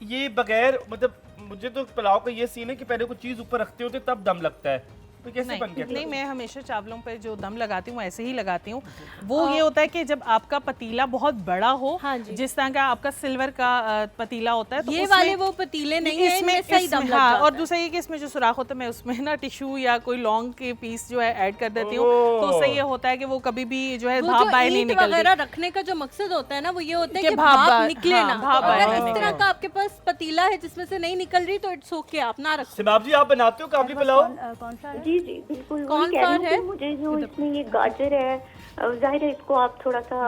ये बगैर, मतलब मुझे तो पुलाव का ये सीन है कि पहले कोई चीज ऊपर रखते होते तब दम लगता है, तो कैसे बन गया?
नहीं, मैं हमेशा चावलों पे जो दम लगाती हूँ ऐसे ही लगाती हूँ। वो ये होता है कि जब आपका पतीला बहुत बड़ा हो, जिस तरह का आपका सिल्वर का पतीला होता है, तो
ये वाले वो पतीले नहीं है, इसमें सही दम लगता है।
और दूसरा ये कि इसमें जो सुराख होता है, मैं उसमें ना टिश्यू या कोई लौंग के पीस जो है ऐड कर देती हूँ, तो उससे ये होता है कि वो कभी भी जो है भाप बाहर नहीं निकलती।
वगैरह रखने का जो मकसद होता है ना, वो ये होता है कि भाप निकले ना। अगर इस तरह का आपके पास पतीला है जिसमें से नहीं निकल रही, तो इट्स ओके, आप ना रख।
सिमाब जी, आप बनाते हो काबली पुलाव?
जी जी बिल्कुल।
कौन सा है?
मुझे जो इसमें ये गाजर है, जाहिर है इसको आप थोड़ा सा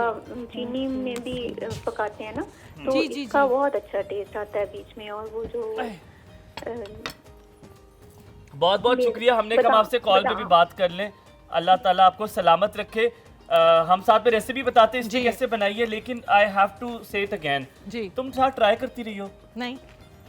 चीनी में भी पकाते हैं ना, तो इसका बहुत अच्छा टेस्ट आता है बीच में। और वो जो
बहुत बहुत शुक्रिया, हमने कहा आपसे कॉल पे भी बात कर लें। अल्लाह ताला आपको सलामत रखे। हम साथ में रेसिपी बताते हैं इसकी कैसे बनाई है, लेकिन आई हैव टू से इट अगेन जी, तुम साथ ट्राई करती रही हो?
नहीं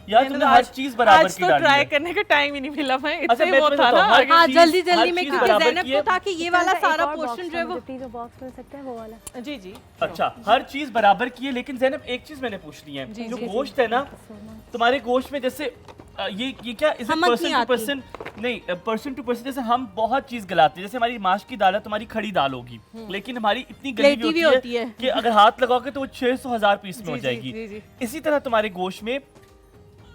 यार, तुमने हर चीज बराबर की डाली है।
ट्राई करने का टाइम ही नहीं मिला, मैं
अच्छा,
इतने वो था ना।
हाँ, जल्दी जल्दी में, क्योंकि ज़ैनब को था कि ये वाला सारा पोर्शन जो है वो
बॉक्स मिल सकता है, वो वाला।
जी जी।
अच्छा, हर चीज बराबर की है। लेकिन ज़ैनब, एक चीज मैंने पूछनी है, जो गोश्त है ना तुम्हारे गोश्त में, जैसे ये क्या इसे पर्सन टू पर्सन नहीं, पर्सन टू पर्सन, जैसे हम बहुत चीज गलाते हैं, जैसे हमारी माश की दाल है, तुम्हारी खड़ी दाल होगी, लेकिन हमारी इतनी गली हुई होती है कि अगर हाथ लगाओगे तो वो 600,000 पीस में हो जाएगी। इसी तरह तुम्हारे गोश्त में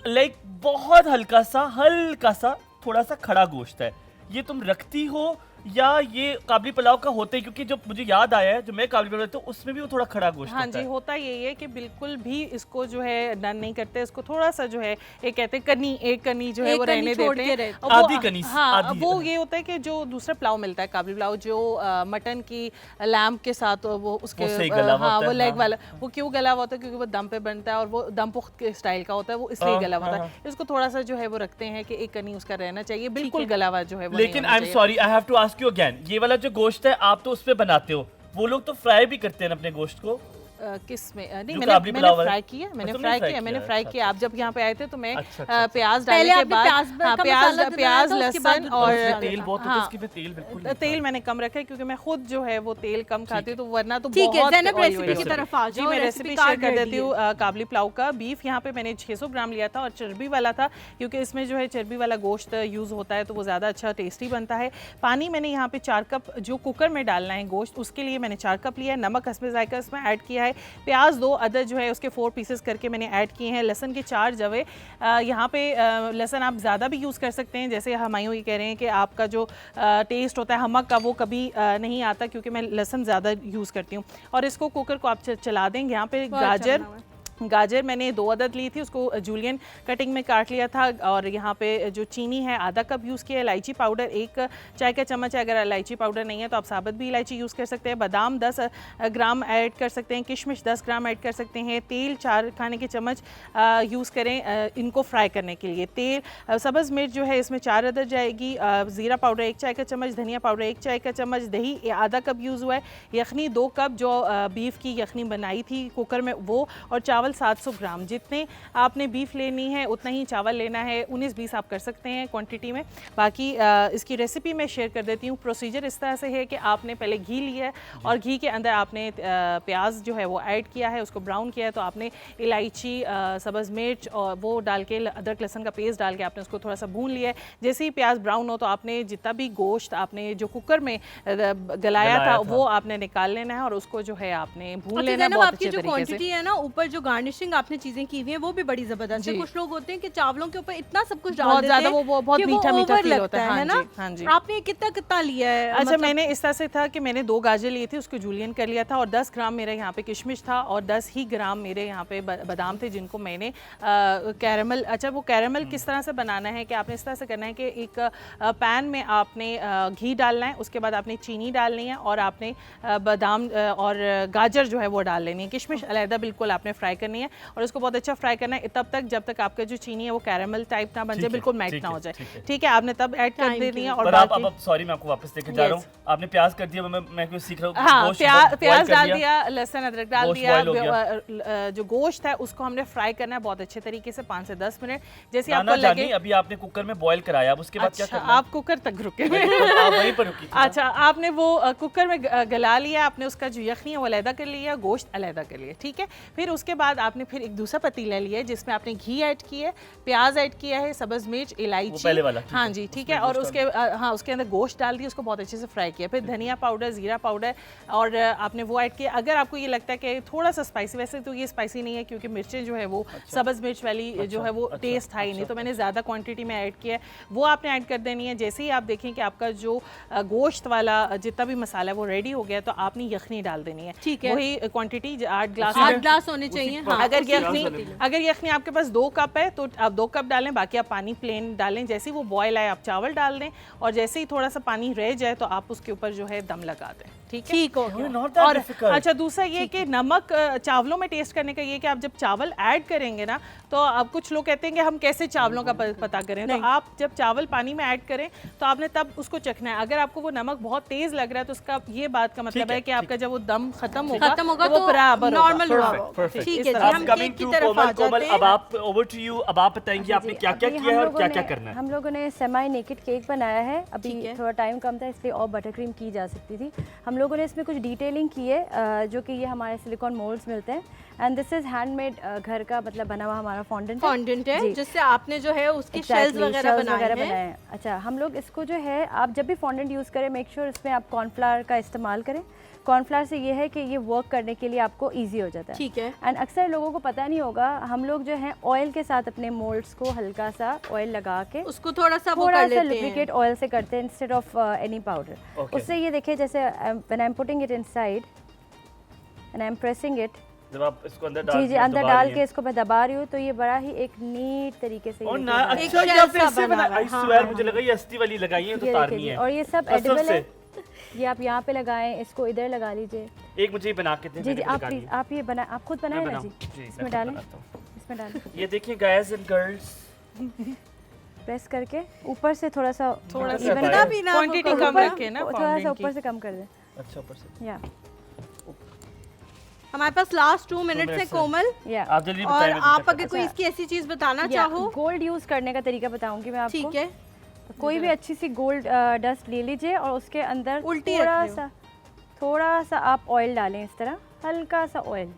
लाइक बहुत हल्का सा थोड़ा सा खड़ा गोश्त है। ये तुम रखती हो या ये काबली पुलाव का होता है? क्योंकि जो मुझे याद आया है, जो मैं काबली पुलाव तो उसमें भी वो थोड़ा खड़ा गोश्त
हाँ
होता
जी, होता यही है कि बिल्कुल भी इसको जो है डन नहीं करते, इसको थोड़ा सा जो है एक कहते हैं एक कनी जो है वो रहने देते हैं,
आधी कनी।
हाँ, वो ये होता है कि जो दूसरा पुलाव मिलता है काबली पुलाव, जो मटन की लैम्प के साथ वो उसके हाँ वो लेग वाला, वो क्यों गला हुआ होता है? क्योंकि वो दम पे बनता है और वो दम पुख्त के स्टाइल का होता है, वो इसलिए गला हुआ होता है। इसको थोड़ा सा जो है वो रखते हैं कि एक कनी उसका रहना चाहिए, बिल्कुल गला हुआ जो है वो।
लेकिन I am sorry, I have to ask you again, ये वाला जो गोश्त है आप तो उस पे बनाते हो, वो लोग तो फ्राई भी करते हैं अपने गोश्त को?
किस में? नहीं, मैंने फ्राई किया, मैंने फ्राई किया। आप जब यहाँ पे आए थे तो मैं प्याज डालने के बाद प्याज लहसुन और
तेल बहुत होता है इसकी पे, तेल बिल्कुल
तेल मैंने कम रखा है क्योंकि मैं खुद जो है वो तेल कम खाती हूँ, तो वरना तो
बहुत रेसिपी की तरफ आ जाओ।
मैं रेसिपी शेयर कर देती हूँ काबली पुलाव का। बीफ यहाँ पे मैंने 600 ग्राम लिया था और चर्बी वाला था, क्योंकि इसमें जो है चर्बी वाला गोश्त यूज़ होता है तो वो ज़्यादा अच्छा टेस्टी बनता है। पानी मैंने यहाँ पे 4 कप जो कुकर में डालना है गोश्त, उसके लिए मैंने 4 कप लिया है। नमक हस्बे जायका इसमें ऐड किया है। प्याज 2 अदद जो है उसके 4 पीसेस करके मैंने ऐड किए हैं। लहसन के 4 जवे। यहाँ पे लहसन आप ज़्यादा भी यूज़ कर सकते हैं, जैसे हमायूं ये कह रहे हैं कि आपका जो टेस्ट होता है हमक का वो कभी नहीं आता, क्योंकि मैं लहसन ज़्यादा यूज़ करती हूँ। और इसको कुकर को आप चला देंगे। यहाँ पे गाजर मैंने 2 अदद ली थी, उसको जूलियन कटिंग में काट लिया था। और यहाँ पे जो चीनी है आधा कप यूज़ किया। इलायची पाउडर 1 चाय का चम्मच है, अगर इलायची पाउडर नहीं है तो आप साबुत भी इलायची यूज़ कर सकते हैं। बादाम 10 ग्राम ऐड कर सकते हैं, किशमिश 10 ग्राम ऐड कर सकते हैं। तेल 4 खाने के चम्मच यूज़ करें इनको फ्राई करने के लिए। तेल सब्ज़ मिर्च जो है इसमें 4 अदद जाएगी। ज़ीरा पाउडर 1 चाय का चम्मच, धनिया पाउडर 1 चाय का चम्मच, दही आधा कप यूज़ हुआ है। यखनी 2 कप जो बीफ की यखनी बनाई थी कुकर में वो, और चावल 700 ग्राम। जितने आपने बीफ लेनी है उतना ही चावल लेना है। 19-20 आप कर सकते हैं क्वांटिटी में। बाकी इसकी रेसिपी मैं शेयर कर देती हूँ। प्रोसीजर इस तरह से है कि आपने पहले घी लिया है और घी के अंदर आपने प्याज जो है वो ऐड किया है, उसको ब्राउन किया है, तो आपने इलायची सब्ज़ मिर्च और वो डाल के अदरक लहसुन का पेस्ट डाल के आपने उसको थोड़ा सा भून लिया है। जैसे ही प्याज ब्राउन हो तो आपने जितना भी गोश्त आपने जो कुकर में गलाया था वो आपने निकाल लेना है और उसको जो है आपने भून लेना है बहुत अच्छे तरीके से।
क्वांटिटी है ना, ऊपर जो गार्निशिंग आपने चीजें की हुई हैं वो भी बड़ी जबरदस्त है। कुछ लोग होते हैं कि चावलों के ऊपर इतना सब कुछ डाल देते हैं
वो बहुत मीठा मीठा फील होता है
ना।
हाँ जी।
आपने कितना लिया है?
अच्छा, मैंने इस तरह से था कि मैंने 2 गाजर लिए थे, उसको जूलियन कर लिया था, और 10 ग्राम मेरे यहाँ पे किशमिश था, और 10 ही ग्राम मेरे यहाँ पे बादाम थे जिनको मैंने कैरेमल। अच्छा, वो कैरेमल किस तरह से बनाना है कि आपने इस तरह से करना है कि एक पैन में आपने घी डालना है, उसके बाद आपने चीनी डालनी है, और आपने बादाम और गाजर जो है वो डाल लेनी है। किशमिश अलहदा बिल्कुल आपने फ्राई करनी है, और उसको बहुत अच्छा फ्राई करना है तब तक जब तक आपका जो चीनी है वो कैरेमल टाइप ना बन जाए, बिल्कुल मेल्ट ना हो जाए। ठीक है, आपने तब ऐड कर देनी है। और
अब सॉरी मैं आपको वापस लेके जा रहा हूँ, आपने प्याज कर दिया, मैं कुछ सीख रहा हूँ।
हाँ, प्याज डाल दिया, लहसुन अदरक डाल दिया, जो गोश्त है उसको हमने फ्राई करना है बहुत अच्छे तरीके से 5 से 10 मिनट, जैसे आपको लगे।
अभी आपने कुकर में बॉईल कराया, अब उसके बाद क्या करना है?
आप कुकर तक रुके,
आप वहीं पर रुकी।
अच्छा, आपने वो कुकर में गला लिया, आपने उसका जो यखनी है वो अलहदा कर लिया, गोश्त अलहदा कर लिया। ठीक है, फिर उसके बाद आपने फिर एक दूसरा पतीला लिया जिसमें आपने घी ऐड किया है, प्याज ऐड किया है, सब्ज मिर्च, इलायची, हाँ जी, ठीक है, और उसके अंदर गोश्त डाल दिया, उसको बहुत अच्छे से फ्राई किया। फिर धनिया पाउडर, जीरा पाउडर, और आपने वो ऐड किया। अगर आपको ये लगता है कि थोड़ा सा स्पाइसी, वैसे तो ये स्पाइसी नहीं है क्योंकि मिर्चें जो है वो सब्ज मिर्च वाली जो है वो टेस्ट है ही नहीं, तो मैंने ज़्यादा क्वांटिटी में ऐड किया है, वो आपने ऐड कर देनी है। जैसे ही आप देखें कि आपका जो गोश्त वाला जितना भी मसाला है वो रेडी हो गया, तो आपने यखनी डाल देनी है।
ठीक है,
वही क्वांटिटी 8 ग्लास
होने चाहिए।
अगर यखनी आपके पास 2 कप है तो आप 2 कप डालें, बाकी आप पानी प्लेन डालें। जैसे ही वो बॉयल आए आप चावल डाल दें, और जैसे ही थोड़ा सा पानी रह जाए तो आप उसके ऊपर जो है दम लगा दें। ठीक हो गया। और अच्छा, दूसरा ये कि नमक चावलों में टेस्ट करने का ये कि आप जब चावल ऐड करेंगे ना, तो अब कुछ लोग कहते हैं कि हम कैसे चावलों का पता करें, तो आप जब चावल पानी में ऐड करें तो आपने तब उसको चखना है। अगर आपको वो नमक बहुत तेज लग रहा है तो उसका ये बात का मतलब है कि आपका जब वो दम खत्म होगा तो वो बराबर
नॉर्मल होगा। ठीक है जी, हम केक की तरफ आ जाते हैं।
अब आप ओवर टू यू, अब आप बताएंगे आपने क्या-क्या किया है और क्या-क्या करना है।
हम लोगों ने सेमी नेकेड केक बनाया है, अभी थोड़ा टाइम कम था इसलिए और बटर क्रीम की जा सकती थी। हम लोगों ने इसमें कुछ डिटेलिंग की है, जो कि ये हमारे सिलिकॉन मोल्ड्स मिलते हैं, एंड दिस इज हैंडमेड, घर का मतलब बना हुआ हमारा फॉन्डेंट है
जिससे आपने जो है उसकी शेल्स वगैरह बनाए हैं।
अच्छा, हम लोग इसको जो है, आप जब भी फॉन्डेंट यूज़ करें मेक श्योर इसमें आप कॉर्नफ्लावर का इस्तेमाल करें। कॉर्नफ्लावर से ये है कि ये वर्क करने के लिए आपको इजी हो जाता है।
ठीक है।
एंड अक्सर लोगों को पता नहीं होगा, हम लोग जो है ऑयल के साथ अपने मोल्ड्स को हल्का सा ऑयल लगा के
उसको थोड़ा सा
लुब्रिकेट ऑयल से करते हैं इंस्टेड ऑफ एनी पाउडर। उससे ये देखिए, जैसे when I am putting it inside and I am pressing it,
जब आप इसको अंदर डाल
जी अंदर डाल के इसको मैं दबा रही हूँ, तो ये बड़ा ही एक नीट तरीके से
अच्छा, ये आपने इससे बनाया? आई स्वेयर मुझे लगा ये अस्ती वाली लगाई है तो तारनी है।
और ये सब एडिबल है, ये आप यहाँ पे लगाएं, इसको इधर लगा लीजिए।
एक मुझे बना के दें।
जी आप प्लीज, आप ये बना, आप खुद बनाएं ना जी। इसमें डालें, इसमें डालें।
ये देखिए गाइस एंड गर्ल्स,
प्रेस करके ऊपर से थोड़ा सा
क्वांटिटी कम रखें ना,
थोड़ा सा ऊपर से कम कर दें।
अच्छा, ऊपर से।
या
हमारे पास लास्ट 2 मिनट है कोमल,
आप जल्दी
बताएं। और आप अगर कोई इसकी ऐसी चीज बताना चाहो,
गोल्ड यूज करने का तरीका बताऊंगी मैं आपको।
ठीक है,
कोई भी अच्छी सी गोल्ड डस्ट ले लीजिए और उसके अंदर थोड़ा सा आप ऑयल डालें, इस तरह हल्का सा ऑयल,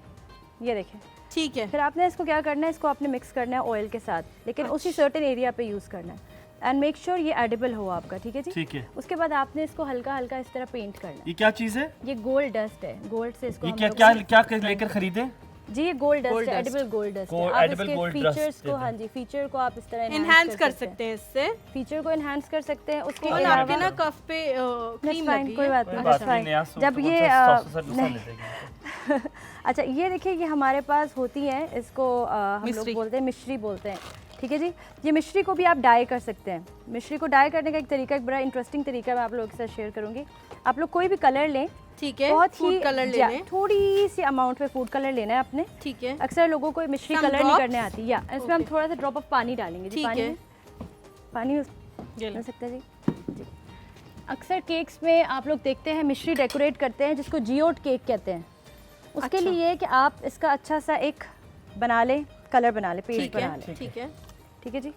ये देखें।
ठीक है,
फिर आपने इसको क्या करना है, इसको आपने मिक्स करना है ऑयल के साथ, लेकिन उसी सर्टेन एरिया पे यूज करना है, एंड मेक श्योर ये एडिबल हो आपका। ठीक है जी,
ठीक है।
उसके बाद आपने इसको हल्का हल्का इस तरह पेंट करना है।
ये क्या चीज है?
ये गोल्ड डस्ट है, गोल्ड से इसको
ये क्या लेकर खरीदे
जी? ये गोल्ड डस्ट है, एडिबल गोल्ड डस्ट है। आप इसके फीचर्स को, हाँ जी, फीचर को आप इस तरह
एनहांस कर सकते हैं, इससे
फीचर को एनहांस कर सकते हैं। उसके
आपके ना कफ पे क्रीम लगी है,
कोई बात नहीं। जब ये अच्छा, ये देखिए, ये हमारे पास होती है, इसको हम लोग बोलते हैं मिश्री बोलते हैं। ठीक है जी, ये मिश्री को भी आप डाई कर सकते हैं। मिश्री को डाई करने का एक तरीका, एक बड़ा इंटरेस्टिंग तरीका मैं आप लोगों के साथ शेयर करूंगी। आप लोग कोई भी कलर लें,
ठीक है,
बहुत
ही कलर लेने,
थोड़ी सी अमाउंट में फूड कलर लेना है आपने।
ठीक है,
अक्सर लोगों को मिश्री कलर नहीं करने आती, या इसमें हम थोड़ा सा ड्रॉप ऑफ पानी डालेंगे जी। पानी ले सकते हैं जी। अक्सर केक्स में आप लोग देखते हैं मिश्री डेकोरेट करते हैं, जिसको जियोट केक कहते हैं। उसके लिए कि आप इसका अच्छा सा एक बना लें, कलर बना लें, पेस्ट बना लें।
ठीक है,
ठीक है जी।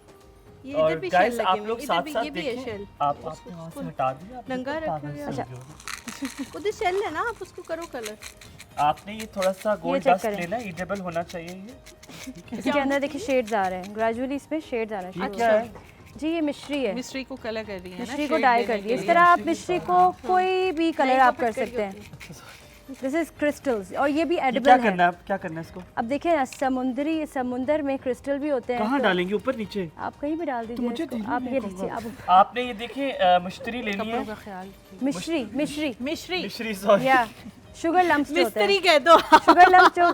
ये इधर भी शेल लगे,
आप लोग साथ-साथ
ये भी है शेल।
आप वहां से हटा दिया,
नंगा रखा। अच्छा, उधर शेल है ना, आप उसको करो कलर।
आपने ये थोड़ा सा गोल्ड डस्ट लेना है, एडिबल होना चाहिए ये।
इसके अंदर देखिए शेड्स आ रहे हैं, ग्रेजुअली इसमें शेड्स आ रहे हैं। अच्छा जी, ये मिश्री है,
मिश्री को कलर कर रही है,
मिश्री को डाई कर दिया। इस तरह आप मिश्री को कोई भी कलर आप कर सकते हैं। दिस इज क्रिस्टल्स और ये भी
ये
एडिबल
क्या
है।
करना है, क्या करना है इसको?
अब देखिए ना, समुंदर में क्रिस्टल भी होते हैं।
कहाँ
तो
डालेंगे, ऊपर नीचे?
आप कहीं भी डाल दीजिए
मुझे
इसको। आप ये देखिए, आप
आपने ये देखिए मिश्री लेनी है,
मिश्री
सॉरी,
या शुगर लम्प्स जो होते हैं,
मिस्त्री कह दो,
शुगर लम्प्स जो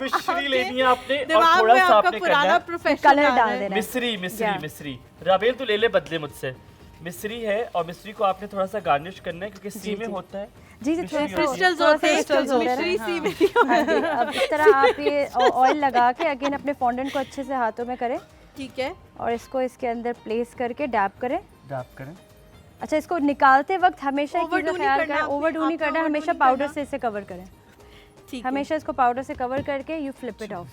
मिश्री लेनी है आपने और
दिमाग
थोड़ा
में
सा
आपका
आपने करना
पुराना
है
प्रोफेशन
कलर डाल देना है।
मिश्री। राबेल तो ले ले बदले मुझसे। मिश्री है और मिश्री को आपने थोड़ा सा गार्निश करना है क्योंकि सी में होता है।
जी जी, थोड़ा
क्रिस्टल्स होते हैं, मिश्री सी में
हाँ जी, अब इस तरह आप ये ऑयल लगा के अगेन अपने फॉन्डेंट को अच्छे से हाथों में करें।
ठीक है,
और इसको इसके अंदर प्लेस करके डैप करें।
करें।
अच्छा, इसको निकालते वक्त हमेशा एक चीज़ का
Overdo नहीं
ख्याल
करना
करें,
आपने,
ओवरडू नहीं
आपने
करना,
overdo
हमेशा
नहीं
पाउडर
करना।
से इसे कवर करें।
ठीक है।
हमेशा इसको पाउडर से कवर करके यू फ्लिप इट ऑफ।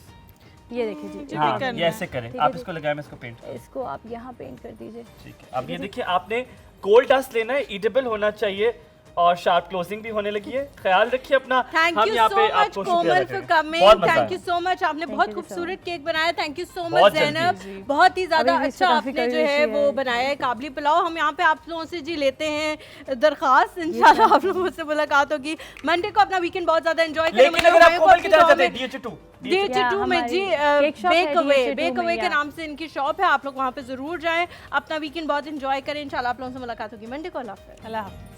ये देखिए जी,
हाँ, ये ऐसे करें।
ठीक
आप
है,
इसको लगाएं, मैं इसको पेंट करूं।
इसको आप यहाँ पेंट कर दीजिए।
ठीक है, अब ये देखिए आपने गोल्ड डस्ट लेना है, ईडेबल होना चाहिए और शार्प क्लोजिंग भी होने लगी है। ख्याल रखिए अपना।
थैंक
हम
यू
यहाँ
सो
पे
मच
आपको शुक्रिया
कोमल
अदा
फॉर
करेंगे।
कमिंग,
बहुत मजा
थैंक यू
आया।
So much. आपने बहुत
you so
खूबसूरत केक बनाया, थैंक यू सो मच
बहुत जल्दी।
ज़ैनब, बहुत ही ज़्यादा
अभी भी
अच्छा
काफी
आपने जो
कड़ी
है
सी
वो
है।
बनाया है काबली पुलाव। हम यहाँ पे आप लोगों से जी लेते हैं दरखास्त, इंशाल्लाह आप लोगों से मुलाकात होगी मंडे को। अपना वीकेंड बहुत ज़्यादा एंजॉय करें।
लेकिन अगर आप कोमल की तरफ जाते हैं DH2
DH2 में जी
केक शॉप है DH2
बेक
में,
अवे के
या।
नाम से इनकी शॉप है, आप लोग वहाँ पे ज़रूर जाएं, अपना वीकेंड बहुत एंजॉय करें। इंशाल्लाह आप लोगों से मुलाकात होगी मंडे को। अल्लाह हाफ़िज़।
अल्लाह हाफ़िज़।